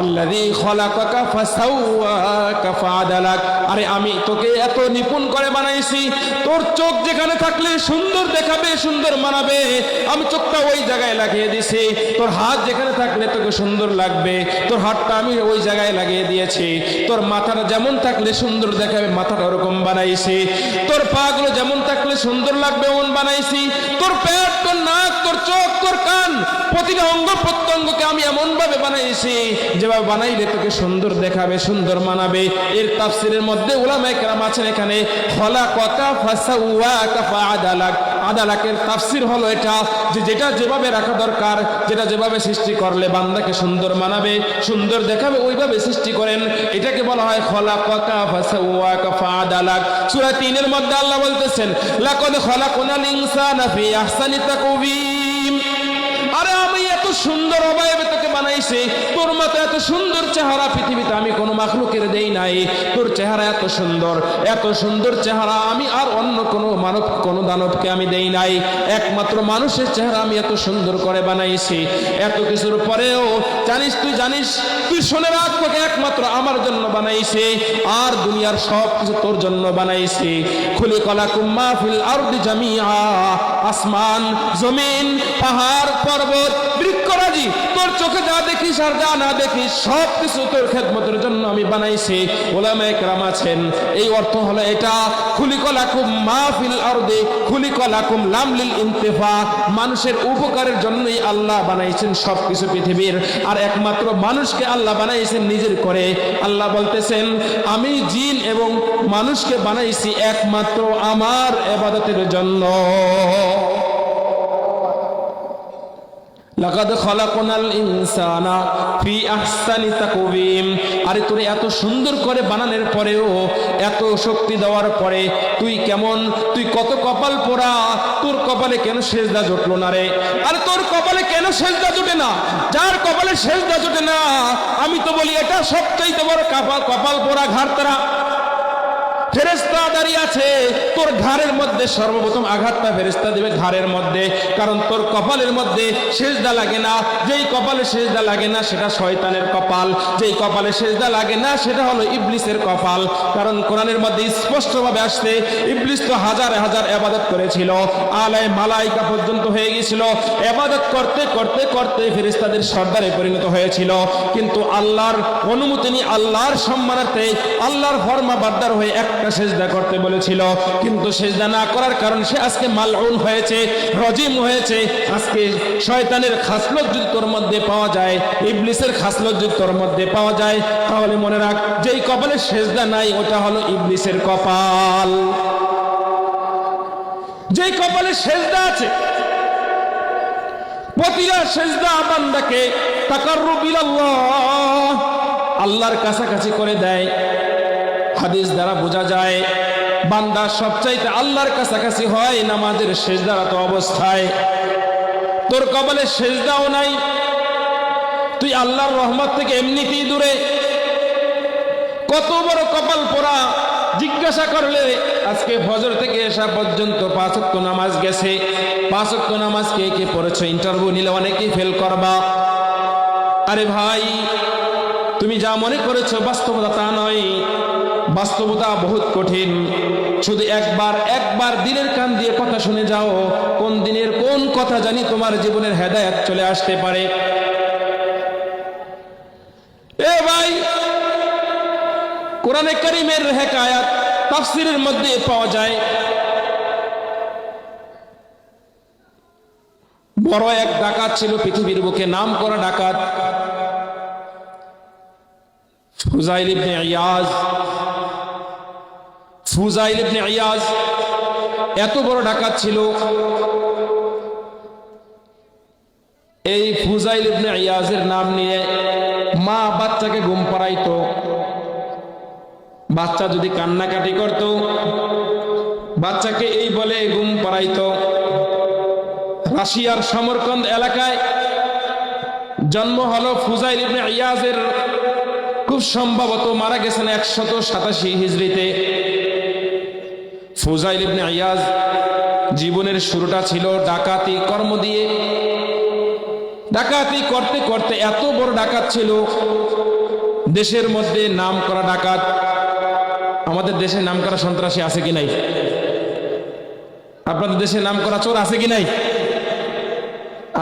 আল্লাযী খালাকাকা ফাসাওয়াকা ফাআদালাক, আরে আমি তোকে এত নিপুণ করে বানাইছি, তোর চোখ যেখানে থাকলে সুন্দর দেখাবে, সুন্দর মানাবে, আমি চোখটা ওই জায়গায় লাগিয়ে দিছি। তোর হাত যেখানে থাকলে তোকে সুন্দর লাগবে, তোর হাতটা আমি ওই জায়গায় লাগিয়ে দিয়েছি। তোর মাথাটা যেমন থাকলে সুন্দর দেখাবে, মাথাটা ওরকম বানাইছি। তোর পাগুলো যেমন থাকলে সুন্দর লাগবে ওমন বানাইছি। তোর পেট, তোর নাক, তোর চোখ, তোর কান, প্রতিটা অঙ্গ প্রত্যঙ্গকে আমি এমন ভাবে বানাইছি যেভাবে বানাইলে তোকে সুন্দর দেখাবে, সুন্দর মানাবে। এর তাফসীরের মধ্যে উলামায়ে কেরাম আছেন এখানে খলাকাকা ফাসাওয়াকা ফাআদালাক। আদালাকের তাফসীর হলো এটা যে যেটা যেভাবে রাখা দরকার, যেটা যেভাবে সৃষ্টি করলে বান্দাকে সুন্দর মানাবে, সুন্দর দেখাবে, ওইভাবে সৃষ্টি করেন। এটাকে বলা হয় খলাকাকা ফাসাওয়াকা ফাআদালাক। সূরা ৩ এর মধ্যে আল্লাহ বলতেছেন লাকাদ খলাকনাল ইনসানা ফি আহসানি তাকওয়িম। আরে আমি এত সুন্দর অবয়বে তোকে বানাইছি, তোর মতো এত সুন্দর চেহারা পৃথিবীতে আমি কোনো মাখলুকের দেই নাই। তোর চেহারা এত সুন্দর, এত সুন্দর চেহারা আমি আর অন্য কোনো মানব, কোনো দানবকে আমি দেই নাই। একমাত্র মানুষের চেহারা আমি এত সুন্দর করে বানাইছি। এত কিছুর পরেও জানিস, তুই শুনে রাখ, তোকে একমাত্র আমার জন্য বানাইছি, আর দুনিয়ার সব কিছু তোর জন্য বানাইছি। খুলিকালাকুম মা ফিল আরদি জামিআ। আসমান, জমিন, পাহাড়, পর্বত, বৃক্ষরাজি, তোর চোখে যা দেখিস আর যা না দেখিস সব কিছু তোর খেদমতের জন্য আমি বানাইছি। উলামায়ে কেরাম আছেন এই অর্থ হলো এটা, খুলিকালাকুম মা ফিল আরদি, খুলিকালাকুম লাম লিল ইনতিফা। মানুষের উপকারের জন্যই আল্লাহ বানাইছেন সবকিছু পৃথিবীর, আর একমাত্র মানুষকে আল্লাহ বানাইছেন নিজের করে। আল্লাহ বলতেছেন আমি জিন এবং মানুষকে বানাইছি একমাত্র আমার ইবাদতের জন্য। লাকাদ খলাকনাল ইনসানা ফি আহসানি তাকওয়িম। আরে তোরে এত সুন্দর করে বানানোর পরেও, এত শক্তি দেওয়ার পরে তুই কেমন, তুই কত কপাল পোড়া, তোর কপালে কেন সেজদা জুটলো না রে? আরে তোর কপালে কেন সেজদা জুটে না? যার কপালে সেজদা জুটে না, আমি তো বলি এটা সবচাইতে বড় কপাল পোড়া ঘাড়তারা। ফেরেশতা দাঁড়িয়ে আছে, তোর ঘাড়ের মধ্যে সর্বপ্রথম আঘাতটা ফেরেশতা দিবে ঘাড়ের মধ্যে, কারণ তোর কপালের মধ্যে সেজদা লাগে না। যেই কপালে সেজদা লাগে না সেটা শয়তানের কপাল, যেই কপালে সেজদা লাগে না সেটা হলো ইবলিসের কপাল। কারণ কোরআনের মধ্যে স্পষ্টভাবে আসছে ইবলিস তো হাজার হাজার ইবাদত করেছিল, আলায়ে মালাইকা পর্যন্ত হয়ে গিয়েছিল, ইবাদত করতে করতে করতে ফেরেশতাদের সর্দারে পরিণত হয়েছিল। কিন্তু আল্লাহর অনুমতি নিয়ে, আল্লাহর সম্মানার্থে, আল্লাহর ফরমাবারদার হয়ে একটা সেজদা করতে বলেছিল, কিন্তু সেজদা না করার কারণে সে আজকে মালউন হয়েছে, রজিম হয়েছে। আজকে শয়তানের খাসলত যদি তোর মধ্যে পাওয়া যায়, ইবলিসের খাসলত যদি তোর মধ্যে পাওয়া যায়, তাহলে মনে রাখ যেই কপালে সেজদা নাই ওটা হলো ইবলিসের কপাল। যেই কপালে সেজদা আছে, প্রতিটা সেজদা বান্দাকে তাকাররুব ইলাল্লাহ, আল্লাহর কাছাকাছি করে দেয়। হাদিস দ্বারা বোঝা যায় বান্দা সবচাইতে আল্লাহর কাছাকাছি হয় নামাজের সেজদারত অবস্থায়। তোর কপালে সেজদাও নাই, তুই আল্লাহর রহমত থেকে এমনিতেই দূরে। কত বড় কপাল পোড়া! জিজ্ঞাসা করলে আজকে ফজর থেকে এশা পর্যন্ত 5 ওয়াক্ত নামাজ গেছে। 5 ওয়াক্ত নামাজ কে কে পড়েছো? ইন্টারভিউ নিলে অনেকেই ফেল করবা। আরে ভাই, তুমি যা মনে করেছো বাস্তবতা তা নয়। বাস্তবতা বহুত কঠিন। শুধু একবার দিনের কান দিয়ে কথা শুনে যাও, কোন দিনের কোন কথা জানি তোমার জীবনের হেদায়েত চলে আসতে পারে। এ ভাই, কোরআনে কারীমের হিকায়াত তাফসীরের মধ্যে পাওয়া যায়। বড় এক ডাকাত ছিল পৃথিবীর বুকে, নাম করা ডাকাত, ফুযাইল ইবনে ইয়াজ। ফুযাইল ইবনে ইয়াজ এত বড় ডাকাত ছিল। এই ফুযাইল ইবনে ইয়াজের নাম নিয়ে মা বাচ্চাকে ঘুম পাড়াইতো। বাচ্চা যদি কান্নাকাটি করত, বাচ্চাকে এই বলে ঘুম পাড়াইতো। রাশিয়ার সমরকন্দ এলাকায় জন্ম হলো ফুযাইল ইবনে ইয়াজের। খুব সম্ভবত মারা গেছেন 187 হিজরিতে। ফুযাইল ইবনে ইয়াজ জীবনের শুরুটা ছিল ডাকাতি কর্ম দিয়ে। ডাকাতি করতে করতে এত বড় ডাকাত ছিল, দেশের মধ্যে নাম করা ডাকাত। আমাদের দেশে নামকরা সন্ত্রাসী আছে কি নাই? আপনাদের দেশে নামকরা চোর আছে কি নাই?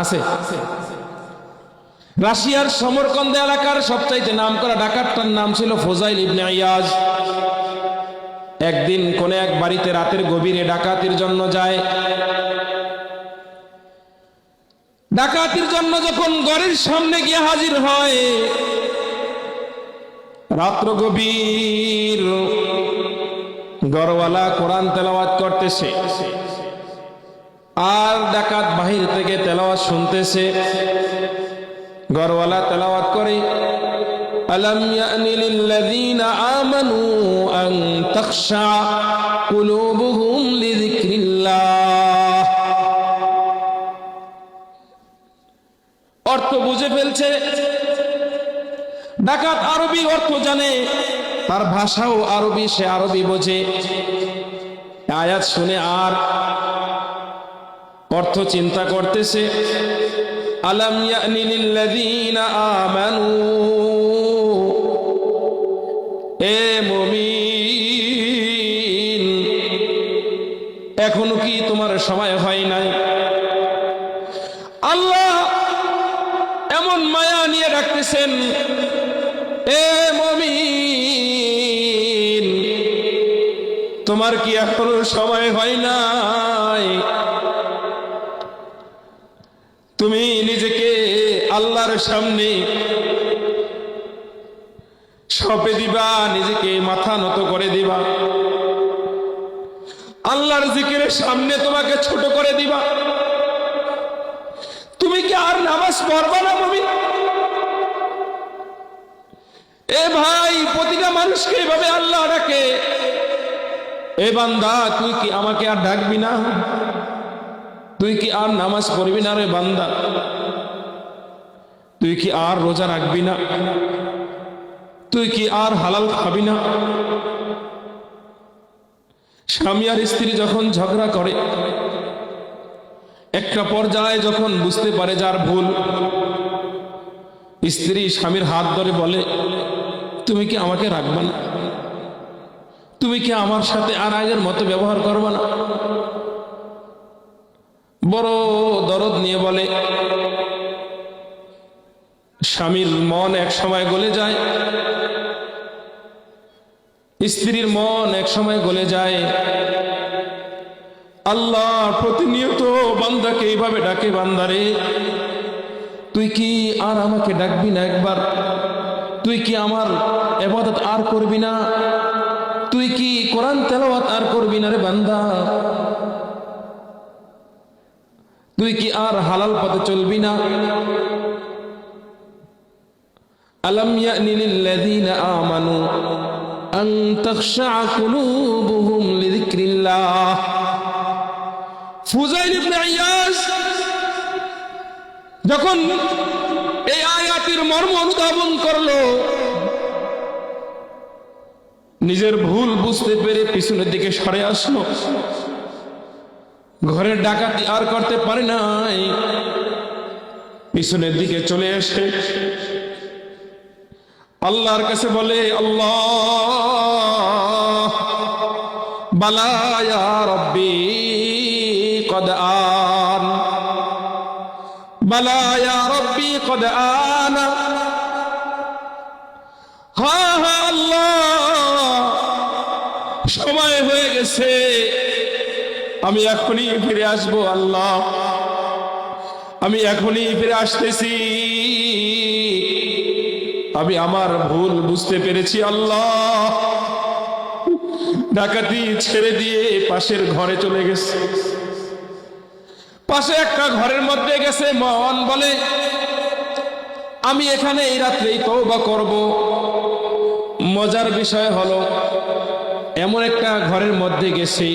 আছে। রাশিয়ার সমরকন্দ এলাকার সবচাইতে নামকরা ডাকাতটার নাম ছিল ফুজাইল ইবনে ইয়াজ। একদিন কোন এক বাড়িতে রাতের গভীরে ডাকাতির জন্য যায়। ডাকাতির জন্য যখন ঘরের সামনে গিয়ে হাজির হয়, রাত্র গভীর, ঘরওয়ালা কোরআন তেলাওয়াত করতেছে আর ডাকাত বাহির থেকে তেলাওয়াত শুনতেছে। ঘরওয়ালা তেলাওয়াত করে, আলাম ইয়ানি লিল্লাযীনা আমানু আন তাখশা কুলুবুহুম লিযিকরিল্লাহ। অর্থ বুঝে ফেলছে, ডাকাত আরবি অর্থ জানে, তার ভাষাও আরবি, সে আরবি বোঝে। আয়াত শুনে আর অর্থ চিন্তা করতেছে, আলাম ইয়ানি লিল্লাযীনা আমানু, এ মুমিন এখনো কি তোমার সময় হয় নাই? আল্লাহ এমন মায়া নিয়ে ডাকতেছেন, এ মুমিন তোমার কি এখনো সময় হয় নাই? তুমি নিজেকে আল্লাহর সামনে সঁপে দিবা, নিজেকে মাথা নত করে দিবা, আল্লাহর জিকিরের সামনে তোমাকে ছোট করে দিবা। তুমি কি আর নামাজ পড়বা না মুমিন? এ ভাই, প্রতিটা মানুষকে এভাবে আল্লাহ ডাকে, এ বান্দা তুই কি আমাকে আর ডাকবি না? তুই কি আর নামাজ পড়বি না রে বান্দা? তুই কি আর রোজা রাখবি না? তুই কি আর হালাল খাবি না? স্বামী আর স্ত্রী যখন ঝগড়া করে, একটা পর্যায়ে যখন বুঝতে পারে যার ভুল, স্ত্রী স্বামীর হাত ধরে বলে, তুমি কি আমাকে রাখবা না? তুমি কি আমার সাথে আর আগের মতো ব্যবহার করবা না? বড় দরদ নিয়ে বলে। স্বামীর মন এক সময় গলে যায়, স্ত্রীর মন এক সময় গলে যায়। আল্লাহ প্রতিনিয়ত বান্দাকে এইভাবে ডাকে, বান্দারে তুই কি আর আমাকে ডাকবি না একবার? তুই কি আমার ইবাদত আর করবি না? তুই কি কোরআন তেলাওয়াত আর করবি না রে বান্দা? তুই কি আর হালাল পথে চলবি না? আলাম ইয়ানি লিল্লাযীনা আমানু আন তাখশা কুলুবুহুম লিযিকরিল্লাহ। ফুজাইল ইবনে ইয়াজ যখন এই আয়াতের মর্ম অনুধাবন করলো, নিজের ভুল বুঝতে পেরে পিছনের দিকে সরে আসলো। ঘরের ডাকাতি আর করতে পারে নাই, পিছনের দিকে চলে এসে আল্লাহর কাছে বলে, আল্লাহ বালা ইয়া রব্বি কদ আন, বালা ইয়া রব্বি কদ আনা। হ্যাঁ হ্যাঁ আল্লাহ, সময় হয়ে গেছে, আমি এখনই ফিরে আসবো। আল্লাহ আমি এখনই ফিরে আসতেছি, আমি আমার ভুল বুঝতে পেরেছি। আল্লাহ ডাকাতি ছেড়ে দিয়ে পাশের ঘরে চলে গেছে। পাশে একটা ঘরের মধ্যে গেছে, মন বলে আমি এখানে এই রাত্রেই তওবা করব। মজার বিষয় হলো, এমন একটা ঘরের মধ্যে গেছে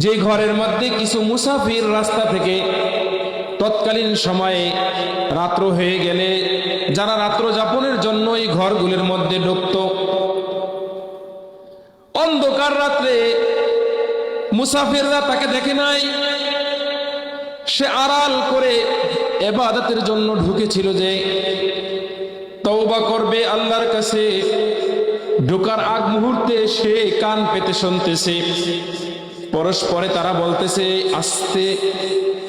যে ঘরের মধ্যে কিছু মুসাফির রাস্তা থেকে তৎকালীন সময়ে রাত্র হয়ে গেলে যারা রাত্র যাপনের জন্য এই ঘরগুলির মধ্যে ঢুকত, অন্ধকার রাত্রে মুসাফিররা তাকে দেখে নাই, সে আড়াল করে ইবাদতের জন্য ঢুকেছিল যে তওবা করবে, আল্লাহর কাছে ঢোকার আগ মুহূর্তে সে কান পেতে শুনতেছে। পরস্পরে তারা বলতেছে, আস্তে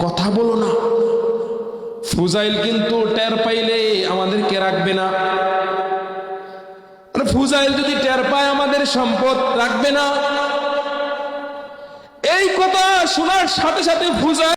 কথা বলো না, ফুজাইল কিন্তু টের পাইলে আমাদেরকে রাখবে না। ফুজাইল যদি টের পায় আমাদের সম্পদ রাখবে না। এই কথা শোনার সাথে সাথে ফুজাইল